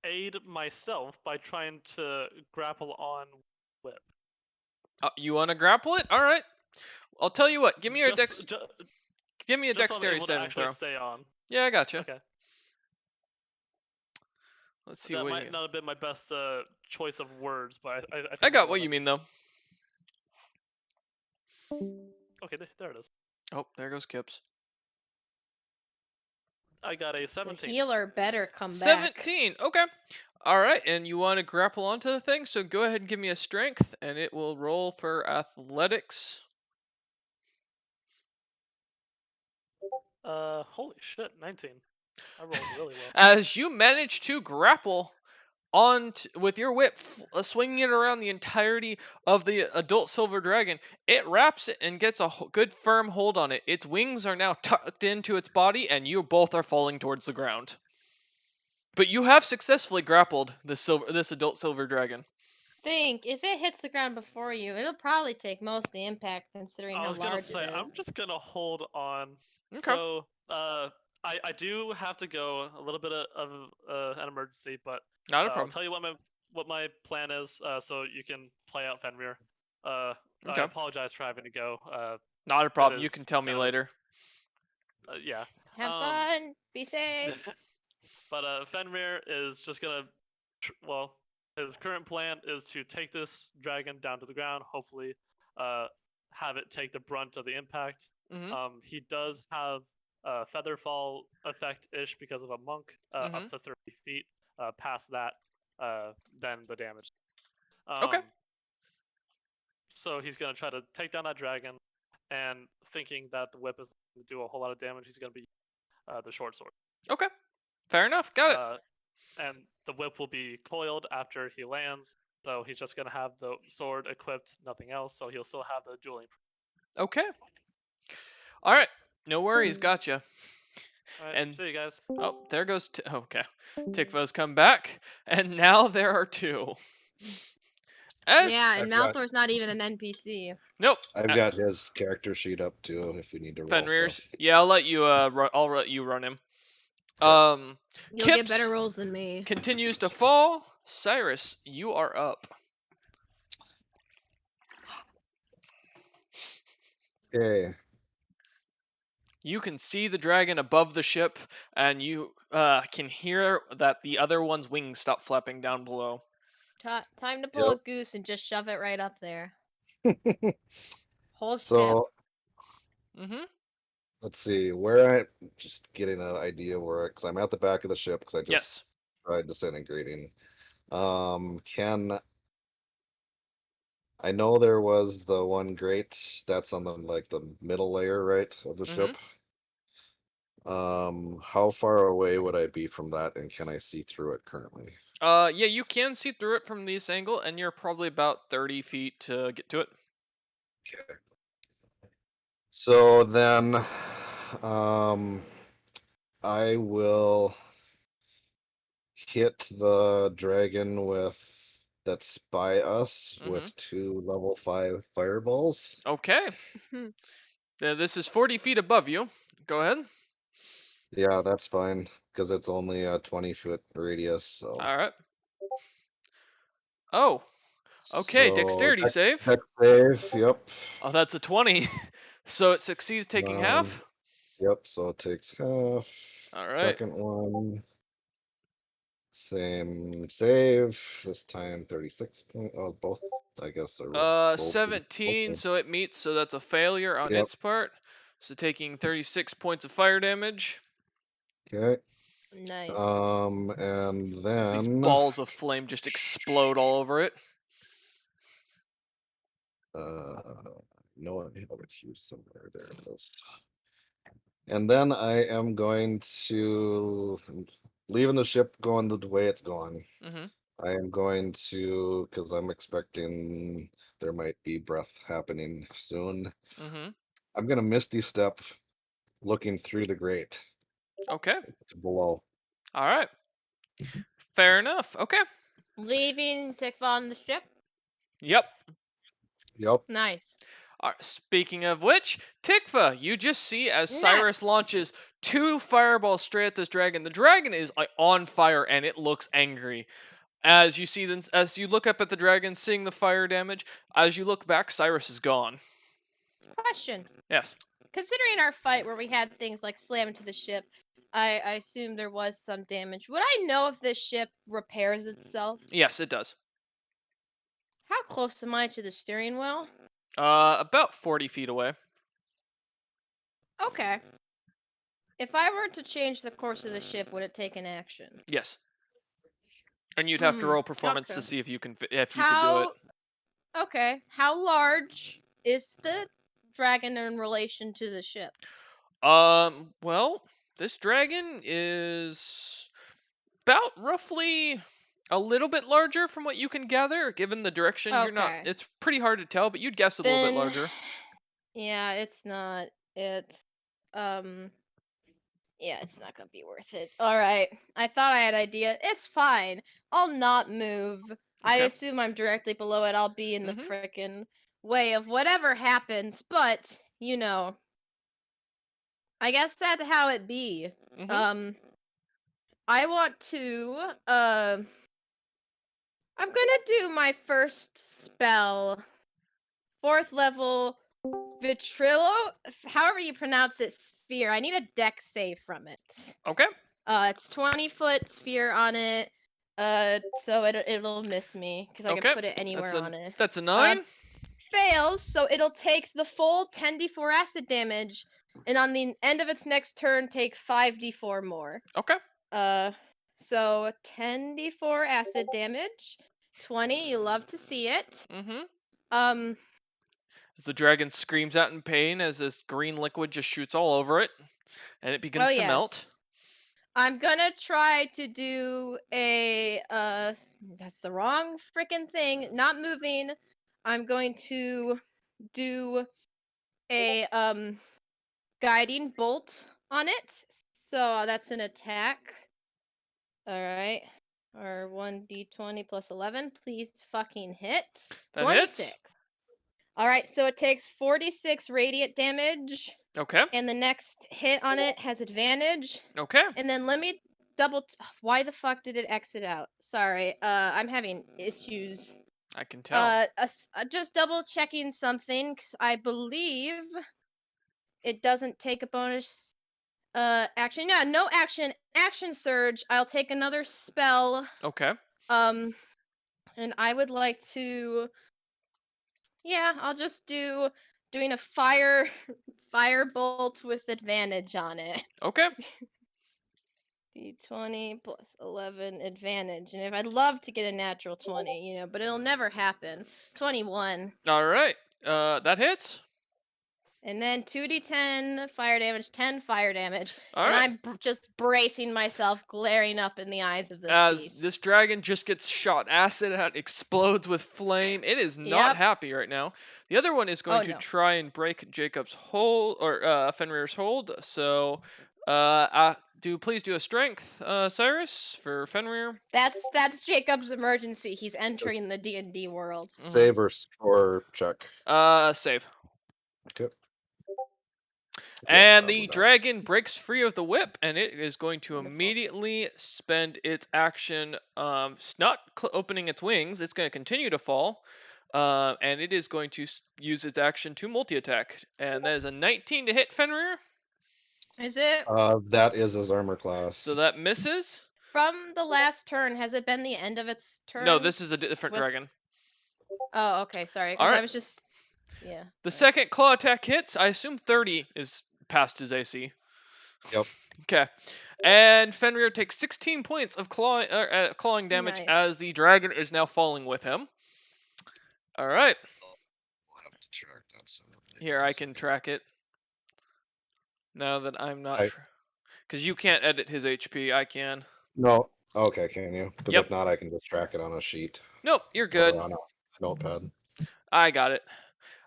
Speaker 4: aid myself by trying to grapple on whip?
Speaker 2: You want to grapple it? All right. I'll tell you what. Give me a
Speaker 4: just
Speaker 2: Give me a
Speaker 4: so I'm
Speaker 2: dexterity
Speaker 4: able to
Speaker 2: saving
Speaker 4: actually
Speaker 2: throw.
Speaker 4: stay on.
Speaker 2: Yeah, I gotcha.
Speaker 4: Okay.
Speaker 2: Let's see
Speaker 4: That
Speaker 2: what
Speaker 4: might
Speaker 2: you...
Speaker 4: not have been my best choice of words, but I think
Speaker 2: I got
Speaker 4: got
Speaker 2: what you mean though.
Speaker 4: Okay, there it is.
Speaker 2: Oh, there goes Kips.
Speaker 4: I got a
Speaker 3: The
Speaker 4: 17.
Speaker 3: healer better come back.
Speaker 2: 17. Okay. All right, and you want to grapple onto the thing, so go ahead and give me a strength, and it will roll for athletics.
Speaker 4: Holy shit, 19. I rolled really well.
Speaker 2: As you manage to grapple with your whip, swinging it around the entirety of the adult silver dragon, it wraps it and gets a good firm hold on it. Its wings are now tucked into its body, and you both are falling towards the ground. But you have successfully grappled this adult silver dragon.
Speaker 3: Think if it hits the ground before you, it'll probably take most of the impact considering
Speaker 4: I
Speaker 3: how
Speaker 4: was gonna
Speaker 3: large
Speaker 4: say
Speaker 3: it is.
Speaker 4: I'm just gonna hold on.
Speaker 2: Okay.
Speaker 4: So I do have to go a little bit of an emergency, but
Speaker 2: Not a
Speaker 4: I'll
Speaker 2: problem.
Speaker 4: tell you what my plan is, so you can play out Fenrir. I
Speaker 2: Okay.
Speaker 4: apologize for having to go.
Speaker 2: Not a problem. You
Speaker 4: is
Speaker 2: can tell me
Speaker 4: kind of-
Speaker 2: later.
Speaker 4: Yeah.
Speaker 3: Have fun. Be safe.
Speaker 4: But Fenrir is just gonna, well, his current plan is to take this dragon down to the ground. Hopefully, have it take the brunt of the impact.
Speaker 2: Mm-hmm.
Speaker 4: He does have feather fall effect ish because of a monk up to 30 feet. Past that, then the damage.
Speaker 2: Okay.
Speaker 4: So he's gonna try to take down that dragon, and thinking that the whip is going to do a whole lot of damage, he's gonna be the short sword.
Speaker 2: Okay. Fair enough. Got it.
Speaker 4: And the whip will be coiled after he lands, so he's just gonna have the sword equipped, nothing else. So he'll still have the dueling.
Speaker 2: Okay. All right. No worries. Gotcha.
Speaker 4: All right,
Speaker 2: And
Speaker 4: see you guys.
Speaker 2: oh, there goes. Okay. Tikva's come back, and now there are 2.
Speaker 3: Yeah, and
Speaker 1: I've got-
Speaker 3: Malthor's not even an NPC.
Speaker 2: Nope.
Speaker 1: I've got his character sheet up too if we need to roll
Speaker 2: Fenrir's.
Speaker 1: stuff.
Speaker 2: Yeah, I'll let you. I'll let you run him.
Speaker 3: You'll get
Speaker 2: Kips
Speaker 3: better rolls than me.
Speaker 2: continues to fall. Cyrus, you are up.
Speaker 1: Okay.
Speaker 2: You can see the dragon above the ship, and you can hear that the other one's wings stop flapping down below.
Speaker 3: Time to pull a goose and just shove it right up there. Whole ship.
Speaker 1: So
Speaker 2: Mm-hmm.
Speaker 1: let's see where just getting an idea where because I'm at the back of the ship because I just
Speaker 2: Yes.
Speaker 1: tried disintegrating. Can I know there was the one grate that's on the middle layer, right, of the ship. How far away would I be from that, and can I see through it currently?
Speaker 2: Yeah, you can see through it from this angle, and you're probably about 30 feet to get to it.
Speaker 1: Okay. So then, I will hit the dragon that's by us with 2 level 5 fireballs.
Speaker 2: Okay. This is 40 feet above you. Go ahead.
Speaker 1: Yeah, that's fine because it's only a 20-foot radius. So.
Speaker 2: All right. Oh. Okay.
Speaker 1: So
Speaker 2: Dexterity save.
Speaker 1: Dex save. Yep.
Speaker 2: Oh, that's a 20. So it succeeds taking half.
Speaker 1: Yep. So it takes half.
Speaker 2: All right.
Speaker 1: Second one. Same save. This time 36 point. Oh, both. I guess are both
Speaker 2: 17.
Speaker 1: okay.
Speaker 2: So it meets. So that's a failure on
Speaker 1: Yep.
Speaker 2: its part. So taking 36 points of fire damage.
Speaker 1: Okay.
Speaker 3: Nice.
Speaker 1: And
Speaker 2: As these
Speaker 1: then
Speaker 2: balls of flame just explode all over it.
Speaker 1: no, I have it here somewhere. There it is. And then I am going to leaving the ship going the way it's going. I am going to, because I'm expecting there might be breath happening soon. I'm gonna Misty Step, looking through the grate.
Speaker 2: Okay.
Speaker 1: Below.
Speaker 2: All right. Fair enough. Okay.
Speaker 3: Leaving Tikva on the ship.
Speaker 2: Yep.
Speaker 1: Yep.
Speaker 3: Nice.
Speaker 2: Speaking of which, Tikva, you just see as Cyrus launches 2 fireballs straight at this dragon. The dragon is on fire and it looks angry. As you see, as you look up at the dragon, seeing the fire damage, as you look back, Cyrus is gone.
Speaker 3: Question.
Speaker 2: Yes.
Speaker 3: Considering our fight where we had things like slam into the ship, I assume there was some damage. Would I know if this ship repairs itself?
Speaker 2: Yes, it does.
Speaker 3: How close am I to the steering wheel?
Speaker 2: About 40 feet away.
Speaker 3: Okay. If I were to change the course of the ship, would it take an action?
Speaker 2: Yes. And you'd have to roll performance to see if you can could do it.
Speaker 3: Okay. How large is the dragon in relation to the ship?
Speaker 2: Well, this dragon is about roughly a little bit larger from what you can gather, given the direction. You're not. It's pretty hard to tell, but you'd guess a little bit larger.
Speaker 3: Yeah, it's not. It's yeah, it's not gonna be worth it. All right, I thought I had an idea. It's fine. I'll not move. I assume I'm directly below it. I'll be in the frickin' way of whatever happens. But you know, I guess that's how it be. I want to. I'm gonna do my first spell. 4th level Vitrillo, however you pronounce it, sphere. I need a deck save from it.
Speaker 2: Okay.
Speaker 3: It's 20-foot sphere on it. So it'll miss me because I can put it anywhere on it.
Speaker 2: That's a 9.
Speaker 3: Fails, so it'll take the full 10d4 acid damage, and on the end of its next turn, take 5d4 more.
Speaker 2: Okay.
Speaker 3: So 10d4 acid damage, 20. You love to see it.
Speaker 2: As the dragon screams out in pain as this green liquid just shoots all over it, and it begins to melt.
Speaker 3: I'm gonna try to do a that's the wrong freaking thing. Not moving. I'm going to do a guiding bolt on it. So that's an attack. All right. Or 1d20 plus 11. Please fucking hit.
Speaker 2: That
Speaker 3: 26.
Speaker 2: hits.
Speaker 3: All right, so it takes 46 radiant damage.
Speaker 2: Okay.
Speaker 3: And the next hit on it has advantage.
Speaker 2: Okay.
Speaker 3: And then let me double. Why the fuck did it exit out? Sorry. I'm having issues.
Speaker 2: I can tell.
Speaker 3: Just double checking something because I believe it doesn't take a bonus action. Yeah, no action. Action surge. I'll take another spell.
Speaker 2: Okay.
Speaker 3: And I would like to. Yeah, I'll just doing a firebolt with advantage on it.
Speaker 2: Okay.
Speaker 3: D20 plus 11 advantage. And if I'd love to get a natural 20, but it'll never happen. 21.
Speaker 2: All right. That hits.
Speaker 3: And then 2d10 fire damage, 10 fire damage.
Speaker 2: All
Speaker 3: and
Speaker 2: right.
Speaker 3: I'm just bracing myself, glaring up in the eyes of this
Speaker 2: As
Speaker 3: beast.
Speaker 2: this dragon just gets shot acid at, explodes with flame. It is not
Speaker 3: Yep.
Speaker 2: happy right now. The other one is going
Speaker 3: Oh,
Speaker 2: to
Speaker 3: no.
Speaker 2: try and break Jacob's hold, or Fenrir's hold. So, please do a strength, Cyrus, for Fenrir.
Speaker 3: That's Jacob's emergency. He's entering the D&D world.
Speaker 1: Save or check.
Speaker 2: Save.
Speaker 1: Okay.
Speaker 2: And
Speaker 1: Yeah,
Speaker 2: the
Speaker 1: with that.
Speaker 2: dragon breaks free of the whip, and it is going to
Speaker 3: Wonderful.
Speaker 2: immediately spend its action, not opening its wings. It's going to continue to fall, and it is going to use its action to multi-attack, and that is a 19 to hit Fenrir.
Speaker 3: Is it
Speaker 1: That is his armor class.
Speaker 2: So that misses.
Speaker 3: from the last turn? Has it been the end of its turn?
Speaker 2: No, this is a different
Speaker 3: with-
Speaker 2: dragon.
Speaker 3: Oh, okay, sorry. Because
Speaker 2: Alright.
Speaker 3: I was just. Yeah.
Speaker 2: The
Speaker 3: alright.
Speaker 2: second claw attack hits. I assume 30 is past his AC.
Speaker 1: Yep.
Speaker 2: Okay. And Fenrir takes 16 points of clawing damage
Speaker 3: Nice.
Speaker 2: as the dragon is now falling with him. All right.
Speaker 1: We'll have to track that someday.
Speaker 2: Here, I can track it. Now that I'm not...
Speaker 1: I-
Speaker 2: Because you can't edit his HP, I can.
Speaker 1: No. Okay, can you? Because
Speaker 2: Yep.
Speaker 1: if not, I can just track it on a sheet.
Speaker 2: Nope, you're
Speaker 1: or
Speaker 2: good.
Speaker 1: on a notepad.
Speaker 2: I got it.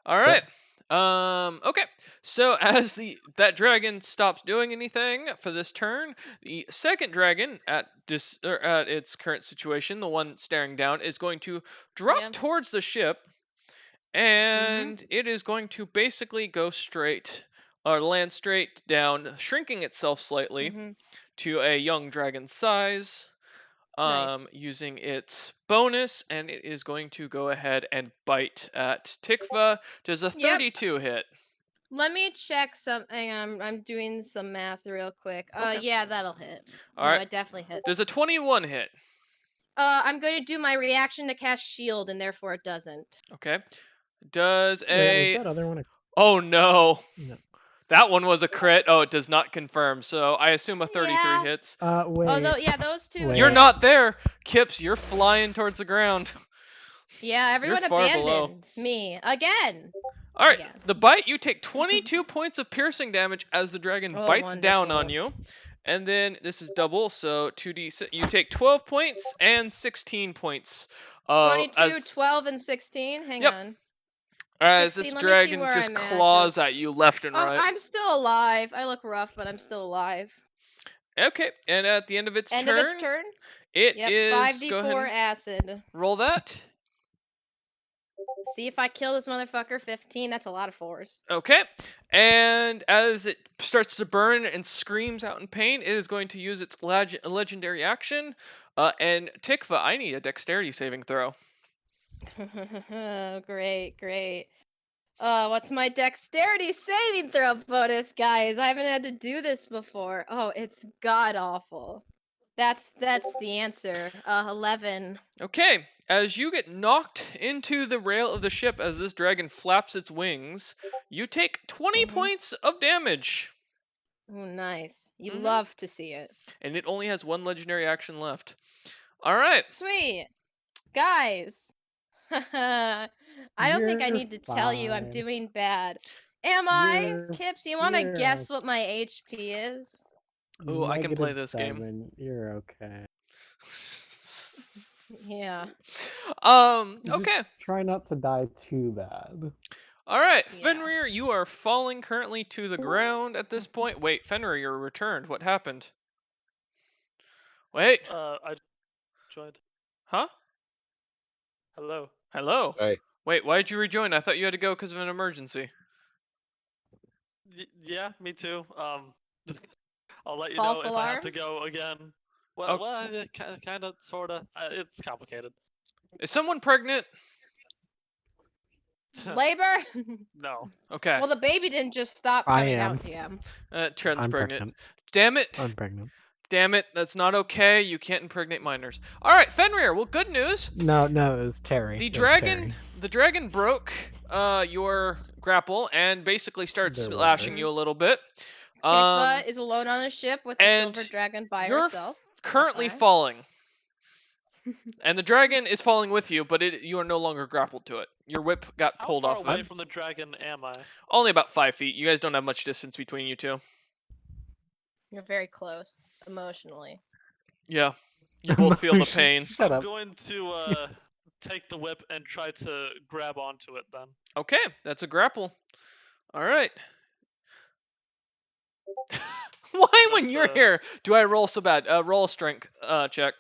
Speaker 2: All right. Okay. So as that dragon stops doing anything for this turn, the second dragon at its current situation, the one staring down, is going to drop
Speaker 3: Yep.
Speaker 2: towards the ship, and it is going to basically go straight or land straight down, shrinking itself slightly
Speaker 3: Mhm.
Speaker 2: to a young dragon size.
Speaker 3: Nice.
Speaker 2: Using its bonus, and it is going to go ahead and bite at Tikva. Does a
Speaker 3: Yep.
Speaker 2: 32 hit?
Speaker 3: Let me check something. I'm doing some math real quick.
Speaker 2: Okay.
Speaker 3: Yeah, that'll hit.
Speaker 2: All
Speaker 3: no,
Speaker 2: right.
Speaker 3: it definitely hit.
Speaker 2: Does a 21 hit?
Speaker 3: I'm going to do my reaction to cast shield, and therefore it doesn't.
Speaker 2: Okay. Does
Speaker 5: Wait,
Speaker 2: a...
Speaker 5: was that other one?
Speaker 2: Oh no.
Speaker 5: No.
Speaker 2: That one was a crit. Oh, it does not confirm. So I assume a 33
Speaker 3: Yeah.
Speaker 2: hits.
Speaker 5: Wait.
Speaker 3: Although, yeah, those two.
Speaker 5: Wait.
Speaker 2: You're
Speaker 3: hit.
Speaker 2: not there. Kips, you're flying towards the ground.
Speaker 3: Yeah, everyone
Speaker 2: far below.
Speaker 3: abandoned me again.
Speaker 2: All right,
Speaker 3: Yeah.
Speaker 2: the bite, you take 22 points of piercing damage as the dragon
Speaker 3: Oh,
Speaker 2: bites down on
Speaker 3: wonderful.
Speaker 2: you. And then this is double, so 2d. You take 12 points and 16 points.
Speaker 3: 22, 12, and 16. Hang
Speaker 2: Yep.
Speaker 3: on.
Speaker 2: As
Speaker 3: 16,
Speaker 2: this
Speaker 3: let me see
Speaker 2: dragon
Speaker 3: where
Speaker 2: just
Speaker 3: I'm at,
Speaker 2: claws
Speaker 3: 'cause-
Speaker 2: at you left and
Speaker 3: Oh,
Speaker 2: right.
Speaker 3: I'm still alive. I look rough, but I'm still alive.
Speaker 2: Okay, and at the end of its
Speaker 3: End
Speaker 2: turn,
Speaker 3: of its turn.
Speaker 2: it
Speaker 3: Yep.
Speaker 2: is. Go ahead
Speaker 3: 5d4
Speaker 2: and
Speaker 3: acid.
Speaker 2: roll that.
Speaker 3: See if I kill this motherfucker. 15. That's a lot of fours.
Speaker 2: Okay, and as it starts to burn and screams out in pain, it is going to use its legendary action. And Tikva, I need a dexterity saving throw.
Speaker 3: Great, great. What's my dexterity saving throw bonus, guys? I haven't had to do this before. Oh, it's god awful. That's the answer. 11.
Speaker 2: Okay, as you get knocked into the rail of the ship as this dragon flaps its wings, you take 20
Speaker 3: Mhm.
Speaker 2: points of damage,
Speaker 3: Oh, nice. You
Speaker 2: Mhm.
Speaker 3: love to see it.
Speaker 2: and it only has one legendary action left. All right.
Speaker 3: Sweet. Guys. I don't think I
Speaker 5: You're
Speaker 3: need to tell you I'm
Speaker 5: fine.
Speaker 3: doing bad. Am I?
Speaker 5: You're-
Speaker 3: Kips, you want to
Speaker 5: you're
Speaker 3: guess what my HP is?
Speaker 2: Ooh, I can play
Speaker 5: -7,
Speaker 2: this game.
Speaker 5: You're okay.
Speaker 3: Yeah.
Speaker 5: Just
Speaker 2: Okay.
Speaker 5: Try not to die too bad.
Speaker 2: All right,
Speaker 3: Yeah.
Speaker 2: Fenrir, you are falling currently to the ground at this point. Wait, Fenrir, you're returned. What happened? Wait,
Speaker 4: I joined.
Speaker 2: huh?
Speaker 4: Hello.
Speaker 2: Hello.
Speaker 1: Hey.
Speaker 2: Wait, why did you rejoin? I thought you had to go because of an emergency.
Speaker 4: Yeah, me too. I'll let you
Speaker 3: False
Speaker 4: know if I have
Speaker 3: alarm?
Speaker 4: to go again.
Speaker 2: Oh.
Speaker 4: Well, kind of, sorta. It's complicated.
Speaker 2: Is someone pregnant?
Speaker 3: Labor?
Speaker 4: No.
Speaker 2: Okay.
Speaker 3: Well, the baby didn't just stop
Speaker 5: I
Speaker 3: coming
Speaker 5: am.
Speaker 3: out, TM.
Speaker 2: Trent's
Speaker 5: I'm
Speaker 2: pregnant.
Speaker 5: pregnant.
Speaker 2: Damn it.
Speaker 5: I'm pregnant.
Speaker 2: Damn it. That's not okay. You can't impregnate minors. All right, Fenrir. Well, good news.
Speaker 5: No, it was Terry.
Speaker 2: The
Speaker 5: It was
Speaker 2: dragon,
Speaker 5: Terry.
Speaker 2: the dragon broke your grapple and basically started
Speaker 5: The
Speaker 2: slashing
Speaker 3: rudder.
Speaker 2: you a little bit.
Speaker 3: Tifa is alone on a ship with the
Speaker 2: and
Speaker 3: silver dragon by
Speaker 2: You're
Speaker 3: herself.
Speaker 2: currently
Speaker 3: FYI.
Speaker 2: falling, and the dragon is falling with you, but you are no longer grappled to it. Your whip got
Speaker 4: How
Speaker 2: pulled
Speaker 4: far
Speaker 2: off
Speaker 4: away
Speaker 2: it.
Speaker 4: from the dragon am I?
Speaker 2: Only about 5 feet. You guys don't have much distance between you two.
Speaker 3: You're very close emotionally.
Speaker 2: Yeah, you both feel the pain.
Speaker 5: Shut
Speaker 4: I'm
Speaker 5: up.
Speaker 4: going to take the whip and try to grab onto it then.
Speaker 2: Okay, that's a grapple. All right. Why, when
Speaker 4: Just,
Speaker 2: you're here, do I roll so bad? Roll a strength check.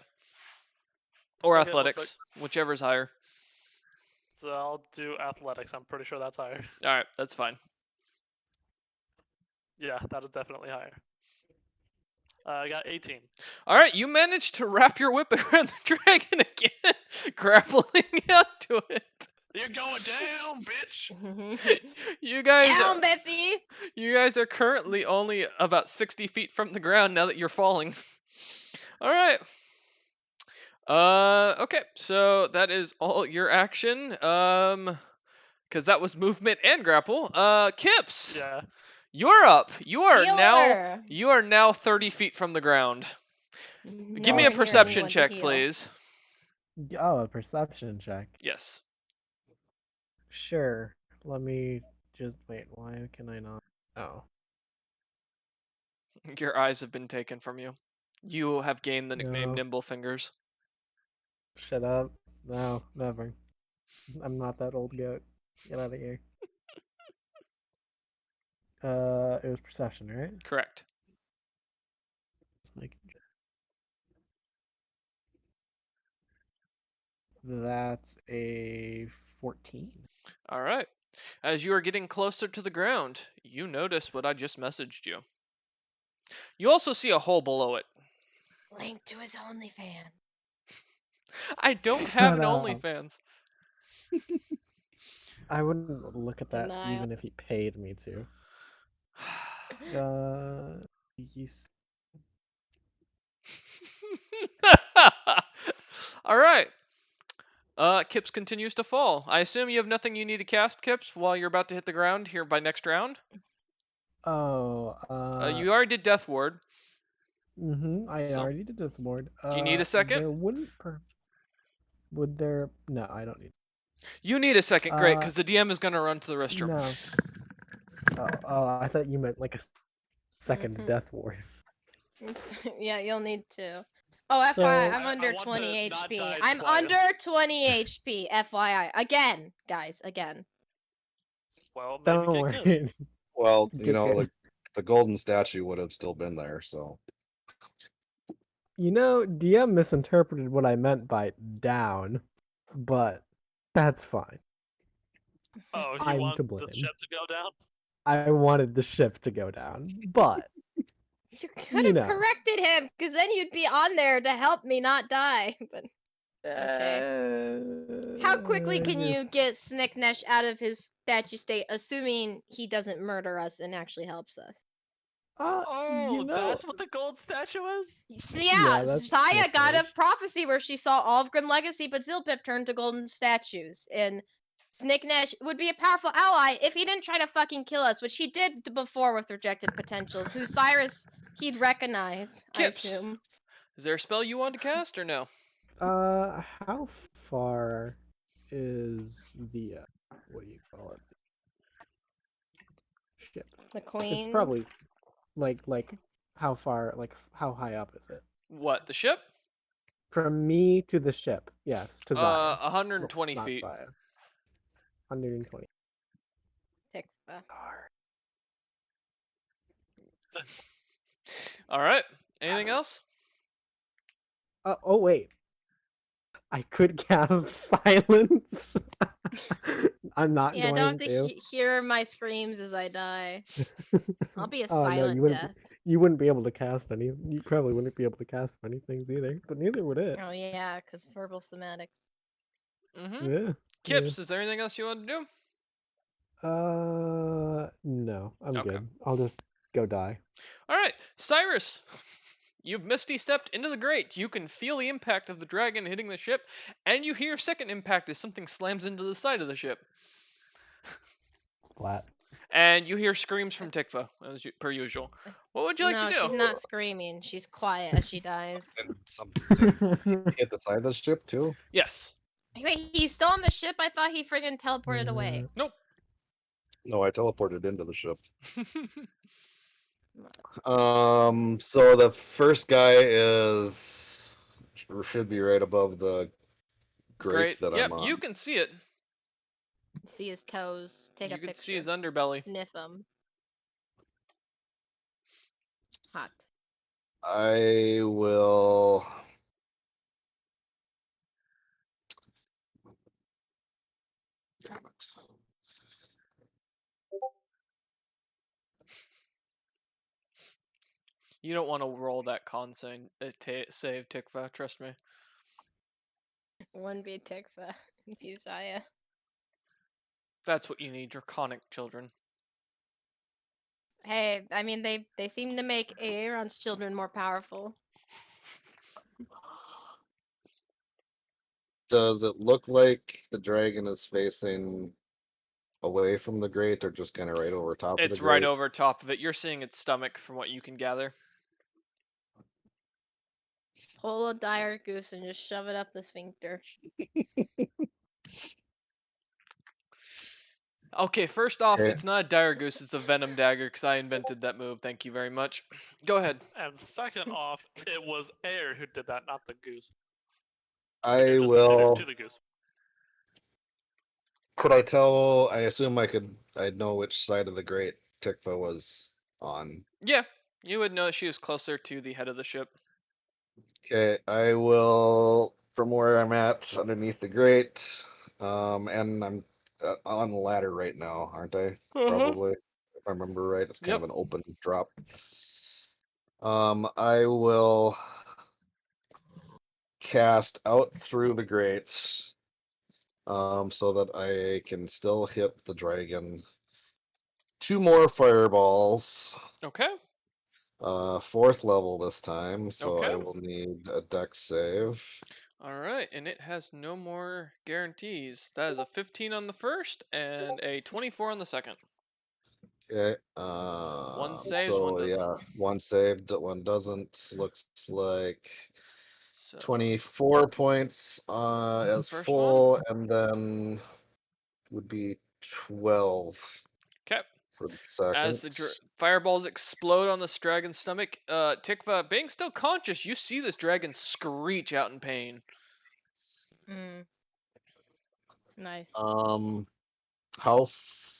Speaker 2: Or
Speaker 4: Okay, one
Speaker 2: athletics, whichever's higher.
Speaker 4: So I'll do athletics. I'm pretty sure that's higher.
Speaker 2: All right, that's fine.
Speaker 4: Yeah, that is definitely higher. I got 18.
Speaker 2: All right, you managed to wrap your whip around the dragon again, grappling onto it.
Speaker 4: You're going down, bitch!
Speaker 2: You guys,
Speaker 3: Down, Betsy!
Speaker 2: you guys are currently only about 60 feet from the ground now that you're falling. All right. Okay, so that is all your action. Because that was movement and grapple. Kips,
Speaker 4: Yeah.
Speaker 2: you're up. You
Speaker 3: Healer.
Speaker 2: are now 30 feet from the ground. Give me a
Speaker 3: Nowhere near
Speaker 2: perception
Speaker 3: anyone to
Speaker 2: check,
Speaker 3: heal.
Speaker 2: please.
Speaker 5: Oh, a perception check.
Speaker 2: Yes.
Speaker 5: Sure. Let me just wait. Why can I not? Oh.
Speaker 2: Your eyes have been taken from you. You have gained the nickname
Speaker 5: No.
Speaker 2: Nimble Fingers.
Speaker 5: Shut up. No, never. I'm not that old goat. Get out of here. It was perception, right?
Speaker 2: Correct.
Speaker 5: Just making sure. That's a 14.
Speaker 2: All right. As you are getting closer to the ground, you notice what I just messaged you. You also see a hole below it.
Speaker 3: Link to his OnlyFans.
Speaker 2: I don't have
Speaker 5: Shut
Speaker 2: an
Speaker 5: up.
Speaker 2: OnlyFans.
Speaker 5: I wouldn't look at that
Speaker 3: Denial.
Speaker 5: even if he paid me to. Yes.
Speaker 2: All right. Kips continues to fall. I assume you have nothing you need to cast, Kips, while you're about to hit the ground here by next round.
Speaker 5: Oh,
Speaker 2: You already did Death Ward.
Speaker 5: I
Speaker 2: So-
Speaker 5: already did this board.
Speaker 2: Do you need a second?
Speaker 5: There wouldn't would there? No, I don't need.
Speaker 2: You need a second, great,
Speaker 5: Uh,
Speaker 2: because the DM is gonna run to the restroom.
Speaker 5: No. Oh, I thought you meant like a second
Speaker 3: Mhm.
Speaker 5: death ward.
Speaker 3: Yeah, you'll need to. Oh, FYI,
Speaker 5: So-
Speaker 3: I'm
Speaker 4: I
Speaker 3: under
Speaker 4: want
Speaker 3: 20
Speaker 4: to not
Speaker 3: HP.
Speaker 4: die
Speaker 3: I'm
Speaker 4: twice.
Speaker 3: under 20 HP. FYI. Again, guys, again.
Speaker 4: Well, maybe
Speaker 5: Don't
Speaker 4: get good.
Speaker 5: worry.
Speaker 1: Well,
Speaker 5: Get
Speaker 1: you know,
Speaker 5: good.
Speaker 1: the golden statue would have still been there, so.
Speaker 5: You know, DM misinterpreted what I meant by down, but that's fine.
Speaker 4: Oh, you
Speaker 5: I'm
Speaker 4: want
Speaker 5: to
Speaker 4: the
Speaker 5: blame.
Speaker 4: ship to go down?
Speaker 5: I wanted the ship to go down, but
Speaker 3: You could have
Speaker 5: know.
Speaker 3: corrected him, because then you'd be on there to help me not die. But okay. How quickly can you get Snicknesh out of his statue state, assuming he doesn't murder us and actually helps us?
Speaker 4: Oh,
Speaker 5: know,
Speaker 4: that's what the gold statue is?
Speaker 3: So
Speaker 5: Yeah,
Speaker 3: yeah,
Speaker 5: that's
Speaker 3: Saya got a
Speaker 5: Snicknesh.
Speaker 3: prophecy where she saw all of Grim Legacy, but Zilpip turned to golden statues, and Snicknesh would be a powerful ally if he didn't try to fucking kill us, which he did before with Rejected Potentials, who Cyrus he'd recognize,
Speaker 2: Kips.
Speaker 3: I assume.
Speaker 2: Is there a spell you want to cast or no?
Speaker 5: How far is the what do you call it? Ship.
Speaker 3: The Queen.
Speaker 5: It's probably like how far, like how high up is it?
Speaker 2: What, the ship?
Speaker 5: From me to the ship, yes, to Zaya.
Speaker 2: 120
Speaker 5: Not
Speaker 2: feet.
Speaker 5: Zaya. 120.
Speaker 3: Tikva.
Speaker 2: All right. Anything else?
Speaker 5: Oh wait, I could cast silence. I'm not
Speaker 3: Yeah,
Speaker 5: going
Speaker 3: don't have
Speaker 5: to.
Speaker 3: to hear my screams as I die. I'll be a
Speaker 5: Oh, no,
Speaker 3: silent
Speaker 5: you wouldn't.
Speaker 3: death.
Speaker 5: You wouldn't be able to cast any. You probably wouldn't be able to cast many things either. But neither would it.
Speaker 3: Oh yeah, because verbal somatics.
Speaker 2: Mm-hmm.
Speaker 5: Yeah.
Speaker 2: Kips, is there anything else you want to do?
Speaker 5: No, I'm
Speaker 2: Okay.
Speaker 5: good. I'll just go die.
Speaker 2: All right, Cyrus. You've misty stepped into the grate. You can feel the impact of the dragon hitting the ship, and you hear second impact as something slams into the side of the ship.
Speaker 5: Splat.
Speaker 2: And you hear screams from Tikva, as per usual. What would you like
Speaker 3: No,
Speaker 2: to do?
Speaker 3: she's not screaming. She's quiet as she dies.
Speaker 1: And something hit the side of the ship too.
Speaker 2: Yes.
Speaker 3: Wait, he's still on the ship? I thought he friggin' teleported away.
Speaker 2: Nope.
Speaker 1: No, I teleported into the ship. So the first guy should be right above the grate
Speaker 2: Great.
Speaker 1: that
Speaker 2: Yep,
Speaker 1: I'm on.
Speaker 2: you can see it.
Speaker 3: See his toes. Take
Speaker 2: You
Speaker 3: a
Speaker 2: can
Speaker 3: picture.
Speaker 2: see his underbelly.
Speaker 3: Sniff him. Hot.
Speaker 1: I will. Damn it.
Speaker 2: You don't want to roll that con save, Tikva, trust me.
Speaker 3: 1v Tikva. Uzziah.
Speaker 2: That's what you need, draconic children.
Speaker 3: Hey, I mean they seem to make Aaron's children more powerful.
Speaker 1: Does it look like the dragon is facing away from the grate or just kind of right over top of the
Speaker 2: It's
Speaker 1: grate?
Speaker 2: right over top of it. You're seeing its stomach from what you can gather.
Speaker 3: Pull a dire goose and just shove it up the sphincter.
Speaker 2: Okay, first off,
Speaker 1: Okay.
Speaker 2: it's not a dire goose, it's a venom dagger, because I invented that move. Thank you very much. Go ahead.
Speaker 4: And second off, it was Air who did that, not the goose.
Speaker 1: I
Speaker 4: Air just did
Speaker 1: will.
Speaker 4: it to the goose.
Speaker 1: Could I tell? I assume I'd know which side of the grate Tikva was on.
Speaker 2: Yeah, you would know she was closer to the head of the ship.
Speaker 1: Okay, I will, from where I'm at, underneath the grate, and I'm on the ladder right now, aren't I? Probably, if I remember right. It's kind of
Speaker 2: Yep.
Speaker 1: an open drop. I will cast out through the grates, so that I can still hit the dragon. 2 more fireballs.
Speaker 2: Okay.
Speaker 1: 4th level this time, so I
Speaker 2: Okay.
Speaker 1: will need a dex save.
Speaker 2: All right, and it has no more guarantees. That is a 15 on the first and a 24 on the second.
Speaker 1: Okay.
Speaker 2: One saves,
Speaker 1: so
Speaker 2: one doesn't.
Speaker 1: yeah, one saved, one doesn't. Looks like
Speaker 2: So
Speaker 1: 24 points as
Speaker 2: First
Speaker 1: full, and then would be 12
Speaker 2: okay.
Speaker 1: for the second.
Speaker 2: As the fireballs explode on this dragon's stomach, Tikva, being still conscious, you see this dragon screech out in pain.
Speaker 3: Nice.
Speaker 1: How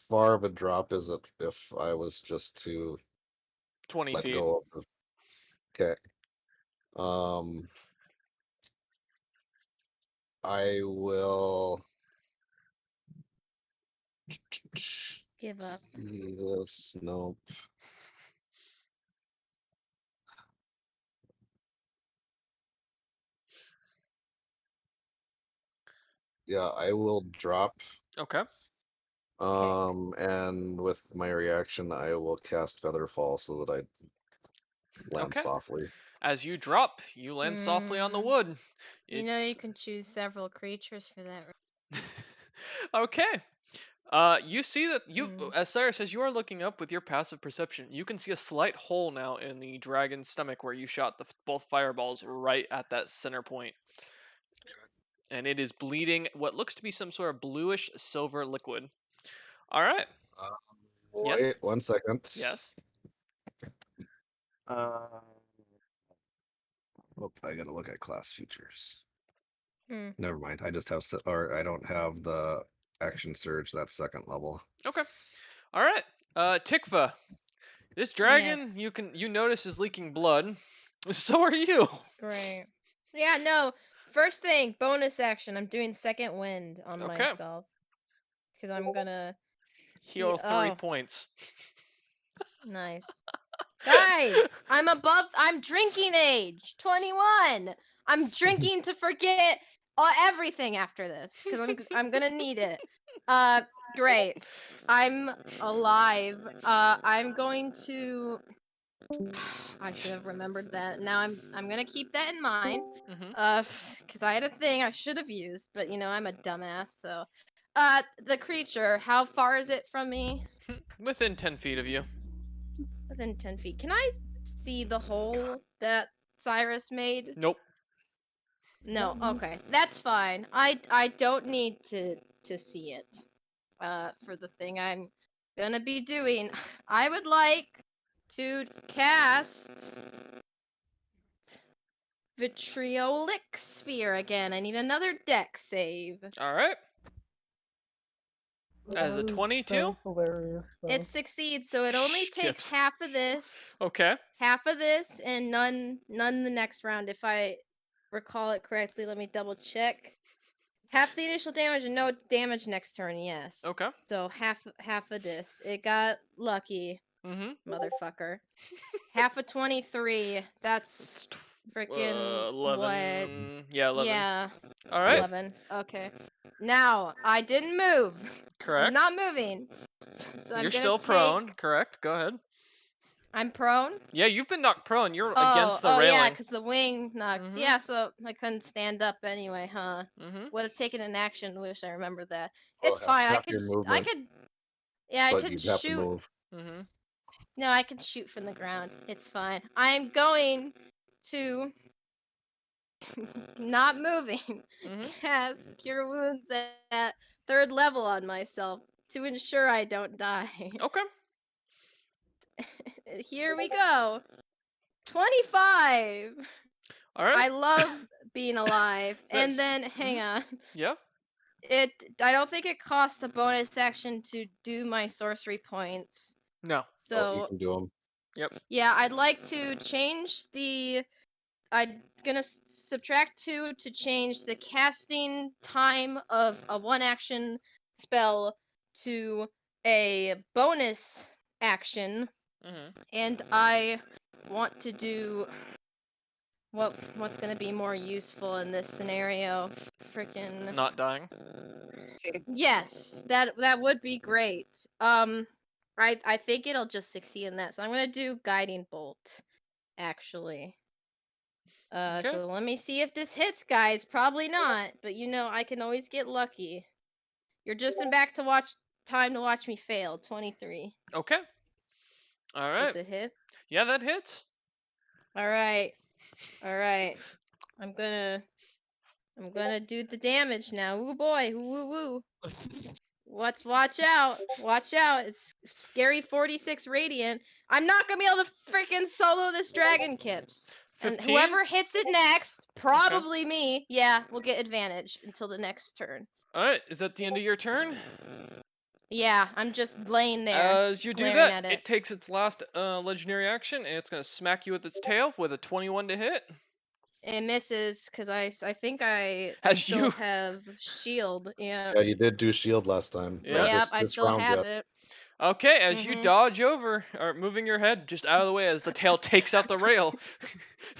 Speaker 1: far of a drop is it if I was just to
Speaker 2: 20
Speaker 1: let
Speaker 2: feet.
Speaker 1: go of the... Okay. I will
Speaker 3: Give up.
Speaker 1: see this. Nope. Yeah, I will drop.
Speaker 2: Okay.
Speaker 1: And with my reaction, I will cast Featherfall so that I land
Speaker 2: Okay.
Speaker 1: softly.
Speaker 2: As you drop, you land softly on the wood.
Speaker 3: You know you
Speaker 2: It's-
Speaker 3: can choose several creatures for that.
Speaker 2: Okay. You see that as Cyrus says, you are looking up with your passive perception. You can see a slight hole now in the dragon's stomach where you shot both fireballs right at that center point. And it is bleeding what looks to be some sort of bluish silver liquid. All right. Yes?
Speaker 1: Wait 1 second.
Speaker 2: Yes.
Speaker 1: Oh, I gotta look at class features. Never mind. I just have, or I don't have the action surge. That's 2nd level.
Speaker 2: Okay. All right. Tikva. This dragon
Speaker 3: Yes.
Speaker 2: you notice is leaking blood. So are you.
Speaker 3: Great. Yeah, no. First thing, bonus action. I'm doing second wind on
Speaker 2: Okay.
Speaker 3: myself. Because I'm gonna
Speaker 2: Heal 3
Speaker 3: oh.
Speaker 2: points.
Speaker 3: Nice. Guys, I'm drinking age. 21. I'm drinking to forget everything after this. Because I'm gonna need it. Great. I'm alive. I'm going to. I should have remembered that. Now I'm gonna keep that in mind.
Speaker 2: Mm-hmm.
Speaker 3: Because I had a thing I should have used, but you know I'm a dumbass. So, the creature. How far is it from me?
Speaker 2: Within 10 feet of you.
Speaker 3: Within 10 feet. Can I see the hole that Cyrus made?
Speaker 2: Nope.
Speaker 3: No. Okay, that's fine. I don't need to see it. For the thing I'm gonna be doing, I would like to cast Vitriolic Sphere again. I need another deck save.
Speaker 2: All right. As a
Speaker 5: That is
Speaker 2: 22?
Speaker 5: so hilarious.
Speaker 3: It succeeds, so it only takes
Speaker 2: Skips.
Speaker 3: half of this,
Speaker 2: Okay.
Speaker 3: and none the next round. If I recall it correctly, let me double check. Half the initial damage and no damage next turn. Yes.
Speaker 2: Okay.
Speaker 3: So half of this. It got lucky,
Speaker 2: Mm-hmm.
Speaker 3: motherfucker. Half of 23. That's
Speaker 2: It's
Speaker 3: freaking
Speaker 2: 11.
Speaker 3: what?
Speaker 2: Yeah, 11.
Speaker 3: Yeah.
Speaker 2: All right.
Speaker 3: 11. Okay. Now I didn't move.
Speaker 2: Correct.
Speaker 3: I'm not moving. So I'm
Speaker 2: You're
Speaker 3: gonna
Speaker 2: still
Speaker 3: take...
Speaker 2: prone. Correct. Go ahead.
Speaker 3: I'm prone.
Speaker 2: Yeah, you've been knocked prone. You're against the
Speaker 3: Oh yeah,
Speaker 2: railing.
Speaker 3: because the wing knocked.
Speaker 2: Mhm.
Speaker 3: Yeah, so I couldn't stand up anyway, huh?
Speaker 2: Mm-hmm.
Speaker 3: Would have taken an action. Wish I remembered that.
Speaker 1: Well,
Speaker 3: It's fine.
Speaker 1: half your movement,
Speaker 3: Yeah, I
Speaker 1: but
Speaker 3: could
Speaker 1: you'd have to
Speaker 3: shoot.
Speaker 1: move.
Speaker 2: Mm-hmm.
Speaker 3: No, I can shoot from the ground. It's fine. I'm going to not moving.
Speaker 2: Mm-hmm.
Speaker 3: Cast Cure Wounds at 3rd level on myself to ensure I don't die.
Speaker 2: Okay.
Speaker 3: Here we go. 25.
Speaker 2: All right.
Speaker 3: I love being alive. And
Speaker 2: That's-
Speaker 3: then hang on.
Speaker 2: Yeah.
Speaker 3: I don't think it costs a bonus action to do my sorcery points.
Speaker 2: No.
Speaker 3: So
Speaker 1: Oh, you can do them.
Speaker 3: yeah, I'd like to change the. I'm gonna subtract 2 to change the casting time of a 1-action spell to a bonus action,
Speaker 2: Mm-hmm.
Speaker 3: and I want to do what's gonna be more useful in this scenario. Freaking
Speaker 2: Not dying.
Speaker 3: yes, that would be great. I think it'll just succeed in that, so I'm gonna do Guiding Bolt, actually.
Speaker 2: Okay.
Speaker 3: So let me see if this hits, guys. Probably not, but you know I can always get lucky. You're just in back to watch time to watch me fail. 23.
Speaker 2: Okay. All right.
Speaker 3: Does it hit?
Speaker 2: Yeah, that hits.
Speaker 3: All right. I'm gonna do the damage now. Ooh boy. Woo woo. Watch out. Watch out. It's scary 46 radiant. I'm not gonna be able to freaking solo this dragon, Kips. And
Speaker 2: 15.
Speaker 3: whoever hits it next, probably me, yeah, will get advantage until the next turn.
Speaker 2: All right. Is that the end of your turn?
Speaker 3: Yeah, I'm just laying there.
Speaker 2: As you do
Speaker 3: glaring
Speaker 2: that,
Speaker 3: at it.
Speaker 2: it takes its last legendary action, and it's gonna smack you with its tail with a 21 to hit.
Speaker 3: It misses because I think I
Speaker 2: As
Speaker 3: still
Speaker 2: you-
Speaker 3: have shield. Yeah.
Speaker 1: Yeah, you did do shield last time.
Speaker 2: Yeah.
Speaker 3: Yep, I
Speaker 1: this
Speaker 3: still
Speaker 1: round
Speaker 3: have
Speaker 1: yet.
Speaker 3: it.
Speaker 2: Okay, as you
Speaker 3: Mhm.
Speaker 2: dodge over, or moving your head just out of the way as the tail takes out the rail,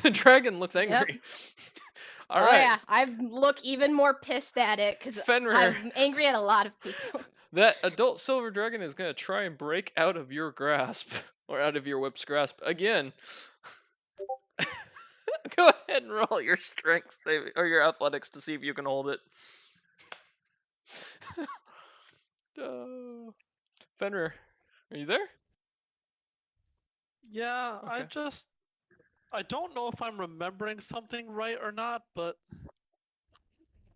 Speaker 2: the dragon looks angry. All
Speaker 3: Oh
Speaker 2: right,
Speaker 3: yeah, I look even more pissed at it because
Speaker 2: Fenrir,
Speaker 3: I'm angry at a lot of people.
Speaker 2: that adult silver dragon is gonna try and break out of your grasp, or out of your whip's grasp again. Go ahead and roll your strength or your athletics to see if you can hold it. Fenrir, are you there?
Speaker 4: Yeah,
Speaker 2: Okay.
Speaker 4: I don't know if I'm remembering something right or not, but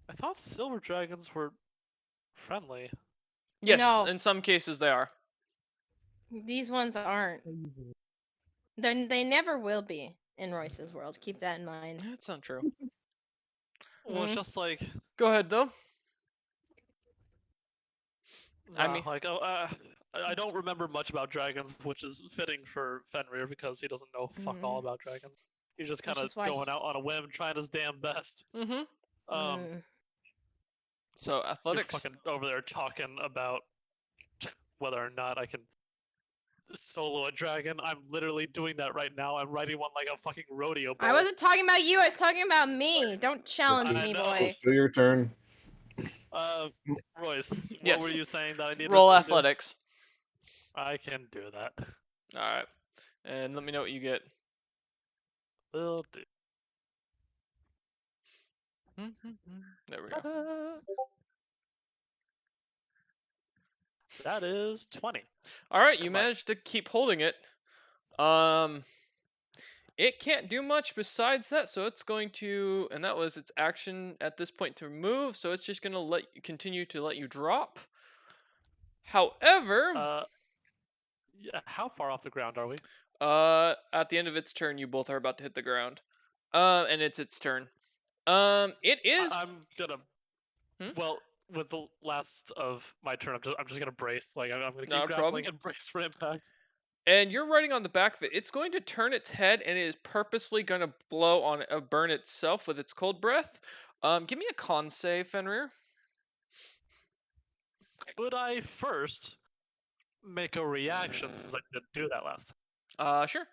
Speaker 4: I thought silver dragons were friendly.
Speaker 2: Yes,
Speaker 3: No.
Speaker 2: in some cases they are.
Speaker 3: These ones aren't. They never will be in Royce's world. Keep that in mind.
Speaker 2: That's not true.
Speaker 4: Well, it's
Speaker 3: Mhm.
Speaker 4: just like
Speaker 2: Go ahead though. I mean-
Speaker 4: like I don't remember much about dragons, which is fitting for Fenrir because he doesn't know fuck all about dragons. He's just kind of
Speaker 3: is why
Speaker 4: going out on a whim, trying his damn best.
Speaker 2: Mm-hmm. So
Speaker 4: You're
Speaker 2: athletics.
Speaker 4: fucking over there talking about whether or not I can solo a dragon. I'm literally doing that right now. I'm riding one like a fucking rodeo bull.
Speaker 3: I wasn't talking about you. I was talking about me. Don't challenge
Speaker 4: I
Speaker 3: me,
Speaker 4: know.
Speaker 3: boy.
Speaker 1: Do your turn.
Speaker 4: Royce, what
Speaker 2: Yes.
Speaker 4: were you saying that I needed
Speaker 2: Roll
Speaker 4: to
Speaker 2: athletics.
Speaker 4: do? I can do that.
Speaker 2: All right, and let me know what you get.
Speaker 4: Will do.
Speaker 2: There we go.
Speaker 4: Ta-da! That is 20.
Speaker 2: All right, you
Speaker 4: Come on.
Speaker 2: managed to keep holding it. It can't do much besides that, so it's going to, and that was its action at this point to move, so it's just going to continue to let you drop. However,
Speaker 4: Yeah, how far off the ground are we?
Speaker 2: at the end of its turn, you both are about to hit the ground. And it's its turn. It is.
Speaker 4: I'm gonna.
Speaker 2: Hmm?
Speaker 4: Well, with the last of my turn, I'm just gonna brace. Like I'm gonna keep
Speaker 2: Not a
Speaker 4: grappling
Speaker 2: problem.
Speaker 4: and brace for impact.
Speaker 2: And you're riding on the back of it. It's going to turn its head, and it is purposely going to burn itself with its cold breath. Give me a con save, Fenrir.
Speaker 4: Could I first make a reaction since I didn't do that last time?
Speaker 2: Sure.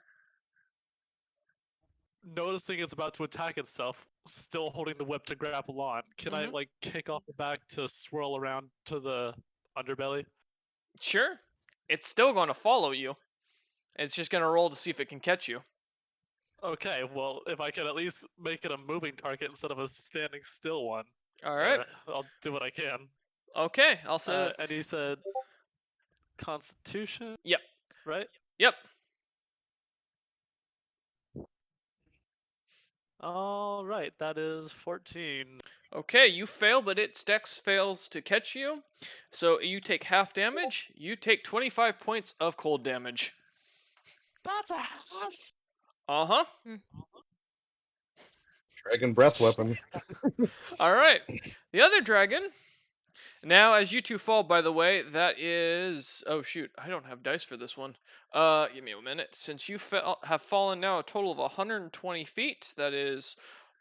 Speaker 4: Noticing it's about to attack itself, still holding the whip to grapple on, can I like kick off the back to swirl around to the underbelly?
Speaker 2: Sure. It's still going to follow you. It's just going to roll to see if it can catch you.
Speaker 4: Okay, well, if I can at least make it a moving target instead of a standing still one,
Speaker 2: All right.
Speaker 4: I'll do what I can.
Speaker 2: Okay. I'll say
Speaker 4: And he said, Constitution.
Speaker 2: Yep.
Speaker 4: Right.
Speaker 2: Yep.
Speaker 4: All right, that is 14.
Speaker 2: Okay, you fail, but its dex fails to catch you. So you take half damage. You take 25 points of cold damage.
Speaker 4: That's a half.
Speaker 2: Uh-huh.
Speaker 1: Dragon breath weapon.
Speaker 2: All right. The other dragon. Now, as you two fall, by the way, that is... Oh, shoot. I don't have dice for this one. Give me a minute. Since you have fallen now a total of 120 feet, that is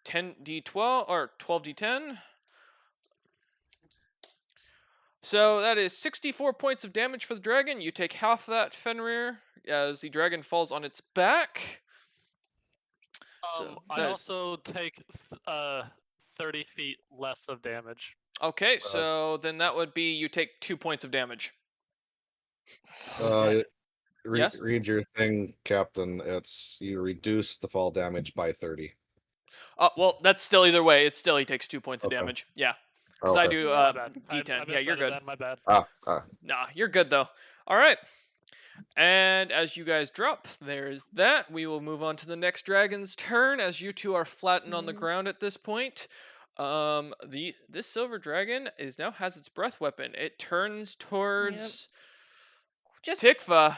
Speaker 2: 10d12, or 12d10. So that is 64 points of damage for the dragon. You take half that, Fenrir, as the dragon falls on its back.
Speaker 4: I also take 30 feet less of damage.
Speaker 2: Okay, so then that would be you take 2 points of damage.
Speaker 1: Yes? Read your thing, Captain. It's you reduce the fall damage by 30.
Speaker 2: Well, that's still either way. It's still he takes 2 points of damage. Yeah. Because I do D10. Yeah, you're good.
Speaker 4: My bad.
Speaker 2: Nah, you're good though. All right. And as you guys drop, there's that. We will move on to the next dragon's turn as you two are flattened on the ground at this point. This silver dragon now has its breath weapon. It turns towards
Speaker 3: Just
Speaker 2: Tikva.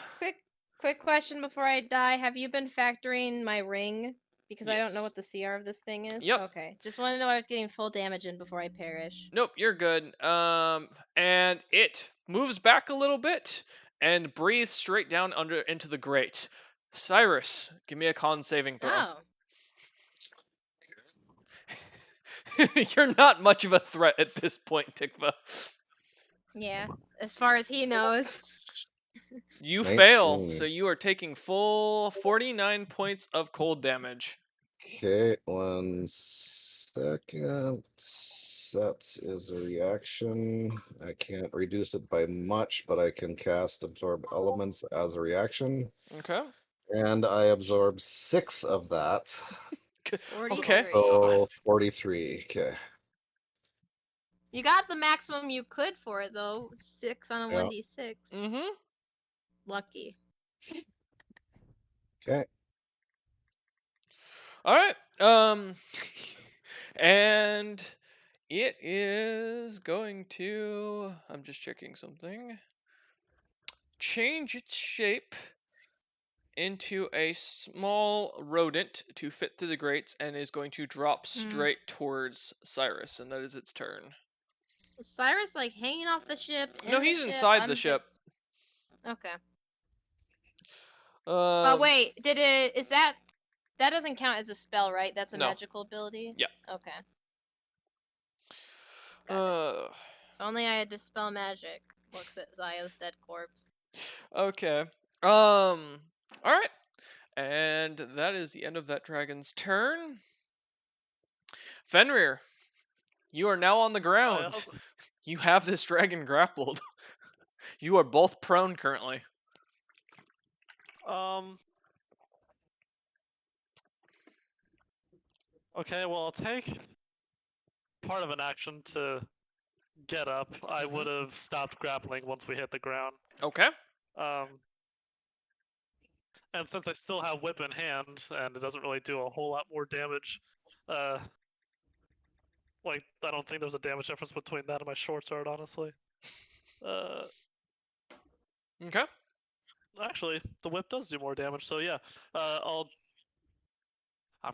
Speaker 3: quick question before I die. Have you been factoring my ring? Because I don't know
Speaker 2: Yes.
Speaker 3: what the CR of this thing is.
Speaker 2: Yep.
Speaker 3: Okay. Just want to know I was getting full damage in before I perish.
Speaker 2: Nope, you're good. And it moves back a little bit and breathes straight down into the grate. Cyrus, give me a con saving throw.
Speaker 3: Oh.
Speaker 2: You're not much of a threat at this point, Tikva.
Speaker 3: Yeah. As far as he knows.
Speaker 2: You
Speaker 1: 19.
Speaker 2: fail, so you are taking full 49 points of cold damage.
Speaker 1: Okay, 1 second. That is a reaction. I can't reduce it by much, but I can cast absorb elements as a reaction.
Speaker 2: Okay.
Speaker 1: And I absorb 6 of that.
Speaker 3: 43.
Speaker 2: Okay.
Speaker 1: So 43. Okay.
Speaker 3: You got the maximum you could for it though. 6 on a
Speaker 1: Yeah.
Speaker 3: 1d6.
Speaker 2: Mm-hmm.
Speaker 3: Lucky.
Speaker 1: Okay.
Speaker 2: All right. And it is going to, I'm just checking something, change its shape into a small rodent to fit through the grates and is going to drop straight towards Cyrus, and that is its turn.
Speaker 3: Is Cyrus like hanging off the ship?
Speaker 2: No, he's inside the ship.
Speaker 3: Okay.
Speaker 2: Oh,
Speaker 3: wait, is that doesn't count as a spell, right? That's a
Speaker 2: No.
Speaker 3: magical ability?
Speaker 2: Yeah.
Speaker 3: Okay. If only I had dispel magic. Looks at Zaya's dead corpse.
Speaker 2: Okay. All right. And that is the end of that dragon's turn. Fenrir, You are now on the ground. You have this dragon grappled. You are both prone currently.
Speaker 4: Okay, well, I'll take part of an action to get up. I would have stopped grappling once we hit the ground.
Speaker 2: Okay.
Speaker 4: And since I still have whip in hand, and it doesn't really do a whole lot more damage, like, I don't think there's a damage difference between that and my short sword, honestly.
Speaker 2: Okay.
Speaker 4: Actually, the whip does do more damage, so yeah. I'm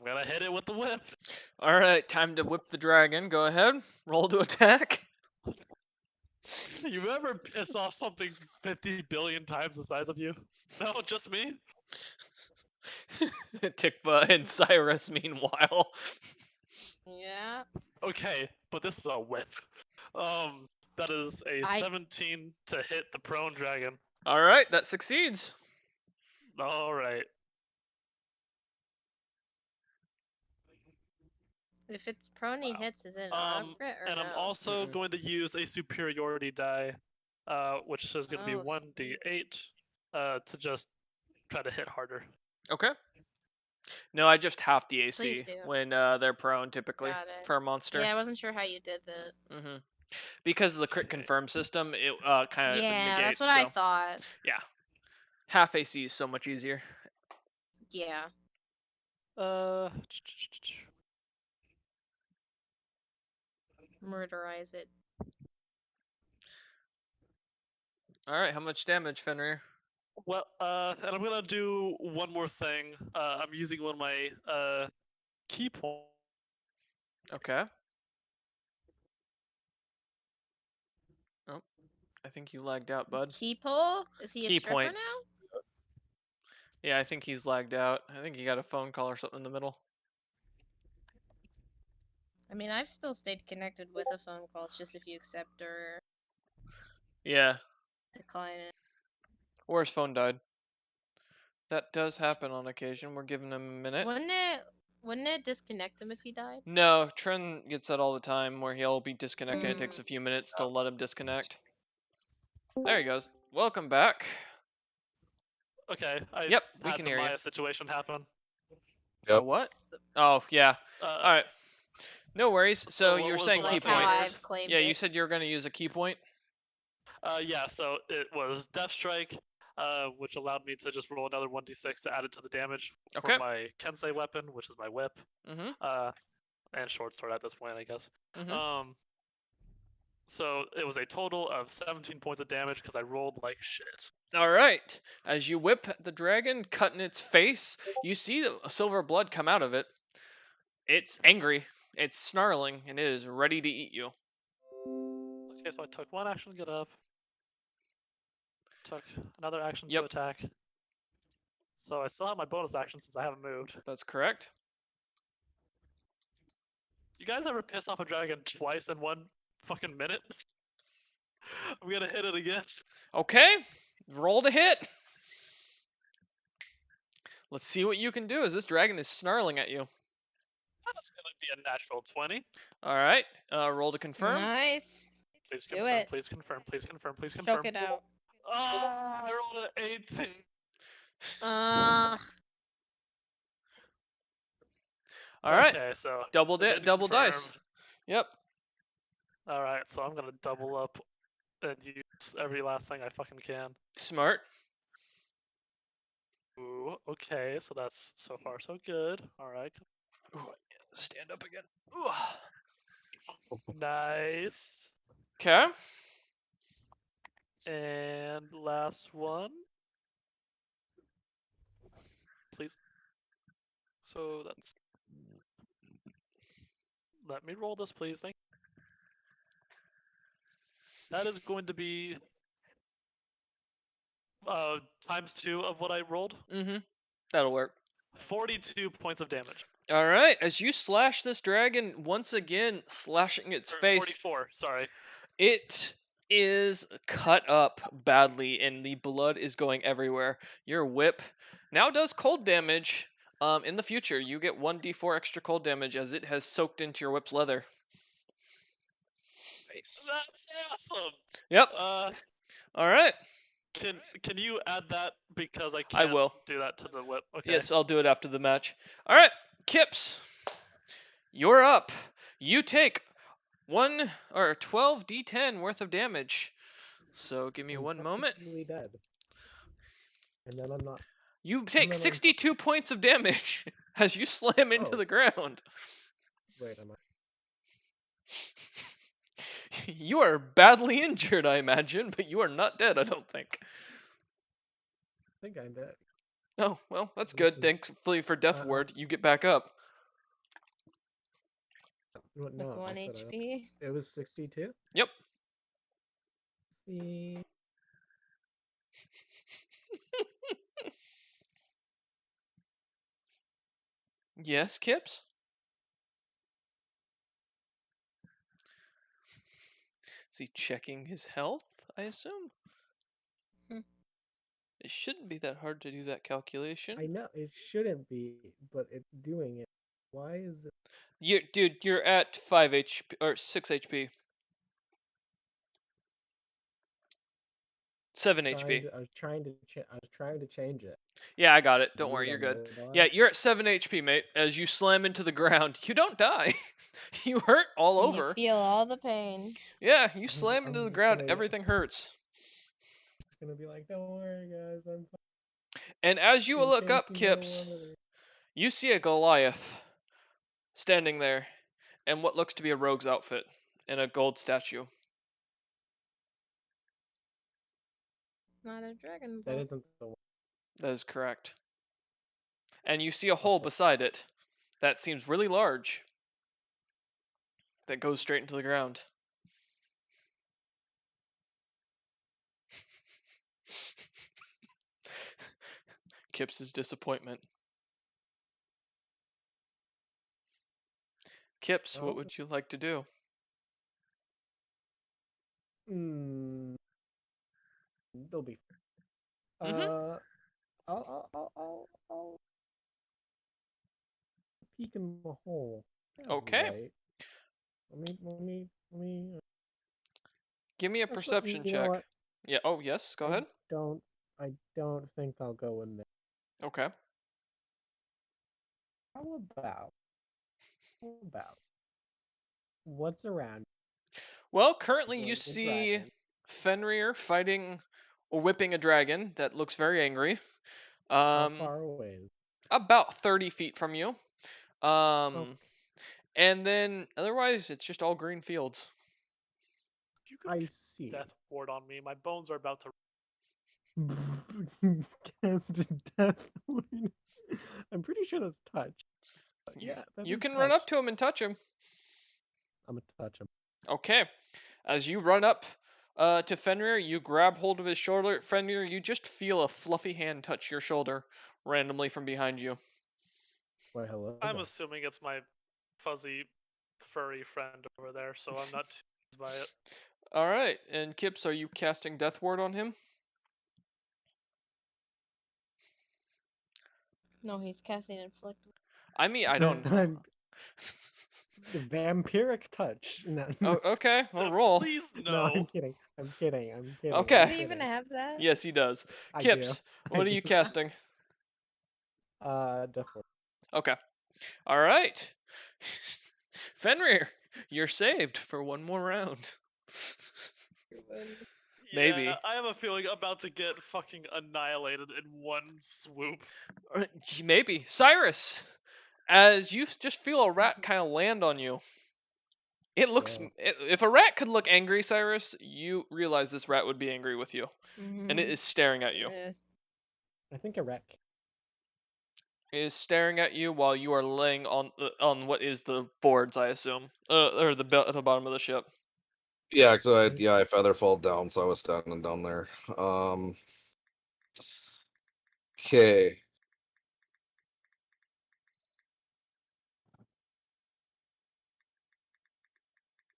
Speaker 4: gonna hit it with the whip.
Speaker 2: All right, time to whip the dragon. Go ahead. Roll to attack.
Speaker 4: You ever piss off something 50 billion times the size of you? No, just me?
Speaker 2: Tikva and Cyrus, meanwhile.
Speaker 3: Yeah.
Speaker 4: Okay, but this is a whip. That is a 17 to hit the prone dragon.
Speaker 2: All right, that succeeds.
Speaker 4: All right.
Speaker 3: If it's prone he hits, is it an auto crit or
Speaker 4: And
Speaker 3: no?
Speaker 4: I'm also going to use a superiority die, which is going to be
Speaker 3: Oh.
Speaker 4: 1d8, to just try to hit harder.
Speaker 2: Okay. No, I just half the AC
Speaker 3: Please do.
Speaker 2: when they're prone typically
Speaker 3: Got it.
Speaker 2: for a monster.
Speaker 3: Yeah, I wasn't sure how you did that.
Speaker 2: Mm-hmm. Because of the crit confirm system, it kind of
Speaker 3: Yeah,
Speaker 2: negates.
Speaker 3: that's what I
Speaker 2: so,
Speaker 3: thought.
Speaker 2: yeah, half AC is so much easier.
Speaker 3: Yeah. Murderize it.
Speaker 2: All right, how much damage, Fenrir?
Speaker 4: Well, and I'm gonna do one more thing. I'm using one of my key points.
Speaker 2: Okay. Oh, I think you lagged out, bud.
Speaker 3: Key pole? Is he
Speaker 2: Key
Speaker 3: a stripper
Speaker 2: points.
Speaker 3: now?
Speaker 2: Yeah, I think he's lagged out. I think he got a phone call or something in the middle.
Speaker 3: I mean, I've still stayed connected with a phone call. It's just if you accept or
Speaker 2: Yeah,
Speaker 3: decline it.
Speaker 2: or his phone died. That does happen on occasion. We're giving him a minute.
Speaker 3: Wouldn't it disconnect him if he died?
Speaker 2: No, Tren gets that all the time where he'll be disconnected. It takes
Speaker 3: Mm.
Speaker 2: a few minutes to let him disconnect. There he goes. Welcome back.
Speaker 4: Okay, I
Speaker 2: Yep, we
Speaker 4: had
Speaker 2: can
Speaker 4: the
Speaker 2: hear you.
Speaker 4: Maya situation happen.
Speaker 2: A
Speaker 1: Yep.
Speaker 2: what? Oh, yeah. All right. No worries. So
Speaker 4: So what
Speaker 2: you were
Speaker 4: was
Speaker 2: saying
Speaker 4: the
Speaker 2: key
Speaker 4: last thing I
Speaker 2: points.
Speaker 4: heard?
Speaker 3: I've claimed
Speaker 2: Yeah, you
Speaker 3: it.
Speaker 2: said you were going to use a key point.
Speaker 4: Yeah, so it was Death Strike, which allowed me to just roll another 1d6 to add it to the damage
Speaker 2: Okay.
Speaker 4: for my Kensei weapon, which is my whip,
Speaker 2: Mm-hmm.
Speaker 4: and short sword at this point, I guess.
Speaker 2: Mm-hmm.
Speaker 4: So it was a total of 17 points of damage because I rolled like shit.
Speaker 2: All right. As you whip the dragon, cutting its face, you see silver blood come out of it. It's angry. It's snarling, and it is ready to eat you.
Speaker 4: Okay, so I took one action to get up. Took another action
Speaker 2: Yep.
Speaker 4: to attack. So I still have my bonus action since I haven't moved.
Speaker 2: That's correct.
Speaker 4: You guys ever piss off a dragon twice in one fucking minute? I'm gonna hit it again.
Speaker 2: Okay. Roll to hit. Let's see what you can do as this dragon is snarling at you.
Speaker 4: That's gonna be a natural 20.
Speaker 2: All right. Roll to confirm.
Speaker 3: Nice.
Speaker 4: Please
Speaker 3: Do
Speaker 4: confirm,
Speaker 3: it.
Speaker 4: please confirm, please confirm, please confirm.
Speaker 3: Choke it out.
Speaker 4: Oh, I rolled an 18.
Speaker 3: Uh,
Speaker 2: All right.
Speaker 4: Okay, so
Speaker 2: Double
Speaker 4: it did
Speaker 2: double dice.
Speaker 4: confirm.
Speaker 2: Yep.
Speaker 4: All right, so I'm gonna double up and use every last thing I fucking can.
Speaker 2: Smart.
Speaker 4: Ooh, okay, so that's so far so good. All right,
Speaker 2: Ooh, stand up again. Ooh.
Speaker 4: nice.
Speaker 2: Okay.
Speaker 4: And last one, please. So that's. Let me roll this, please. Thank. That is going to be ×2 of what I rolled.
Speaker 2: Mm-hmm. That'll work.
Speaker 4: 42 points of damage.
Speaker 2: All right. As you slash this dragon once again, slashing its
Speaker 4: Or
Speaker 2: face.
Speaker 4: 44. Sorry.
Speaker 2: It is cut up badly, and the blood is going everywhere. Your whip now does cold damage. In the future, you get 1d4 extra cold damage as it has soaked into your whip's leather.
Speaker 5: face.
Speaker 4: That's awesome.
Speaker 2: Yep.
Speaker 4: Uh,
Speaker 2: All right.
Speaker 4: can you add that because I
Speaker 2: I
Speaker 4: can't
Speaker 2: will.
Speaker 4: do that to the whip? Okay.
Speaker 2: Yes, I'll do it after the match. All right, Kips, you're up. You take 12 d10 worth of damage. So give me
Speaker 5: I'm
Speaker 2: one moment.
Speaker 5: technically dead. And then I'm not.
Speaker 2: You take
Speaker 5: then I'm
Speaker 2: 62 points of damage as you slam into
Speaker 5: Oh.
Speaker 2: the ground.
Speaker 5: Wait, am I?
Speaker 2: You are badly injured, I imagine, but you are not dead, I don't think.
Speaker 5: I think I'm dead.
Speaker 2: Oh, well, that's
Speaker 5: This
Speaker 2: good.
Speaker 5: is-
Speaker 2: Thankfully for Death
Speaker 5: uh,
Speaker 2: Ward, you get back up.
Speaker 5: What,
Speaker 3: With
Speaker 5: no, I
Speaker 3: 1
Speaker 5: said I don't-
Speaker 3: HP.
Speaker 5: It was 62?
Speaker 2: Yep.
Speaker 5: See.
Speaker 2: Yes, Kips? Is he checking his health, I assume?
Speaker 3: Hmm.
Speaker 2: It shouldn't be that hard to do that calculation.
Speaker 5: I know it shouldn't be, but it's doing it. Why is it?
Speaker 2: Dude, you're at 5 HP or 6 HP. 7 HP.
Speaker 5: I was trying to change it.
Speaker 2: Yeah, I got it. Don't
Speaker 5: You
Speaker 2: worry, you're good.
Speaker 5: don't know
Speaker 2: Yeah,
Speaker 5: it?
Speaker 2: you're at 7 HP, mate. As you slam into the ground, you don't die. You hurt all
Speaker 3: And
Speaker 2: over.
Speaker 3: you feel all the pain.
Speaker 2: Yeah, you slam into
Speaker 5: I'm
Speaker 2: the
Speaker 5: just
Speaker 2: ground,
Speaker 5: gonna-
Speaker 2: everything hurts.
Speaker 5: It's gonna be like, don't worry, guys. I'm
Speaker 2: And as you
Speaker 5: been
Speaker 2: look up,
Speaker 5: chasing no
Speaker 2: Kips,
Speaker 5: one other-
Speaker 2: you see a Goliath standing there in what looks to be a rogue's outfit and a gold statue.
Speaker 3: Not a dragon
Speaker 5: That
Speaker 3: ball.
Speaker 5: isn't the one.
Speaker 2: That is correct. And you see a hole
Speaker 5: Also-
Speaker 2: beside it that seems really large that goes straight into the ground. Kip's disappointment. Kips, what
Speaker 5: Oh.
Speaker 2: would you like to do?
Speaker 5: Hmm. They'll be.
Speaker 2: Mhm.
Speaker 5: I'll peek in the hole. Yeah,
Speaker 2: Okay.
Speaker 5: right. Let me.
Speaker 2: Give me a
Speaker 5: Actually,
Speaker 2: perception
Speaker 5: you know
Speaker 2: check.
Speaker 5: what?
Speaker 2: Yeah. Oh, yes. Go ahead.
Speaker 5: I don't think I'll go in there.
Speaker 2: Okay.
Speaker 5: How about what's around?
Speaker 2: Well, currently you
Speaker 5: Like the
Speaker 2: see
Speaker 5: dragon?
Speaker 2: Fenrir fighting or whipping a dragon that looks very angry.
Speaker 5: How far away? Is
Speaker 2: About 30 feet from you.
Speaker 5: Oh.
Speaker 2: And then otherwise it's just all green fields.
Speaker 4: You could
Speaker 5: I see.
Speaker 4: death ward on me. My bones are about to.
Speaker 5: Casted death wound. I'm pretty sure that's touch. But yeah, that
Speaker 2: You
Speaker 5: is
Speaker 2: can run up
Speaker 5: touch.
Speaker 2: to him and touch him.
Speaker 5: I'm gonna touch him.
Speaker 2: Okay. As you run up to Fenrir, you grab hold of his shoulder. Fenrir, you just feel a fluffy hand touch your shoulder randomly from behind you.
Speaker 5: Why, hello.
Speaker 4: I'm
Speaker 5: there.
Speaker 4: assuming it's my fuzzy, furry friend over there, so I'm not too confused by it.
Speaker 2: All right. And Kips, are you casting Death Ward on him?
Speaker 3: No, he's casting inflict.
Speaker 2: I mean, I don't know.
Speaker 5: The vampiric touch. No,
Speaker 2: Oh, okay. I'll
Speaker 4: So
Speaker 2: roll.
Speaker 4: Please
Speaker 5: no,
Speaker 4: no.
Speaker 5: I'm kidding. I'm kidding.
Speaker 2: Okay.
Speaker 3: Does
Speaker 5: I'm
Speaker 3: he even
Speaker 5: kidding.
Speaker 3: have that?
Speaker 2: Yes, he does.
Speaker 5: I
Speaker 2: Kips,
Speaker 5: do.
Speaker 2: what are you casting?
Speaker 5: Death ward.
Speaker 2: Okay. All right. Fenrir, you're saved for one more round. Maybe.
Speaker 4: Yeah, I have a feeling I'm about to get fucking annihilated in one swoop.
Speaker 2: Maybe. Cyrus, as you just feel a rat kind of land on you. It looks.
Speaker 5: Yeah.
Speaker 2: If a rat could look angry, Cyrus, you realize this rat would be angry with you, and it
Speaker 3: Mhm.
Speaker 2: is staring at you.
Speaker 3: Yes.
Speaker 5: I think a rat.
Speaker 2: It is staring at you while you are laying on what is the boards, I assume, or the at the bottom of the ship.
Speaker 1: Yeah, because
Speaker 5: Mhm.
Speaker 1: I feather fall down, so I was standing down there. Okay.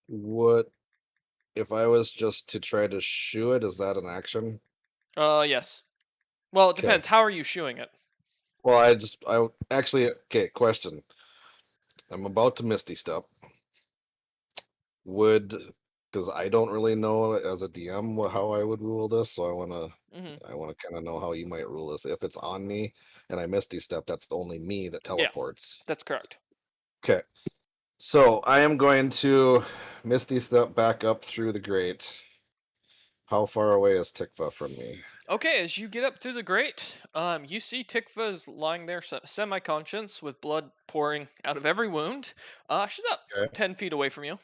Speaker 1: What if I was just to try to shoo it? Is that an action?
Speaker 2: Yes. Well, it
Speaker 1: Okay.
Speaker 2: depends. How are you shooing it?
Speaker 1: Well, I actually, okay, question. I'm about to Misty Step. Would because I don't really know as a DM how I would rule this, so I
Speaker 2: Hmm.
Speaker 1: want to kind of know how you might rule this. If it's on me and I Misty Step, that's only me that
Speaker 2: Yeah.
Speaker 1: teleports.
Speaker 2: That's correct.
Speaker 1: Okay. So I am going to Misty Step back up through the grate. How far away is Tikva from me?
Speaker 2: Okay, as you get up through the grate, you see Tikva's lying there semi-conscious with blood pouring out of every wound. She's about
Speaker 1: Okay.
Speaker 2: 10 feet away from you.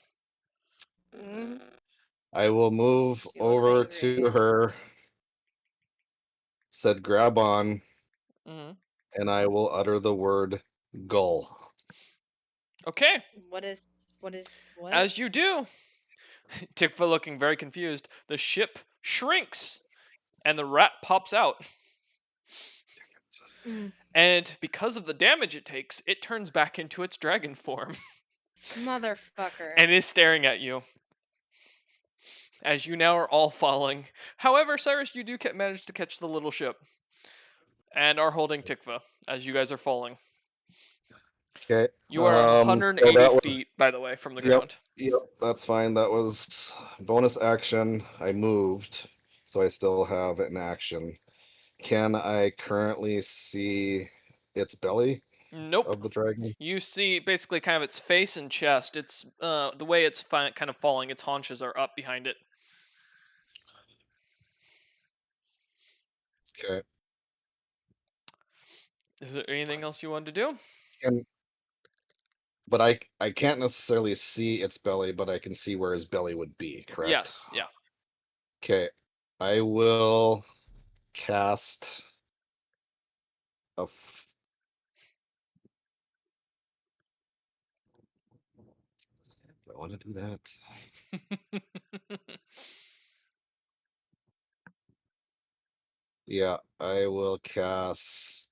Speaker 3: Mm,
Speaker 1: I will move
Speaker 3: She looks
Speaker 1: over
Speaker 3: angry.
Speaker 1: to her, said grab on,
Speaker 2: Hmm.
Speaker 1: and I will utter the word gull.
Speaker 2: Okay,
Speaker 3: What is what?
Speaker 2: as you do, Tikva looking very confused, the ship shrinks and the rat pops out.
Speaker 3: Mm,
Speaker 2: And because of the damage it takes, it turns back into its dragon form
Speaker 3: motherfucker.
Speaker 2: and is staring at you. As you now are all falling. However, Cyrus, you do manage to catch the little ship and are holding Tikva as you guys are falling.
Speaker 1: Okay.
Speaker 2: You are
Speaker 1: so
Speaker 2: 180
Speaker 1: that was,
Speaker 2: feet, by the way, from the
Speaker 1: yep,
Speaker 2: ground.
Speaker 1: yep, that's fine. That was bonus action. I moved, so I still have an action. Can I currently see its belly
Speaker 2: Nope.
Speaker 1: of the dragon?
Speaker 2: You see basically kind of its face and chest. It's the way it's kind of falling. Its haunches are up behind it.
Speaker 1: Okay.
Speaker 2: Is there anything else you wanted to do?
Speaker 1: And but I can't necessarily see its belly, but I can see where his belly would be, correct?
Speaker 2: Yes. Yeah.
Speaker 1: Okay. I will cast a do I want to do that? Yeah, I will cast.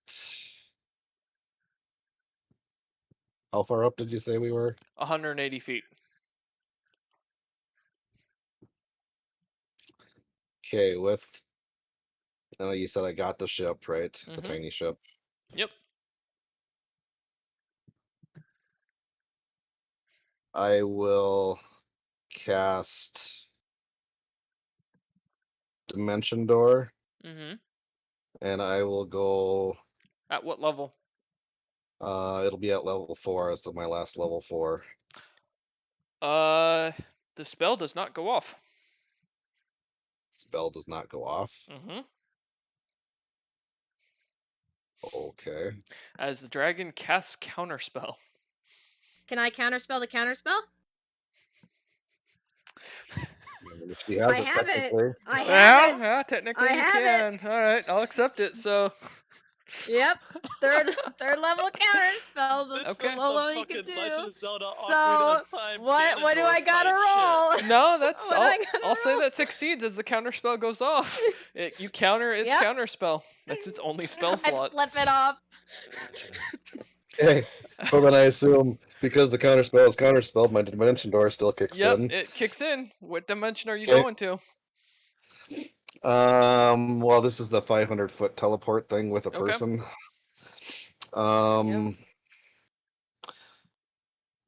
Speaker 1: How far up did you say we were?
Speaker 2: 180 feet.
Speaker 1: Okay, with. Oh, you said I got the ship, right? The
Speaker 2: Mhm.
Speaker 1: tiny ship.
Speaker 2: Yep.
Speaker 1: I will cast Dimension Door,
Speaker 2: Mhm.
Speaker 1: and I will go.
Speaker 2: At what level?
Speaker 1: It'll be at level 4, so my last level 4.
Speaker 2: The spell does not go off.
Speaker 1: Spell does not go off.
Speaker 2: Mhm.
Speaker 1: Okay.
Speaker 2: As the dragon casts counterspell.
Speaker 3: Can I counterspell the counterspell?
Speaker 1: She has
Speaker 3: I
Speaker 1: it
Speaker 3: have it.
Speaker 1: technically.
Speaker 3: I have
Speaker 2: Yeah,
Speaker 3: it.
Speaker 2: yeah, technically
Speaker 3: I
Speaker 2: you
Speaker 3: have it.
Speaker 2: can. All right, I'll accept it. So.
Speaker 3: Yep. Third level counterspell.
Speaker 4: This
Speaker 3: That's
Speaker 2: Okay.
Speaker 3: the
Speaker 4: is
Speaker 3: low
Speaker 4: some
Speaker 3: level you can
Speaker 4: fucking
Speaker 3: do.
Speaker 4: Legend of Zelda
Speaker 3: So
Speaker 4: Ocarina of Time
Speaker 3: what do I
Speaker 4: Ganondorf
Speaker 3: gotta
Speaker 4: fight
Speaker 3: roll?
Speaker 2: No, that's
Speaker 3: What do I gotta
Speaker 2: I'll say
Speaker 3: roll?
Speaker 2: that succeeds as the counterspell goes off. You counter its
Speaker 3: Yep.
Speaker 2: counterspell. That's its only spell
Speaker 3: I
Speaker 2: slot.
Speaker 3: flip it off.
Speaker 1: Okay. But then I assume because the counterspell is counterspelled, my Dimension Door still kicks
Speaker 2: Yep,
Speaker 1: in.
Speaker 2: it kicks in. What dimension are you
Speaker 1: Okay.
Speaker 2: going to?
Speaker 1: Well, this is the 500-foot teleport thing with a
Speaker 2: Okay.
Speaker 1: person.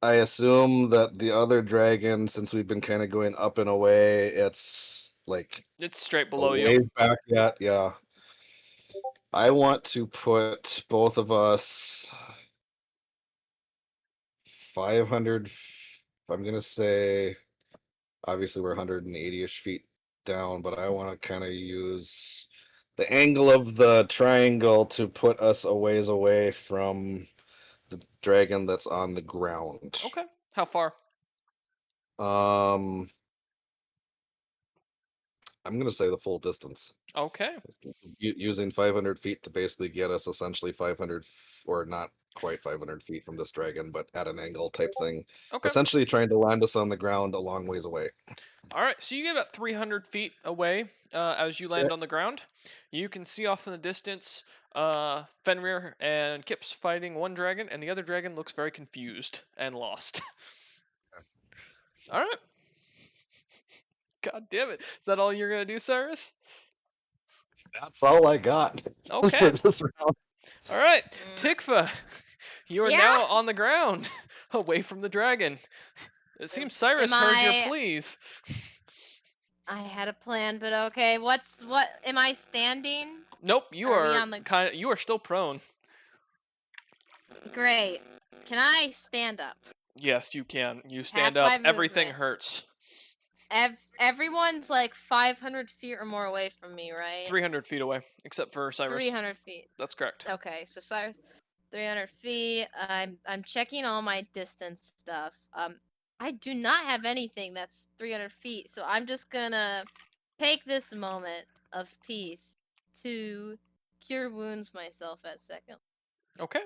Speaker 1: I assume that the other dragon, since we've been kind of going up and away, it's like
Speaker 2: It's straight
Speaker 1: a
Speaker 2: below you.
Speaker 1: ways back yet. Yeah. I want to put both of us 500. I'm gonna say, obviously we're 180-ish feet down, but I want to kind of use the angle of the triangle to put us a ways away from the dragon that's on the ground.
Speaker 2: Okay. How far?
Speaker 1: I'm gonna say the full distance.
Speaker 2: Okay.
Speaker 1: Using 500 feet to basically get us essentially 500, or not quite 500 feet from this dragon, but at an angle type thing.
Speaker 2: Okay.
Speaker 1: Essentially trying to land us on the ground a long ways away.
Speaker 2: All right. So you get about 300 feet away as you land on the ground. You can see off in the distance Fenrir and Kip's fighting one dragon, and the other dragon looks very confused and lost. All right. God damn it. Is that all you're going to do, Cyrus?
Speaker 1: That's all I got
Speaker 2: Okay.
Speaker 1: for this round.
Speaker 2: All right. Tikva, you are
Speaker 3: Yeah?
Speaker 2: now on the ground, away from the dragon. It seems Cyrus
Speaker 3: Am
Speaker 2: heard your
Speaker 3: I-
Speaker 2: pleas.
Speaker 3: I had a plan, but okay. What? Am I standing?
Speaker 2: Nope, you
Speaker 3: Are we
Speaker 2: are
Speaker 3: on the-
Speaker 2: you are still prone.
Speaker 3: Great. Can I stand up?
Speaker 2: Yes, you can. You stand
Speaker 3: Half
Speaker 2: up.
Speaker 3: my
Speaker 2: Everything
Speaker 3: movement.
Speaker 2: hurts.
Speaker 3: Everyone's like 500 feet or more away from me, right?
Speaker 2: 300 feet away, except for Cyrus.
Speaker 3: 300 feet.
Speaker 2: That's correct.
Speaker 3: Okay, so Cyrus, 300 feet. I'm checking all my distance stuff. I do not have anything that's 300 feet, so I'm just gonna take this moment of peace to cure wounds myself at second,
Speaker 2: Okay.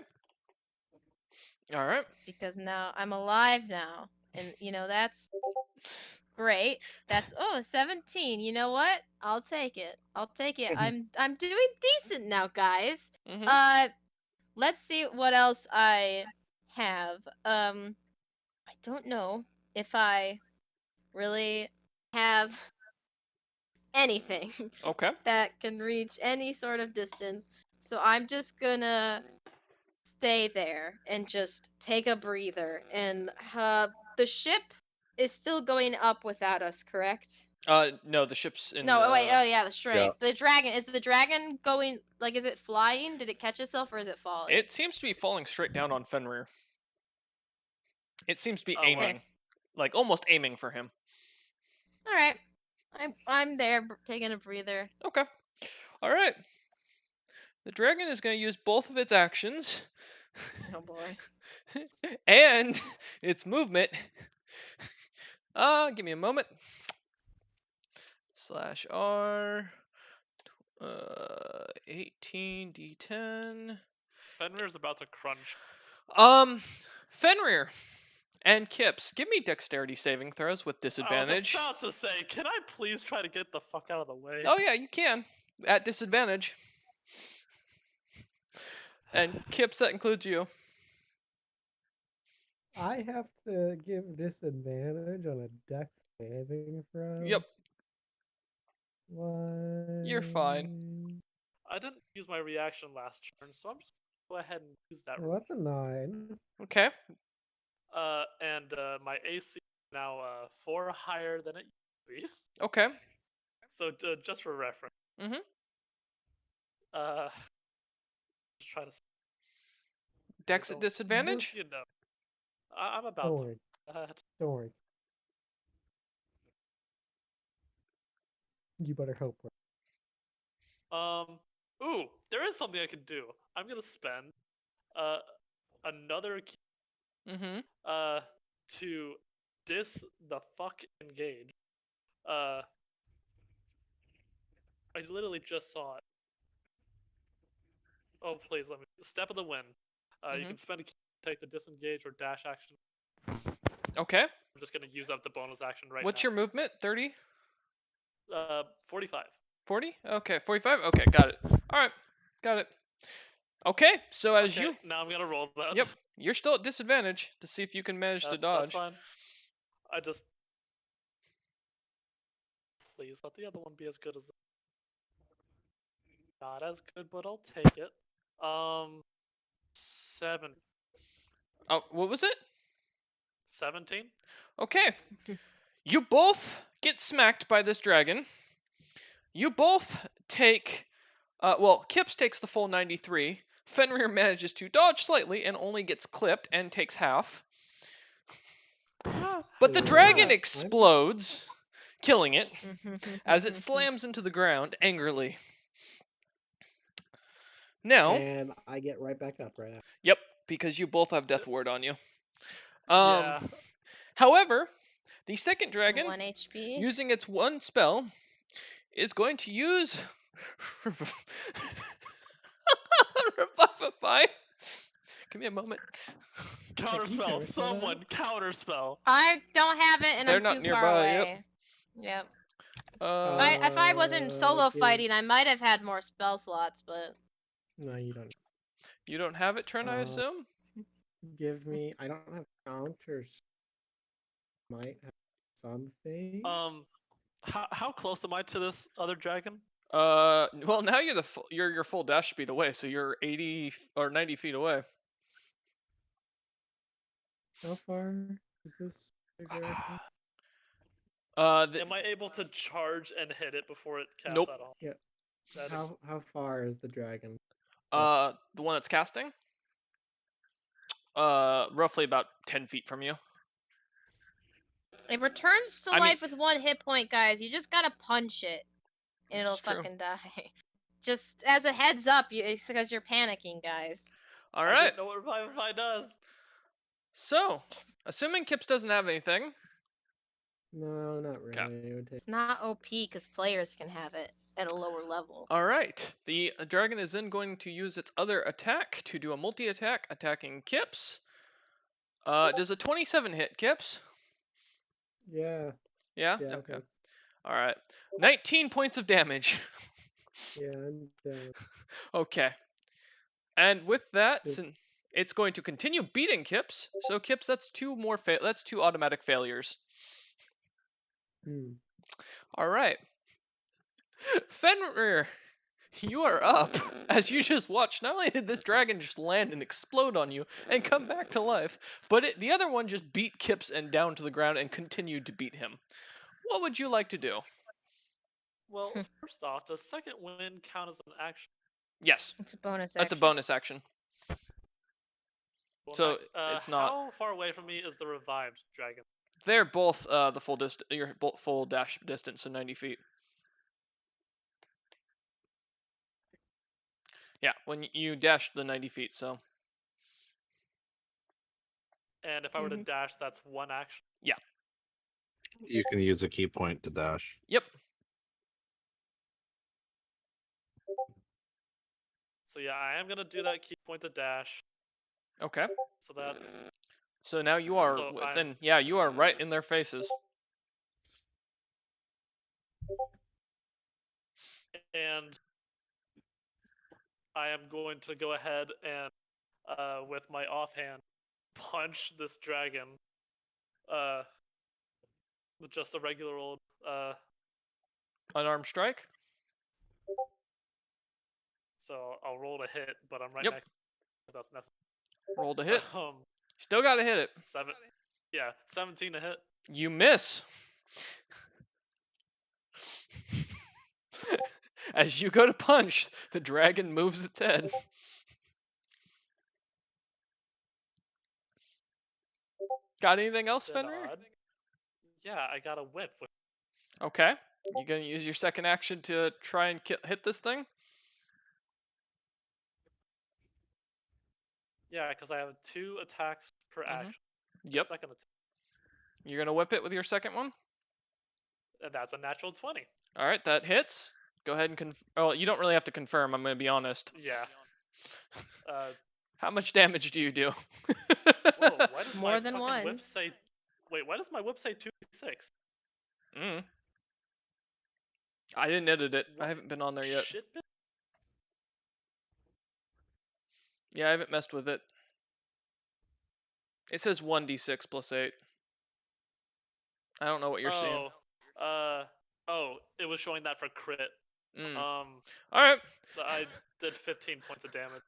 Speaker 2: All right.
Speaker 3: because now I'm alive now, and that's great. That's 17. You know what? I'll take it. I'll take it. I'm doing decent now, guys.
Speaker 2: Mhm.
Speaker 3: Let's see what else I have. I don't know if I really have anything
Speaker 2: Okay.
Speaker 3: that can reach any sort of distance. So I'm just gonna stay there and just take a breather. And the ship is still going up without us, correct?
Speaker 2: No, the ship's in.
Speaker 3: No, wait. Oh yeah, that's right.
Speaker 1: yeah.
Speaker 3: The dragon, is the dragon going, like, is it flying? Did it catch itself, or is it falling?
Speaker 2: It seems to be falling straight down on Fenrir. It seems to be
Speaker 4: Oh, wow.
Speaker 2: aiming, like almost aiming for him.
Speaker 3: All right. I'm there taking a breather.
Speaker 2: Okay. All right. The dragon is going to use both of its actions
Speaker 3: Oh boy.
Speaker 2: and its movement. Give me a moment. /R. 18d10.
Speaker 4: Fenrir's about to crunch.
Speaker 2: Fenrir and Kips, give me dexterity saving throws with disadvantage.
Speaker 4: I was about to say, can I please try to get the fuck out of the way?
Speaker 2: Oh yeah, you can. At disadvantage. And Kips, that includes you.
Speaker 5: I have to give disadvantage on a dex saving throw.
Speaker 2: Yep.
Speaker 5: What?
Speaker 2: You're fine.
Speaker 4: I didn't use my reaction last turn, so I'm just gonna go ahead and use that.
Speaker 5: Well, that's a 9.
Speaker 2: Okay.
Speaker 4: And my AC is now 4 higher than it used to be.
Speaker 2: Okay.
Speaker 4: So just for reference.
Speaker 2: Mhm.
Speaker 4: Just try to.
Speaker 2: Dex at disadvantage?
Speaker 4: You know, I'm about
Speaker 5: Don't
Speaker 4: to.
Speaker 5: worry. Don't worry. You better hope.
Speaker 4: Ooh, there is something I can do. I'm gonna spend another key
Speaker 2: Mm-hmm.
Speaker 4: to the fuck engage. I literally just saw it. Oh please let me step of the wind. You can spend a key to take the disengage or dash action.
Speaker 2: Okay.
Speaker 4: I'm just gonna use up the bonus action right
Speaker 2: What's
Speaker 4: now.
Speaker 2: your movement? 30?
Speaker 4: 45.
Speaker 2: 40? Okay, 45? Okay, got it. Alright, got it. Okay, so as
Speaker 4: Okay,
Speaker 2: you...
Speaker 4: now I'm gonna roll that.
Speaker 2: Yep, you're still at disadvantage to see if you can manage to dodge.
Speaker 4: That's fine. I just... Please let the other one be as good as... Not as good, but I'll take it. 7.
Speaker 2: Oh, what was it?
Speaker 4: 17?
Speaker 2: Okay. You both get smacked by this dragon. You both take... well, Kips takes the full 93. Fenrir manages to dodge slightly and only gets clipped and takes half. But the dragon explodes, killing it, as it slams into the ground angrily. Now...
Speaker 5: And I get right back up right after.
Speaker 2: Yep, because you both have Death Ward on you.
Speaker 4: Yeah.
Speaker 2: However, the second dragon,
Speaker 3: 1 HP.
Speaker 2: using its one spell, is going to use Revivify. Give me a moment.
Speaker 4: Counterspell. Someone counterspell.
Speaker 3: I don't have it, and
Speaker 2: They're
Speaker 3: I'm
Speaker 2: not
Speaker 3: too
Speaker 2: nearby,
Speaker 3: far
Speaker 2: yep.
Speaker 3: away. Yep.
Speaker 2: Uh,
Speaker 3: If I wasn't solo
Speaker 5: give-
Speaker 3: fighting, I might have had more spell slots, but
Speaker 5: No, you don't.
Speaker 2: you don't have it, Trent, I assume?
Speaker 5: Give me. I don't have counters. Might have something.
Speaker 4: How close am I to this other dragon?
Speaker 2: Well, now you're you're your full dash speed away, so you're 80 or 90 feet away.
Speaker 5: How far is this? direction?
Speaker 4: Am I able to charge and hit it before it casts
Speaker 2: Nope.
Speaker 4: that on?
Speaker 5: Yeah.
Speaker 4: That-
Speaker 5: How far is the dragon?
Speaker 2: The one that's casting? Roughly about 10 feet from you.
Speaker 3: It returns to
Speaker 2: I mean-
Speaker 3: life with 1 hit point, guys. You just gotta punch it, and it'll
Speaker 2: It's true.
Speaker 3: fucking die. Just as a heads up, it's because you're panicking, guys.
Speaker 2: All
Speaker 4: I
Speaker 2: right.
Speaker 4: didn't know what Revivify does.
Speaker 2: So, assuming Kips doesn't have anything,
Speaker 5: No, not
Speaker 2: Okay.
Speaker 5: really. It would take.
Speaker 3: It's not OP because players can have it at a lower level.
Speaker 2: all right. The dragon is then going to use its other attack to do a multi-attack, attacking Kips. Does a 27 hit Kips?
Speaker 5: Yeah.
Speaker 2: Yeah.
Speaker 5: Yeah.
Speaker 2: Okay.
Speaker 5: that's-
Speaker 2: All right. 19 points of damage.
Speaker 5: Yeah. I'm down.
Speaker 2: Okay. And with that,
Speaker 5: Yep.
Speaker 2: it's going to continue beating Kips. So Kips, that's 2 more. That's 2 automatic failures.
Speaker 5: Hmm.
Speaker 2: All right. Fenrir, you are up. As you just watched, not only did this dragon just land and explode on you and come back to life, but the other one just beat Kips and down to the ground and continued to beat him. What would you like to do?
Speaker 4: Well, first off, does second wind count as an action?
Speaker 2: Yes,
Speaker 3: It's a bonus
Speaker 2: that's a
Speaker 3: action.
Speaker 2: bonus action.
Speaker 4: Well,
Speaker 2: So,
Speaker 4: like,
Speaker 2: it's not-
Speaker 4: How far away from me is the revived dragon?
Speaker 2: They're both the full your full dash distance, so 90 feet. Yeah, when you dash the 90 feet, so
Speaker 4: And if I were to dash, that's 1 action.
Speaker 1: You can use a key point to dash.
Speaker 2: yep.
Speaker 4: So yeah, I am gonna do that key point to dash.
Speaker 2: Okay.
Speaker 4: So that's
Speaker 2: So now you are
Speaker 4: So I'm-
Speaker 2: within. Yeah, you are right in their faces.
Speaker 4: and I am going to go ahead and with my offhand punch this dragon with just a regular old
Speaker 2: Unarmed strike.
Speaker 4: so I'll roll to hit, but I'm right
Speaker 2: Yep.
Speaker 4: next if that's necessary.
Speaker 2: Roll to hit.
Speaker 4: Um
Speaker 2: Still got to hit it.
Speaker 4: 17 to hit.
Speaker 2: You miss. As you go to punch, the dragon moves its head. Got anything else,
Speaker 4: Bit
Speaker 2: Fenrir?
Speaker 4: odd. Yeah, I got a whip with
Speaker 2: Okay. You gonna use your second action to try and hit this thing?
Speaker 4: yeah, because I have 2 attacks per action. The
Speaker 2: Yep.
Speaker 4: second attack.
Speaker 2: You're gonna whip it with your second one.
Speaker 4: And that's a natural 20.
Speaker 2: All right, that hits. Go ahead and Oh, you don't really have to confirm. I'm gonna be honest.
Speaker 4: Yeah.
Speaker 2: How much damage do you do?
Speaker 4: Whoa, why does
Speaker 3: More
Speaker 4: my
Speaker 3: than
Speaker 4: fucking
Speaker 3: one.
Speaker 4: whip say? Wait, why does my whip say 2d6?
Speaker 2: Mm. I didn't edit it. I
Speaker 4: What
Speaker 2: haven't been on there yet.
Speaker 4: Shit.
Speaker 2: Yeah, I haven't messed with it. It says 1d6 plus 8. I don't know what you're seeing.
Speaker 4: Oh, it was showing that for crit.
Speaker 2: Mm.
Speaker 4: All
Speaker 2: Alright.
Speaker 4: I did 15 points of damage.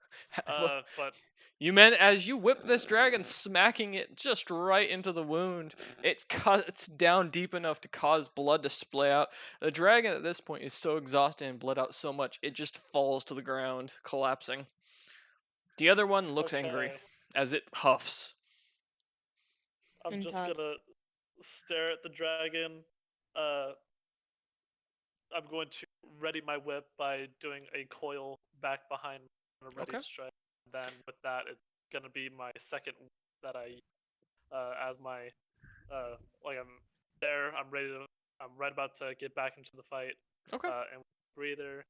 Speaker 2: Well,
Speaker 4: But
Speaker 2: you meant as you whip this dragon, smacking it just right into the wound, it cuts down deep enough to cause blood to splay out. The dragon at this point is so exhausted and bled out so much, it just falls to the ground, collapsing. The other one looks angry
Speaker 4: okay,
Speaker 2: as it huffs.
Speaker 4: I'm
Speaker 3: And
Speaker 4: just
Speaker 3: puffs.
Speaker 4: gonna stare at the dragon. I'm going to ready my whip by doing a coil back behind and a ready
Speaker 2: Okay.
Speaker 4: to strike. Then with that, it's gonna be my second that I, as my, like I'm there, I'm right about to get back into the fight.
Speaker 2: Okay.
Speaker 4: And breather.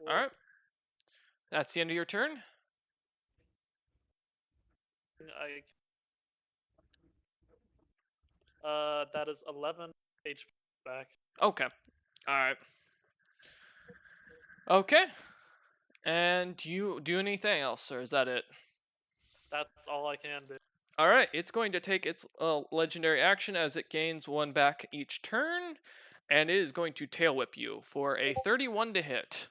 Speaker 2: Alright. That's the end of your turn.
Speaker 4: That is 11 HP back.
Speaker 2: Okay. Alright. Okay. And do you do anything else, or is that it?
Speaker 4: That's all I can do.
Speaker 2: Alright, it's going to take its legendary action as it gains 1 back each turn, and it is going to tail whip you for a 31 to hit.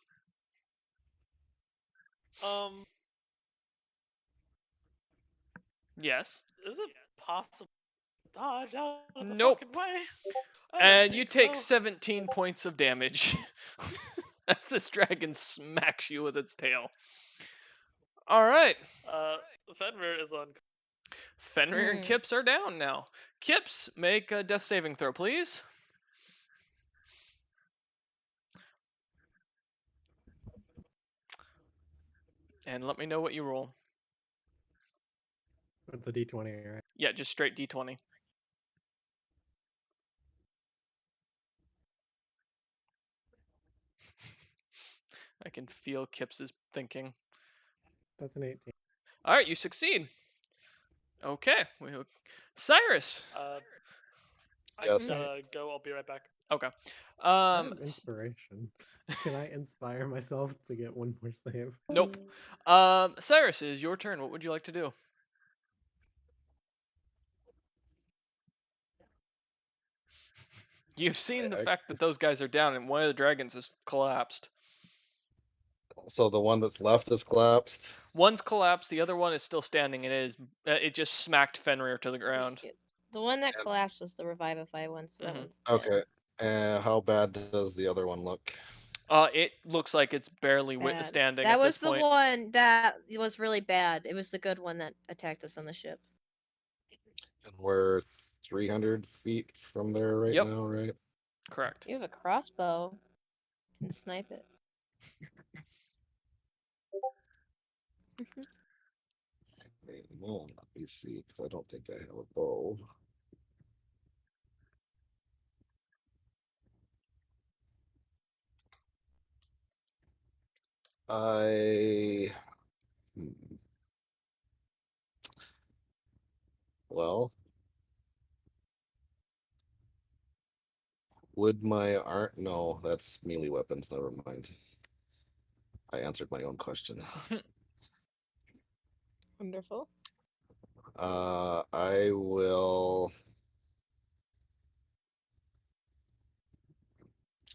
Speaker 2: Yes.
Speaker 4: Is it possible dodge out of the
Speaker 2: Nope.
Speaker 4: fucking way. I didn't
Speaker 2: And you
Speaker 4: think
Speaker 2: take
Speaker 4: so.
Speaker 2: 17 points of damage as this dragon smacks you with its tail. All right.
Speaker 4: Fenrir is on.
Speaker 2: Fenrir and
Speaker 3: Mm.
Speaker 2: Kips are down now. Kips, make a death saving throw, please. And let me know what you roll.
Speaker 5: It's a D20, right?
Speaker 2: Yeah, just straight D20. I can feel Kips's thinking.
Speaker 5: That's an 18.
Speaker 2: All right, you succeed. Okay. Cyrus.
Speaker 4: I
Speaker 1: Yes.
Speaker 4: gotta go. I'll be right back.
Speaker 2: Okay.
Speaker 5: I have inspiration. Can I inspire myself to get one more save?
Speaker 2: Nope. Cyrus, it is your turn. What would you like to do? You've seen the fact that those guys are down and one of the dragons has collapsed.
Speaker 1: So the one that's left is collapsed.
Speaker 2: One's collapsed, the other one is still standing, and it just smacked Fenrir to the ground.
Speaker 3: The one that collapsed was the Revivify one, so that
Speaker 2: Mhm.
Speaker 3: one's dead.
Speaker 1: Okay. And how bad does the other one look?
Speaker 2: It looks like it's barely
Speaker 3: Bad.
Speaker 2: standing
Speaker 3: That
Speaker 2: at
Speaker 3: was
Speaker 2: this
Speaker 3: the
Speaker 2: point.
Speaker 3: one that was really bad. It was the good one that attacked us on the ship.
Speaker 1: And we're 300 feet from there right
Speaker 2: Yep.
Speaker 1: now, right?
Speaker 2: Correct.
Speaker 3: You have a crossbow. You can snipe it.
Speaker 1: Well, let me see, because I don't think I have a bow. Well, would my art? No, that's melee weapons. Never mind. I answered my own question.
Speaker 3: Wonderful.
Speaker 1: I will.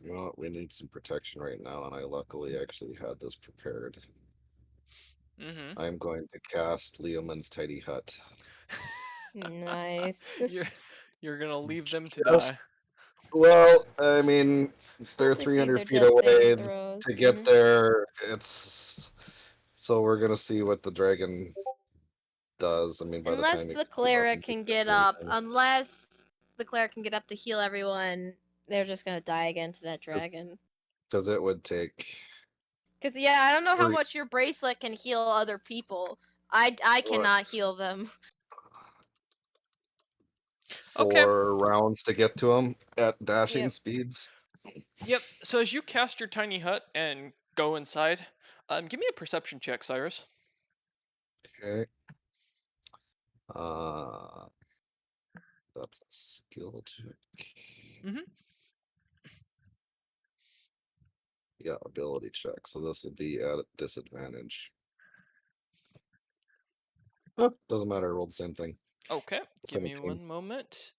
Speaker 1: You know what? We need some protection right now, and I luckily actually had this prepared.
Speaker 2: Mm-hmm.
Speaker 1: I'm going to cast Leomund's Tidy Hut.
Speaker 3: Nice.
Speaker 2: You're gonna leave them to
Speaker 1: Just-
Speaker 2: die.
Speaker 1: Well, I mean, they're
Speaker 3: Succeed their
Speaker 1: 300 feet
Speaker 3: death
Speaker 1: away.
Speaker 3: saving throws.
Speaker 1: To get
Speaker 3: Mhm.
Speaker 1: there, it's so we're gonna see what the dragon does. I mean, by
Speaker 3: Unless
Speaker 1: the time
Speaker 3: the cleric can get up, to heal everyone, they're just gonna die again to that dragon.
Speaker 1: because it would take.
Speaker 3: Cause yeah, I don't know how
Speaker 1: Or-
Speaker 3: much your bracelet can heal other people. I
Speaker 1: Well,
Speaker 3: cannot heal them.
Speaker 1: 4
Speaker 2: Okay.
Speaker 1: rounds to get to him at dashing
Speaker 3: Yep.
Speaker 1: speeds.
Speaker 2: Yep. So as you cast your tiny hut and go inside, give me a perception check, Cyrus.
Speaker 1: Okay. That's a skill check.
Speaker 2: Mhm.
Speaker 1: Yeah, ability check. So this would be at a disadvantage. Oh, doesn't matter. I rolled the same thing.
Speaker 2: Okay. Give me
Speaker 1: 17.
Speaker 2: one moment.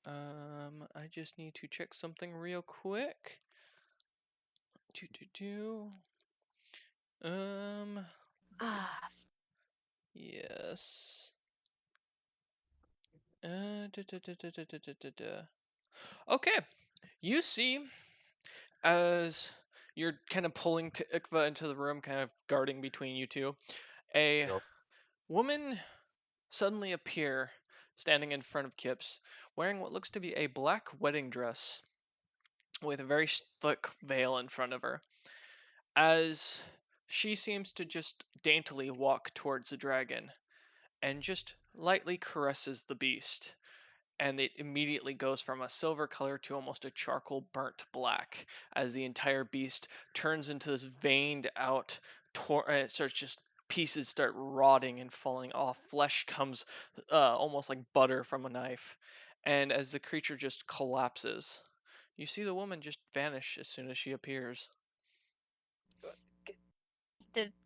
Speaker 2: I just need to check something real quick.
Speaker 3: Ah,
Speaker 2: Yes. Okay. You see, as you're kind of pulling Tikva into the room, kind of guarding between you two, a
Speaker 1: Yep.
Speaker 2: woman suddenly appear standing in front of Kips, wearing what looks to be a black wedding dress with a very thick veil in front of her. As she seems to just daintily walk towards the dragon and just lightly caresses the beast, and it immediately goes from a silver color to almost a charcoal burnt black as the entire beast turns into this veined out it starts just pieces start rotting and falling off. Flesh comes almost like butter from a knife, and as the creature just collapses, you see the woman just vanish as soon as she appears.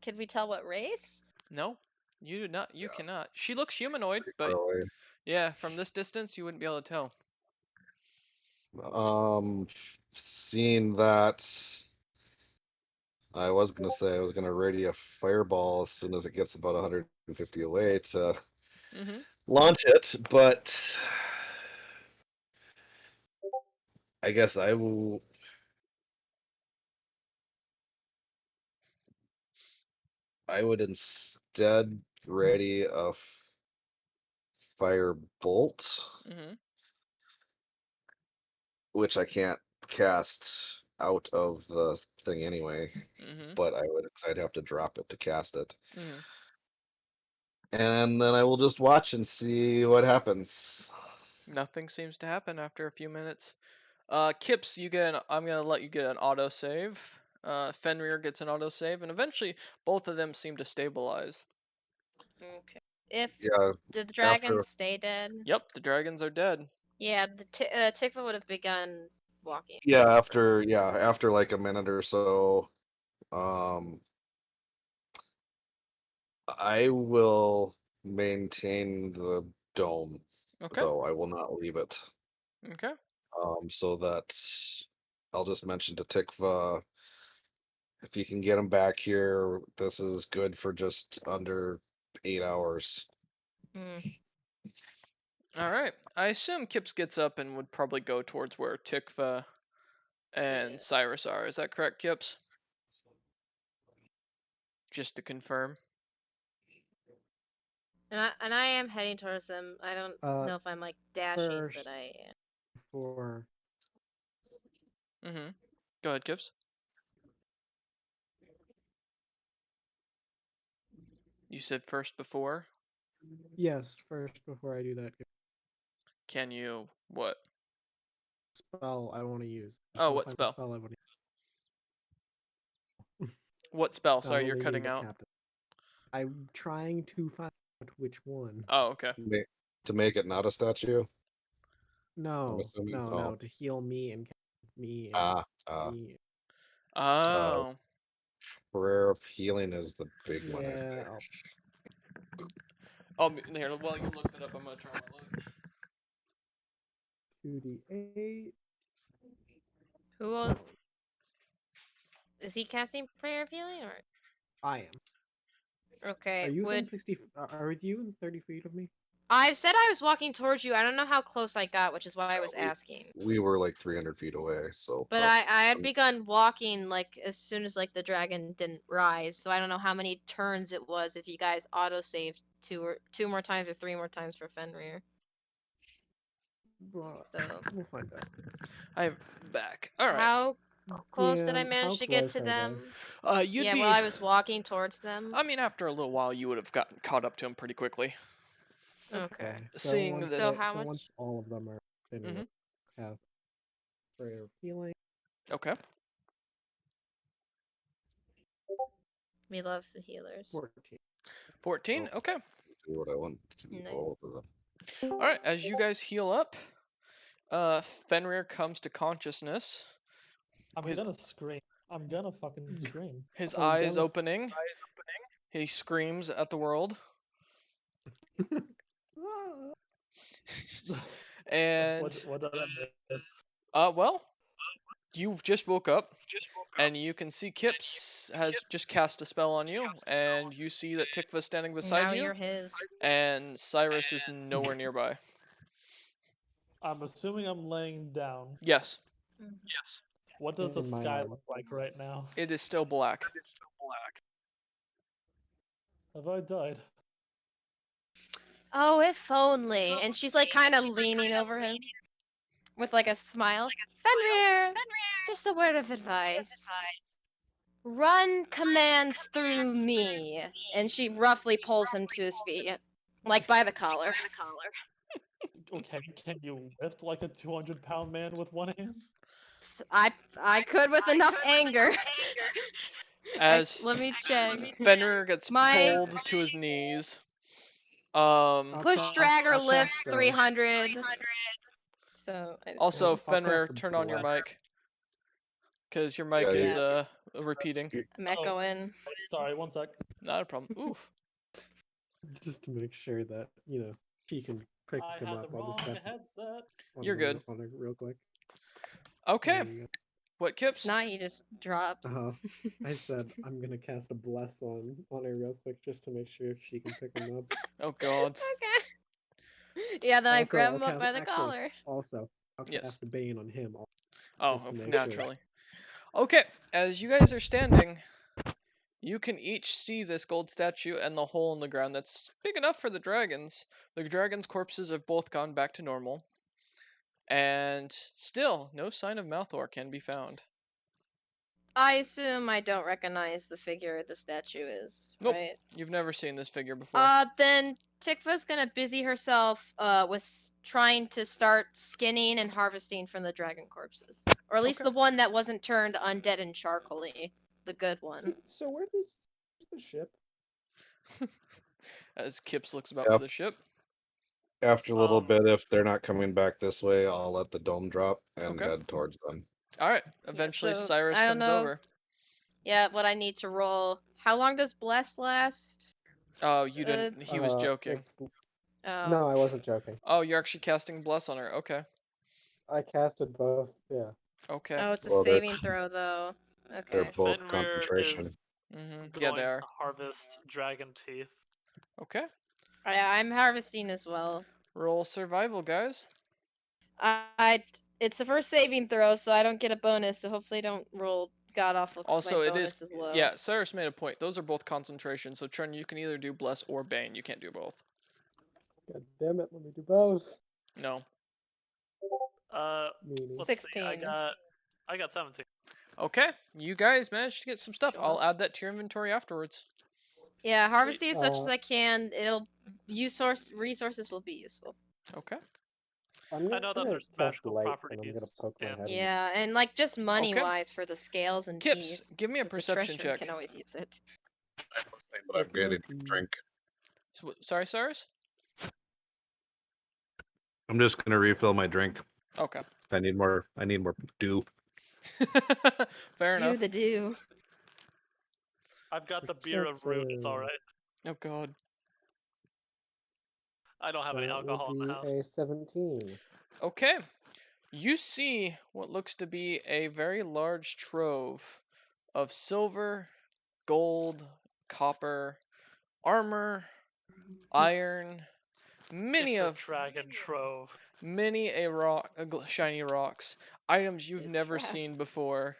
Speaker 3: could we tell what race?
Speaker 2: No, you do not. You
Speaker 1: Yeah.
Speaker 2: cannot. She looks humanoid,
Speaker 1: Pretty
Speaker 2: but
Speaker 1: far away.
Speaker 2: yeah, from this distance you wouldn't be able to tell.
Speaker 1: Seeing that, I was gonna say I was gonna ready a fireball as soon as it gets about 150 away to
Speaker 2: Mm-hmm.
Speaker 1: launch it, but I guess I will. I would instead ready a fire bolt,
Speaker 2: Mm-hmm.
Speaker 1: which I can't cast out of the thing anyway.
Speaker 2: Mm-hmm.
Speaker 1: But I'd have to drop it to cast it,
Speaker 2: Mm-hmm.
Speaker 1: and then I will just watch and see what happens.
Speaker 2: Nothing seems to happen after a few minutes. Kips, I'm gonna let you get an autosave. Fenrir gets an autosave, and eventually both of them seem to stabilize.
Speaker 3: Okay. If
Speaker 1: Yeah,
Speaker 3: did the
Speaker 1: after
Speaker 3: dragons stay dead?
Speaker 2: Yep, the dragons are dead.
Speaker 3: Yeah, Tikva would have begun walking.
Speaker 1: after like a minute or so, um, I will maintain the dome,
Speaker 2: Okay.
Speaker 1: though I will not leave it.
Speaker 2: Okay.
Speaker 1: So that I'll just mention to Tikva, if you can get him back here, this is good for just under 8 hours.
Speaker 3: Mm.
Speaker 2: All right. I assume Kips gets up and would probably go towards where Tikva and
Speaker 3: Yeah.
Speaker 2: Cyrus are. Is that correct, Kips? Just to confirm.
Speaker 3: And I am heading towards them. I don't know if I'm like dashing, but
Speaker 5: first-
Speaker 3: I am.
Speaker 5: For
Speaker 2: Mm-hmm. Go ahead, Kips. You said first before.
Speaker 5: yes, first before I do that
Speaker 2: Can you what?
Speaker 5: spell I want to use. Just
Speaker 2: Oh,
Speaker 5: wanna
Speaker 2: what
Speaker 5: find
Speaker 2: spell?
Speaker 5: I want to
Speaker 2: What spell?
Speaker 5: I'm
Speaker 2: Sorry, you're
Speaker 5: only
Speaker 2: cutting
Speaker 5: needing the
Speaker 2: out.
Speaker 5: captain. I'm trying to find out which one.
Speaker 2: Oh, okay.
Speaker 1: To make it not a statue.
Speaker 5: No,
Speaker 1: assuming-
Speaker 5: no,
Speaker 1: oh.
Speaker 5: no, to heal me and me and me.
Speaker 2: Oh.
Speaker 1: Prayer of healing is the big one. I
Speaker 5: Yeah,
Speaker 1: think.
Speaker 2: Here, while you look that up, I'm gonna try my luck.
Speaker 5: 2d8.
Speaker 3: Who is he casting Prayer of Healing or?
Speaker 5: I am.
Speaker 3: Okay.
Speaker 5: Are you within
Speaker 3: would
Speaker 5: 60? Are you in 30 feet of me?
Speaker 3: I said I was walking towards you. I don't know how close I got, which is why I was asking.
Speaker 1: We were like 300 feet away, so.
Speaker 3: But I had begun walking like as soon as like the dragon didn't rise, so I don't know how many turns it was if you guys auto-saved two more times or 3 more times for Fenrir.
Speaker 5: Well,
Speaker 3: So
Speaker 5: we'll find out.
Speaker 2: I'm back. All right.
Speaker 3: how close did I
Speaker 5: DM,
Speaker 3: manage
Speaker 5: how
Speaker 3: to get
Speaker 5: close
Speaker 3: to
Speaker 5: are they?
Speaker 3: them?
Speaker 2: You'd
Speaker 3: Yeah,
Speaker 2: be.
Speaker 3: well I was walking towards them.
Speaker 2: I mean, after a little while, you would have gotten caught up to him pretty quickly.
Speaker 3: Okay.
Speaker 2: Seeing
Speaker 5: once
Speaker 2: this-
Speaker 3: So how much?
Speaker 5: once all of them are in, have prayer of healing.
Speaker 2: Okay.
Speaker 3: We love the healers.
Speaker 5: 14.
Speaker 2: 14.
Speaker 1: Oh.
Speaker 2: Okay.
Speaker 1: Do what I want to do.
Speaker 3: Nice.
Speaker 1: All of them.
Speaker 2: All right. As you guys heal up, Fenrir comes to consciousness.
Speaker 4: I'm
Speaker 2: His-
Speaker 4: gonna scream. I'm gonna fucking scream.
Speaker 2: His
Speaker 5: I'm
Speaker 2: eyes
Speaker 5: gonna-
Speaker 2: opening. He screams at the world. And
Speaker 4: What did I miss?
Speaker 2: well, you just woke up, and you can see Kips has just cast a spell on you, and you see that Tikva's standing beside
Speaker 3: Now
Speaker 2: you,
Speaker 3: you're his.
Speaker 2: and Cyrus is nowhere nearby.
Speaker 4: I'm assuming I'm laying down.
Speaker 2: Yes,
Speaker 4: What does the
Speaker 5: In my
Speaker 4: sky
Speaker 5: arm.
Speaker 4: look like right now?
Speaker 2: it is still black.
Speaker 4: Have I died?
Speaker 3: Oh, if only. And she's like kind of leaning over him with like a smile. Fenrir, just a word of advice. Run commands through me. And she roughly pulls him to his feet, like by the collar.
Speaker 4: Okay, can you lift like a 200-pound man with one hand?
Speaker 3: I could with enough anger.
Speaker 2: As
Speaker 3: Let me check.
Speaker 2: Fenrir gets
Speaker 3: My-
Speaker 2: pulled to his knees.
Speaker 3: Push, drag, or
Speaker 5: I'll
Speaker 3: lift
Speaker 5: cast,
Speaker 3: 300. So I just
Speaker 2: Also,
Speaker 5: I'll cast
Speaker 2: Fenrir,
Speaker 5: the
Speaker 2: turn on your
Speaker 5: blast.
Speaker 2: mic, because your mic
Speaker 1: Yeah,
Speaker 2: is
Speaker 3: yeah.
Speaker 2: repeating.
Speaker 3: I'm echoing.
Speaker 4: Sorry, one sec.
Speaker 2: Not a problem. Oof.
Speaker 5: Just to make sure that, she can pick
Speaker 4: I
Speaker 5: him
Speaker 4: had
Speaker 5: up.
Speaker 4: the
Speaker 5: I'll
Speaker 4: wrong
Speaker 5: just cast it
Speaker 4: headset.
Speaker 2: You're good.
Speaker 5: on her real quick.
Speaker 2: Okay.
Speaker 5: There you
Speaker 2: What, Kips?
Speaker 3: Now he just drops.
Speaker 5: go. I said I'm gonna cast a bless on her real quick just to make sure she can pick him up.
Speaker 2: Oh God.
Speaker 3: Okay. Yeah, then I
Speaker 5: Also,
Speaker 3: grab
Speaker 5: I'll
Speaker 3: him up
Speaker 5: cast-
Speaker 3: by the
Speaker 5: actually,
Speaker 3: collar.
Speaker 5: Also, I'll
Speaker 2: Yes.
Speaker 5: cast a bane on him.
Speaker 2: Oh,
Speaker 5: Just to make sure.
Speaker 2: naturally. Okay, as you guys are standing, you can each see this gold statue and the hole in the ground that's big enough for the dragons. The dragons' corpses have both gone back to normal. And still, no sign of Malthor can be found.
Speaker 3: I assume I don't recognize the figure the statue is,
Speaker 2: Nope.
Speaker 3: right?
Speaker 2: You've never seen this figure before.
Speaker 3: Then Tikva's gonna busy herself with trying to start skinning and harvesting from the dragon corpses, or at least
Speaker 2: Okay.
Speaker 3: the one that wasn't turned undead and charcoaly, the good one.
Speaker 5: So where's the ship?
Speaker 2: As Kips looks about
Speaker 1: Yep.
Speaker 2: for the ship.
Speaker 1: After a little
Speaker 4: Um,
Speaker 1: bit, if they're not coming back this way, I'll let the dome drop and
Speaker 2: Okay.
Speaker 1: head towards them.
Speaker 2: Alright, eventually
Speaker 3: so,
Speaker 2: Cyrus
Speaker 3: I don't
Speaker 2: comes
Speaker 3: know.
Speaker 2: over.
Speaker 3: Yeah, what I need to roll. How long does bless last?
Speaker 2: Oh, you didn't. He was joking.
Speaker 3: Oh.
Speaker 5: No, I wasn't joking.
Speaker 2: Oh, you're actually casting Bless on her. Okay.
Speaker 5: I casted both. Yeah.
Speaker 2: Okay.
Speaker 3: Oh, it's a
Speaker 1: Well, they're-
Speaker 3: saving throw though.
Speaker 1: They're
Speaker 3: Okay.
Speaker 1: both
Speaker 4: Fenrir
Speaker 1: concentration.
Speaker 4: is
Speaker 2: Mm-hmm. Yeah,
Speaker 4: going
Speaker 2: they are.
Speaker 4: to harvest dragon teeth.
Speaker 2: Okay.
Speaker 3: I'm harvesting as well.
Speaker 2: Roll survival, guys.
Speaker 3: It's the first saving throw, so I don't get a bonus. So hopefully, I don't roll god awful. 'Cause
Speaker 2: Also,
Speaker 3: my
Speaker 2: it
Speaker 3: bonus
Speaker 2: is.
Speaker 3: low.
Speaker 2: Yeah, Cyrus made a point. Those are both concentration. So, Tren, you can either do Bless or Bane. You can't do both.
Speaker 5: God damn it! Let me do both.
Speaker 2: No.
Speaker 5: Meaning.
Speaker 4: Let's see.
Speaker 3: 16.
Speaker 4: I got 17.
Speaker 2: Okay. You guys managed to get some stuff.
Speaker 3: Sure.
Speaker 2: I'll add that to your inventory afterwards.
Speaker 3: Yeah, harvesting as much as
Speaker 5: Uh,
Speaker 3: I can. Resources will be useful.
Speaker 2: Okay.
Speaker 5: I'm
Speaker 4: I know that
Speaker 5: gonna
Speaker 4: there's
Speaker 5: cast
Speaker 4: magical
Speaker 5: light, and I'm
Speaker 4: properties
Speaker 5: gonna poke my
Speaker 4: and-
Speaker 5: head.
Speaker 3: Yeah, and like just money
Speaker 2: Okay.
Speaker 3: wise for the scales and
Speaker 2: Kips,
Speaker 3: teeth.
Speaker 2: give me a
Speaker 3: 'cause the
Speaker 2: perception
Speaker 3: treasurer
Speaker 2: check.
Speaker 3: Can always use it.
Speaker 1: But I'm getting a
Speaker 5: Okey-dokey.
Speaker 1: drink.
Speaker 2: Sorry, Cyrus?
Speaker 1: I'm just gonna refill my drink.
Speaker 2: Okay.
Speaker 1: I need more dew.
Speaker 2: Fair
Speaker 3: Do
Speaker 2: enough.
Speaker 3: the do.
Speaker 4: I've got the beer of root. It's all right.
Speaker 2: Oh god.
Speaker 4: I don't have any
Speaker 5: That
Speaker 4: alcohol in
Speaker 5: would
Speaker 4: the
Speaker 5: be
Speaker 4: house.
Speaker 5: a 17.
Speaker 2: Okay. You see what looks to be a very large trove of silver, gold, copper, armor, iron, many
Speaker 4: It's a
Speaker 2: of
Speaker 4: dragon trove.
Speaker 2: many shiny rocks, items you've
Speaker 3: It's a
Speaker 2: never
Speaker 3: trap.
Speaker 2: seen before.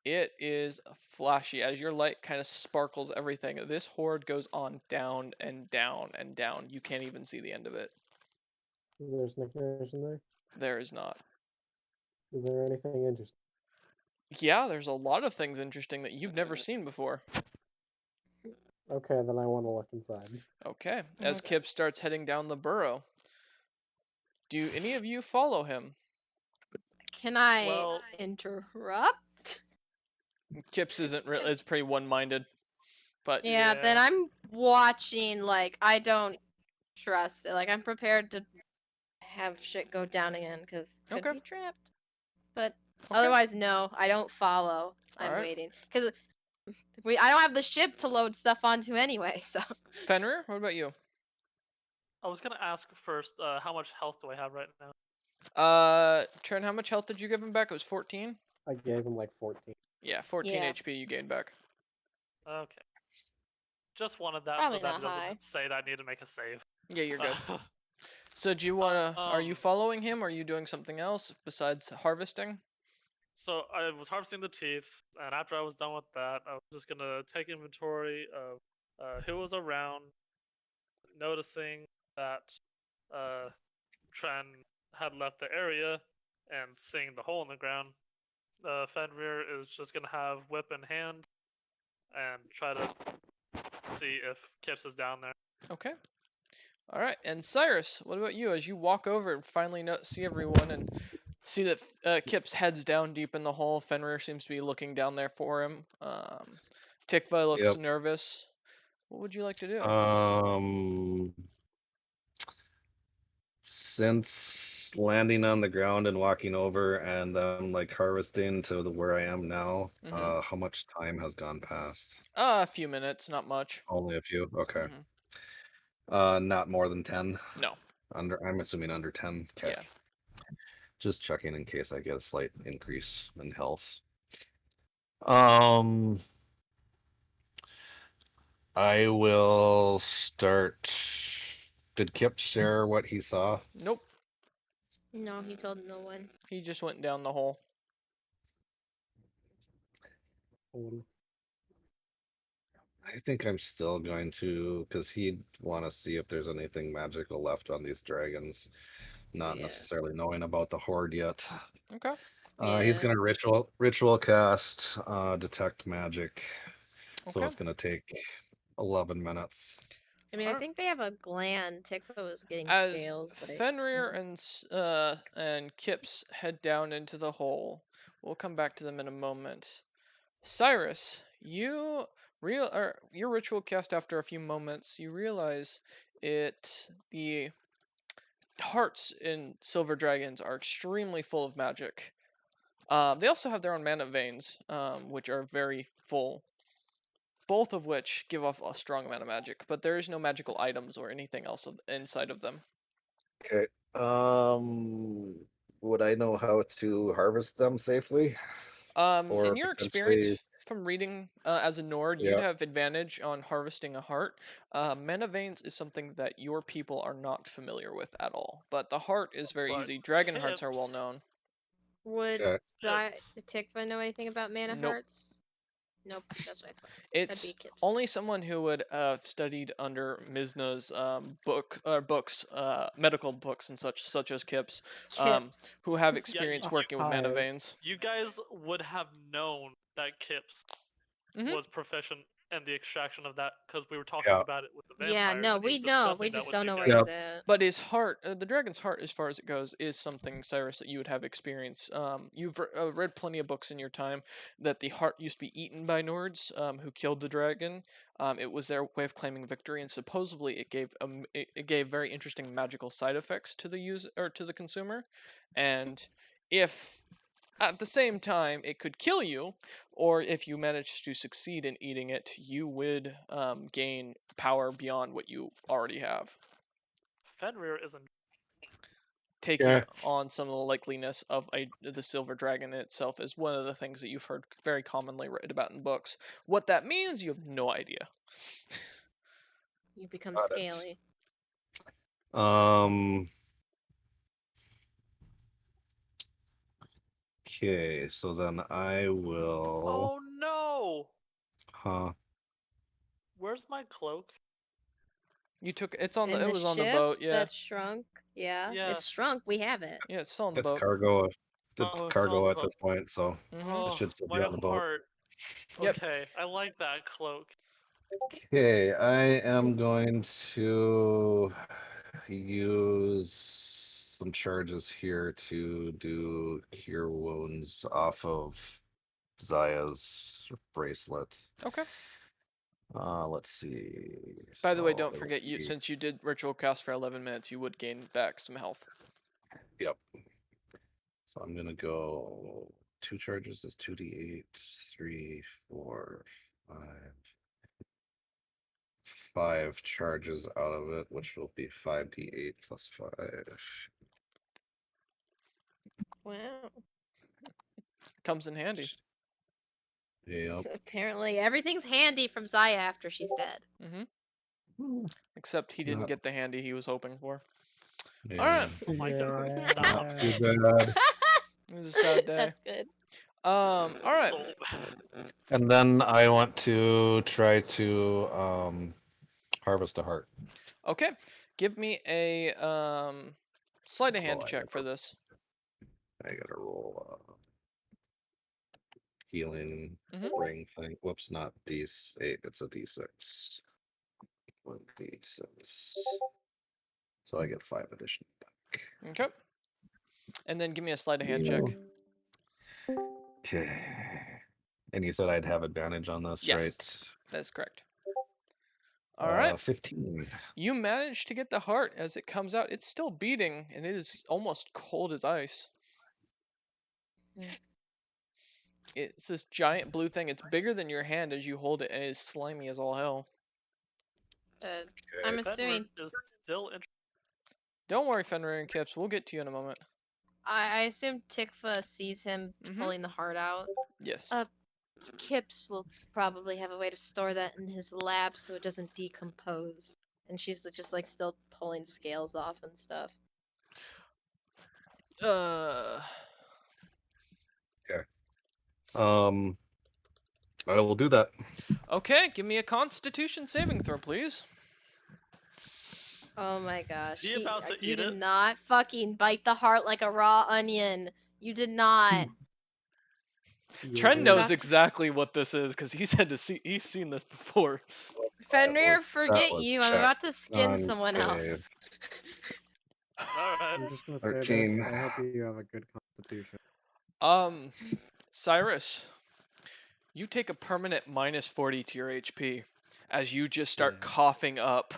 Speaker 2: It is flashy as your light kind of sparkles everything. This hoard goes on down and down and down. You can't even see the end of it.
Speaker 5: Is there Snickers in there?
Speaker 2: There is not.
Speaker 5: Is there anything interesting?
Speaker 2: Yeah, there's a lot of things interesting that you've never seen before.
Speaker 5: Okay, then I want to look inside.
Speaker 2: Okay, as
Speaker 3: Okay.
Speaker 2: Kip starts heading down the burrow. Do any of you follow him?
Speaker 3: Can I
Speaker 4: Well-
Speaker 3: interrupt?
Speaker 2: Kip's isn't really, it's pretty one-minded. But
Speaker 3: Yeah, then
Speaker 4: Yeah.
Speaker 3: I'm watching. Like I don't trust it. Like I'm prepared to have shit go down again because could
Speaker 2: Okay.
Speaker 3: be trapped. But
Speaker 2: okay.
Speaker 3: otherwise, no, I don't follow. I'm
Speaker 2: Alright.
Speaker 3: waiting because I don't have the ship to load stuff onto anyway. So
Speaker 2: Fenrir, what about you?
Speaker 4: I was gonna ask first, how much health do I have right now?
Speaker 2: Trent, how much health did you give him back? It was 14?
Speaker 5: I gave him like 14.
Speaker 2: Yeah, 14
Speaker 3: Yeah.
Speaker 2: HP you gained back.
Speaker 4: Okay. Just wanted that
Speaker 3: Probably
Speaker 4: so that
Speaker 3: not
Speaker 4: it doesn't
Speaker 3: high.
Speaker 4: say that I need to make a save.
Speaker 2: Yeah, you're good. So do you wanna, are you
Speaker 4: Um,
Speaker 2: following him? Or are you doing something else besides harvesting?
Speaker 4: So I was harvesting the teeth, and after I was done with that, I was just gonna take inventory of who was around, noticing that Tren had left the area, and seeing the hole in the ground. Fenrir is just gonna have whip in hand, and try to see if Kips is down there.
Speaker 2: Okay. Alright, and Cyrus, what about you? As you walk over and finally see everyone and see that Kip's head's down deep in the hole, Fenrir seems to be looking down there for him. Tikva looks
Speaker 1: Yep.
Speaker 2: nervous. What would you like to do?
Speaker 1: Since landing on the ground and walking over and then like harvesting to where I am now,
Speaker 2: Mhm.
Speaker 1: how much time has gone past?
Speaker 2: A few minutes, not much.
Speaker 1: Only a few. Okay.
Speaker 2: Mhm.
Speaker 1: Not more than 10.
Speaker 2: No.
Speaker 1: I'm assuming under 10. Okay.
Speaker 2: Yeah.
Speaker 1: Just checking in case I get a slight increase in health. I will start. Did Kip share what he saw?
Speaker 2: Nope.
Speaker 3: no, he told no one.
Speaker 2: He just went down the hole.
Speaker 5: total.
Speaker 1: I think I'm still going to, because he'd want to see if there's anything magical left on these dragons, not
Speaker 3: Yeah.
Speaker 1: necessarily knowing about the horde yet.
Speaker 2: Okay.
Speaker 1: He's
Speaker 3: Yeah.
Speaker 1: gonna ritual cast detect magic, so
Speaker 2: Okay.
Speaker 1: it's gonna take 11 minutes.
Speaker 3: I mean, I
Speaker 2: Alright.
Speaker 3: think they have a gland. Tikva was getting
Speaker 2: As
Speaker 3: scales, but
Speaker 2: Fenrir and Kips head down into the hole, we'll come back to them in a moment. Cyrus, your ritual cast after a few moments, you realize the hearts in silver dragons are extremely full of magic. They also have their own mana veins, which are very full. Both of which give off a strong amount of magic, but there is no magical items or anything else inside of them.
Speaker 1: Okay. Would I know how to harvest them safely? Or
Speaker 2: In your
Speaker 1: potentially,
Speaker 2: experience from reading as a Nord, you'd
Speaker 1: yeah.
Speaker 2: have advantage on harvesting a heart. Mana veins is something that your people are not familiar with at all, but the heart is very
Speaker 4: But
Speaker 2: easy. Dragon hearts are well
Speaker 4: Kips-
Speaker 2: known.
Speaker 3: would
Speaker 1: Okay.
Speaker 3: Tikva know anything about mana
Speaker 2: Nope.
Speaker 3: hearts? Nope, that's what I thought. That'd
Speaker 2: It's
Speaker 3: be Kips.
Speaker 2: only someone who would have studied under Mizna's books, medical books and such as Kips,
Speaker 3: Kips.
Speaker 2: who have experience
Speaker 4: you-
Speaker 2: working with mana
Speaker 5: I-
Speaker 2: veins.
Speaker 4: You guys would have known that Kips
Speaker 2: Mhm.
Speaker 4: was proficient in the extraction of that because we were talking
Speaker 1: Yeah.
Speaker 4: about it with the vampires.
Speaker 3: Yeah, no,
Speaker 4: and he
Speaker 3: we
Speaker 4: was
Speaker 3: know.
Speaker 4: discussing
Speaker 3: We
Speaker 4: that
Speaker 3: just
Speaker 4: with
Speaker 3: don't
Speaker 4: you
Speaker 3: know where
Speaker 4: guys.
Speaker 3: he's at.
Speaker 2: But his heart, the dragon's heart, as far as it goes, is something, Cyrus, that you would have experience. You've read plenty of books in your time that the heart used to be eaten by Nords who killed the dragon. It was their way of claiming victory, and supposedly it gave very interesting magical side effects to the user or to the consumer. And if at the same time it could kill you, or if you managed to succeed in eating it, you would gain power beyond what you already have,
Speaker 4: Fenrir isn't.
Speaker 2: taking
Speaker 1: Yeah.
Speaker 2: on some of the likeliness of the silver dragon itself is one of the things that you've heard very commonly read about in books. What that means, you have no idea.
Speaker 3: You become
Speaker 1: Got it.
Speaker 3: scaly.
Speaker 1: Okay, so then I will.
Speaker 4: Oh no!
Speaker 1: Huh.
Speaker 4: Where's my cloak?
Speaker 2: You took it's on
Speaker 3: And
Speaker 2: the it was on the
Speaker 3: ship
Speaker 2: boat, yeah.
Speaker 3: that shrunk. Yeah,
Speaker 4: Yeah.
Speaker 3: it's shrunk. We have it.
Speaker 2: Yeah, it's still on the
Speaker 1: It's
Speaker 2: boat.
Speaker 1: cargo. It's
Speaker 4: Oh, it's on
Speaker 1: cargo
Speaker 4: the
Speaker 1: at
Speaker 4: boat.
Speaker 1: this point, so
Speaker 2: Mhm.
Speaker 4: Oh,
Speaker 1: it should still be
Speaker 4: my
Speaker 1: on the boat.
Speaker 4: heart.
Speaker 2: Yep.
Speaker 4: Okay, I like that cloak.
Speaker 1: Okay, I am going to use some charges here to do cure wounds off of Zaya's bracelet.
Speaker 2: Okay.
Speaker 1: Let's see.
Speaker 2: By the way,
Speaker 1: So
Speaker 2: don't
Speaker 1: it
Speaker 2: forget,
Speaker 1: would be-
Speaker 2: since you did ritual cast for 11 minutes, you would gain back some health.
Speaker 1: Yep. So I'm gonna go 2 charges is 2d8, 3, 4, 5 charges out of it, which will be 5d8 plus 5.
Speaker 3: Wow.
Speaker 2: Comes in handy.
Speaker 1: Yep.
Speaker 3: Apparently, everything's handy from Zaya after she's dead.
Speaker 2: Mm-hmm. Except he didn't
Speaker 1: Not-
Speaker 2: get the handy he was hoping for.
Speaker 1: Yeah.
Speaker 2: Alright.
Speaker 4: Oh my god,
Speaker 5: Yeah.
Speaker 4: stop.
Speaker 1: Too bad.
Speaker 2: It was a sad day.
Speaker 3: That's good.
Speaker 2: Alright.
Speaker 4: So bad.
Speaker 1: And then I want to try to harvest a heart.
Speaker 2: Okay. Give me a sleight of hand
Speaker 1: Oh, I
Speaker 2: check for
Speaker 1: never-
Speaker 2: this.
Speaker 1: I gotta roll healing
Speaker 2: Mhm.
Speaker 1: ring thing. Whoops, not D8. It's a D6. 1d6. So I get 5 additional back.
Speaker 2: Okay. And then give me a sleight of hand check.
Speaker 1: Okay. And you said I'd have advantage on this,
Speaker 2: Yes.
Speaker 1: right?
Speaker 2: That's correct. Alright.
Speaker 1: 15.
Speaker 2: You manage to get the heart as it comes out. It's still beating, and it is almost cold as ice. It's this giant blue thing. It's bigger than your hand as you hold it, and it is slimy as all hell.
Speaker 3: I'm
Speaker 1: Okay.
Speaker 3: assuming.
Speaker 4: Fenrir is still interested.
Speaker 2: Don't worry, Fenrir and Kips. We'll get to you in a moment.
Speaker 3: I assume Tikva sees him
Speaker 2: Mhm.
Speaker 3: pulling the heart out.
Speaker 2: Yes.
Speaker 3: Kips will probably have a way to store that in his lab so it doesn't decompose. And she's just like still pulling scales off and stuff.
Speaker 1: I will do that.
Speaker 2: Okay, give me a Constitution saving throw, please.
Speaker 3: Oh my gosh.
Speaker 6: he about to
Speaker 3: You
Speaker 6: eat
Speaker 3: did
Speaker 6: it?
Speaker 3: not fucking bite the heart like a raw onion. You did not.
Speaker 2: Trent
Speaker 5: Yeah.
Speaker 2: knows exactly what this is because he's seen this before.
Speaker 3: Fenrir,
Speaker 1: That
Speaker 3: forget
Speaker 1: was
Speaker 3: you. I'm
Speaker 1: check.
Speaker 3: about to skin someone
Speaker 1: Okay.
Speaker 3: else.
Speaker 6: Alright.
Speaker 5: I'm just gonna say
Speaker 1: 13.
Speaker 5: this. I hope you have a good constitution.
Speaker 2: Cyrus, you take a permanent minus 40 to your HP as you just start
Speaker 5: Yeah.
Speaker 2: coughing up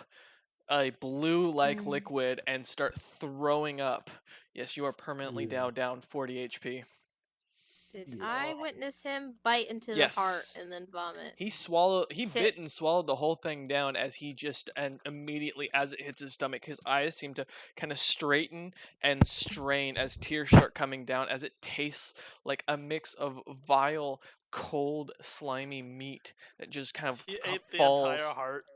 Speaker 2: a blue-like
Speaker 3: Mm.
Speaker 2: liquid and start throwing up. Yes, you are permanently
Speaker 5: Yeah.
Speaker 2: down 40 HP.
Speaker 3: Did
Speaker 5: Yeah.
Speaker 3: I witness him bite into the heart
Speaker 2: Yes.
Speaker 3: and then vomit?
Speaker 2: He
Speaker 3: Ti-
Speaker 2: bit and swallowed the whole thing down as and immediately as it hits his stomach, his eyes seem to kind of straighten and strain as tears start coming down as it tastes like a mix of vile, cold, slimy meat that just kind of
Speaker 6: He ate the
Speaker 2: falls.
Speaker 6: entire heart.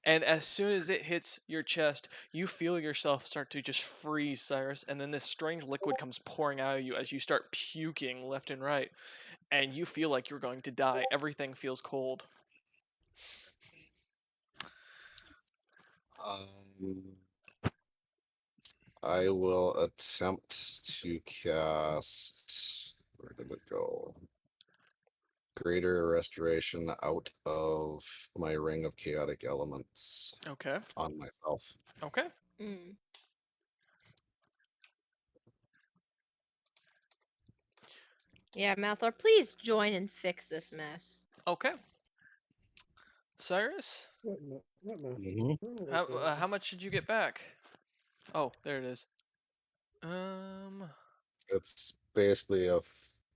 Speaker 2: And as soon as it hits your chest, you feel yourself start to just freeze, Cyrus, and then this strange liquid comes pouring out of you as you start puking left and right, and you feel like you're going to die. Everything feels cold.
Speaker 1: I will attempt to cast. Where did it go? Greater restoration out of my ring of chaotic elements
Speaker 2: Okay.
Speaker 1: on myself.
Speaker 2: Okay.
Speaker 3: Mm. Yeah, Malthor, please join and fix this mess.
Speaker 2: Okay. Cyrus,
Speaker 5: What no? What no?
Speaker 1: Mhm.
Speaker 2: how much did you get back? Oh, there it is.
Speaker 1: It's basically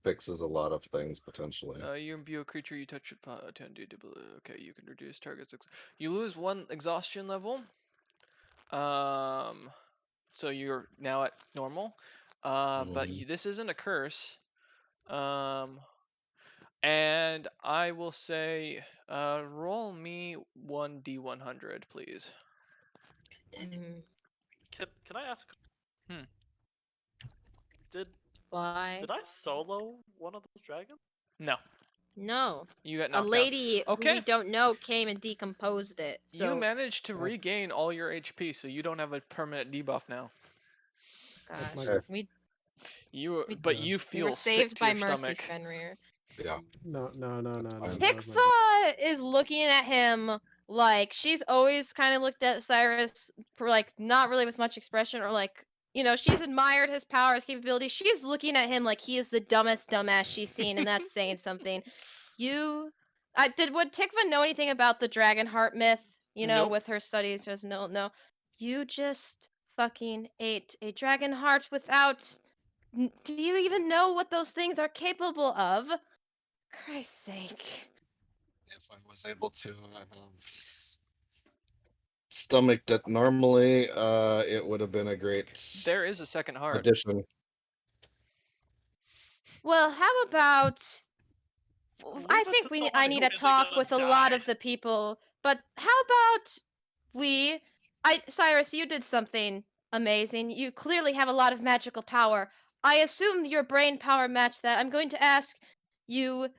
Speaker 1: fixes a lot of things potentially.
Speaker 2: You imbue a creature you touch with 10 Okay, you can reduce target's you lose 1 exhaustion level. So you're now at normal. But
Speaker 1: Mhm.
Speaker 2: this isn't a curse. And I will say, roll me 1d100, please.
Speaker 3: Mm.
Speaker 6: Can I ask?
Speaker 2: Hmm.
Speaker 6: Did
Speaker 3: Why?
Speaker 6: I solo one of those dragons?
Speaker 2: No,
Speaker 3: No.
Speaker 2: you got
Speaker 3: A
Speaker 2: knocked down.
Speaker 3: lady who
Speaker 2: Okay.
Speaker 3: we don't know came and decomposed it.
Speaker 2: You
Speaker 3: So,
Speaker 2: managed to
Speaker 5: That's-
Speaker 2: regain all your HP, so you don't have a permanent debuff now.
Speaker 3: gosh,
Speaker 5: my-
Speaker 1: Okay.
Speaker 3: we
Speaker 2: But
Speaker 5: Yeah.
Speaker 2: you
Speaker 3: we
Speaker 2: feel
Speaker 3: were
Speaker 2: sick
Speaker 3: saved
Speaker 2: to
Speaker 3: by
Speaker 2: your
Speaker 3: mercy,
Speaker 2: stomach.
Speaker 3: Fenrir.
Speaker 1: Yeah.
Speaker 5: No.
Speaker 1: That's fine.
Speaker 5: That was my-
Speaker 3: Tikva is looking at him like she's always kind of looked at Cyrus for like not really with much expression or like she's admired his power, his capabilities. She's looking at him like he is the dumbest dumbass she's seen, and that's saying something. Would Tikva know anything about the dragon heart myth?
Speaker 2: Nope.
Speaker 3: With her studies, just no. You just fucking ate a dragon heart without. Do you even know what those things are capable of? Christ's sake.
Speaker 1: If I was able to stomach that normally, it would have been a great
Speaker 2: There is a second heart.
Speaker 1: addition.
Speaker 3: Well, how about
Speaker 6: Leave
Speaker 3: I
Speaker 6: it
Speaker 3: think
Speaker 6: to
Speaker 3: I
Speaker 6: someone
Speaker 3: need
Speaker 6: who
Speaker 3: to
Speaker 6: isn't
Speaker 3: talk
Speaker 6: gonna
Speaker 3: with a lot
Speaker 6: die.
Speaker 3: of the people, but how about Cyrus, you did something amazing. You clearly have a lot of magical power. I assume your brain power matched that. I'm going to ask you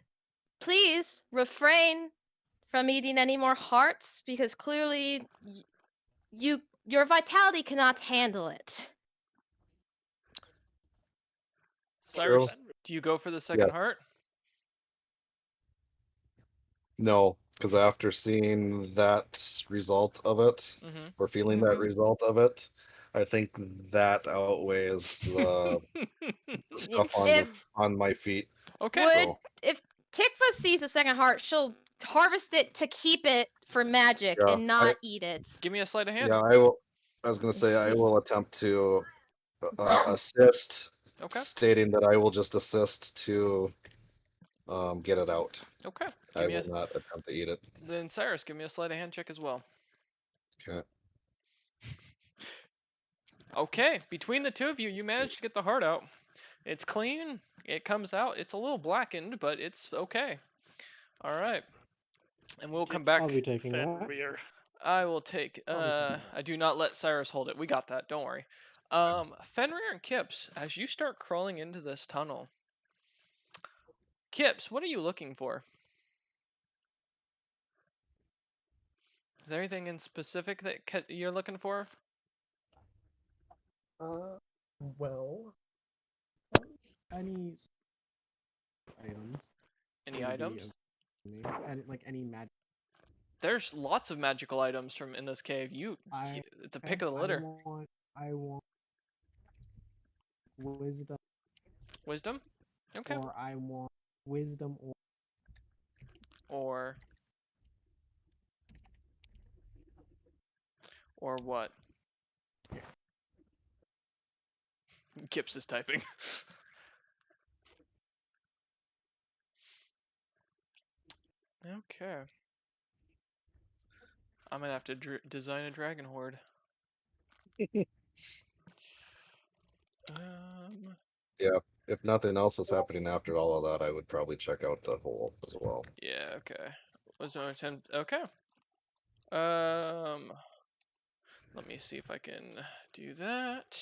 Speaker 3: please refrain from eating any more hearts because clearly your vitality cannot handle it.
Speaker 2: Cyrus,
Speaker 1: True.
Speaker 2: do you go for the second
Speaker 1: Yes.
Speaker 2: heart?
Speaker 1: No, because after seeing that result of it,
Speaker 2: Mm-hmm.
Speaker 1: or feeling that
Speaker 3: Mhm.
Speaker 1: result of it, I think that outweighs the stuff on my feet.
Speaker 2: Okay.
Speaker 3: Would
Speaker 1: So
Speaker 3: if Tikva sees a second heart, she'll harvest it to keep it for magic
Speaker 1: Yeah,
Speaker 3: and not eat it.
Speaker 2: Give me a sleight of hand.
Speaker 1: yeah, I was gonna say I will attempt to assist,
Speaker 2: Okay.
Speaker 1: stating that I will just assist to get it out.
Speaker 2: Okay.
Speaker 1: I
Speaker 2: Give me
Speaker 1: will not attempt to eat it.
Speaker 2: Then Cyrus, give me a sleight of hand check as well.
Speaker 1: Okay.
Speaker 2: Okay. Between the two of you, you managed to get the heart out. It's clean. It comes out. It's a little blackened, but it's okay. All right. And we'll come back.
Speaker 5: I'll be taking that.
Speaker 6: Fenrir.
Speaker 2: I will take.
Speaker 5: I'll be taking
Speaker 2: I do not let Cyrus hold it. We got that. Don't worry. Fenrir and Kips, as you start crawling into this tunnel, Kips, what are you looking for? Is there anything in specific that you're looking for?
Speaker 5: Well, any items.
Speaker 2: Any
Speaker 5: would be
Speaker 2: items?
Speaker 5: of me, and like any magic.
Speaker 2: There's lots of magical items from in this cave. It's a pick of the litter.
Speaker 5: I want wisdom,
Speaker 2: Wisdom? Okay.
Speaker 5: or I want wisdom,
Speaker 2: Or what? Kips is typing. Okay. I'm gonna have to design a dragon horde.
Speaker 1: If nothing else was happening after all of that, I would probably check out the hole as well.
Speaker 2: Yeah, okay. Wisdom attempt. Okay. Let me see if I can do that.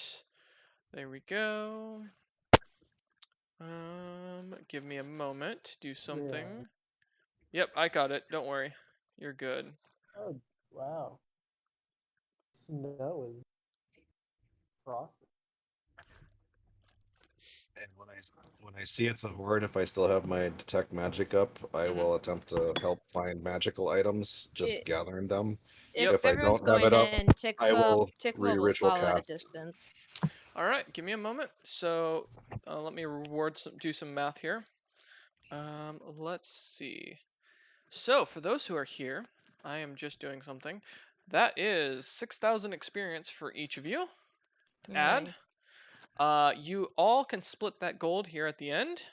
Speaker 2: There we go. Give me a moment to do something. Yep, I got it. Don't worry. You're good.
Speaker 5: Oh wow! Snow is frosted.
Speaker 1: And when I see it's a horde, if I still have my detect magic up, I
Speaker 2: Mhm.
Speaker 1: will attempt to help find magical items, just
Speaker 3: It-
Speaker 1: gathering them.
Speaker 3: If
Speaker 1: If I
Speaker 3: everyone's
Speaker 1: don't have
Speaker 3: going
Speaker 1: it up,
Speaker 3: in,
Speaker 1: I will
Speaker 3: Tikva will
Speaker 1: re-ritual
Speaker 3: follow at a
Speaker 1: cast.
Speaker 3: distance.
Speaker 2: All right, give me a moment. So let me do some math here. Let's see. So for those who are here, I am just doing something. That is 6,000 experience for each of you. Add.
Speaker 3: Nice.
Speaker 2: You all can split that gold here at the end,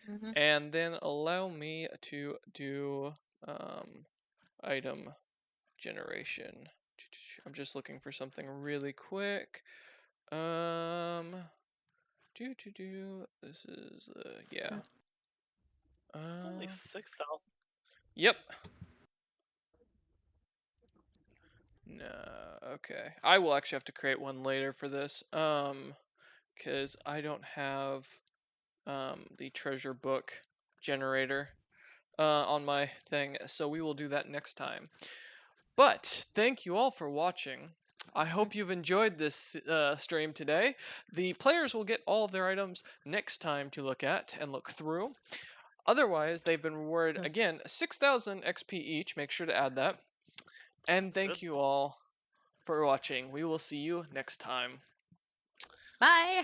Speaker 3: Mhm.
Speaker 2: and then allow me to do item generation. I'm just looking for something really quick. This is yeah.
Speaker 6: It's only 6,000.
Speaker 2: Yep. No, okay. I will actually have to create one later for this. Because I don't have the treasure book generator on my thing, so we will do that next time. But thank you all for watching. I hope you've enjoyed this stream today. The players will get all of their items next time to look at and look through. Otherwise, they've been rewarded again 6,000 XP each. Make sure to add that. And thank
Speaker 6: Good.
Speaker 2: you all for watching. We will see you next time.
Speaker 3: Bye.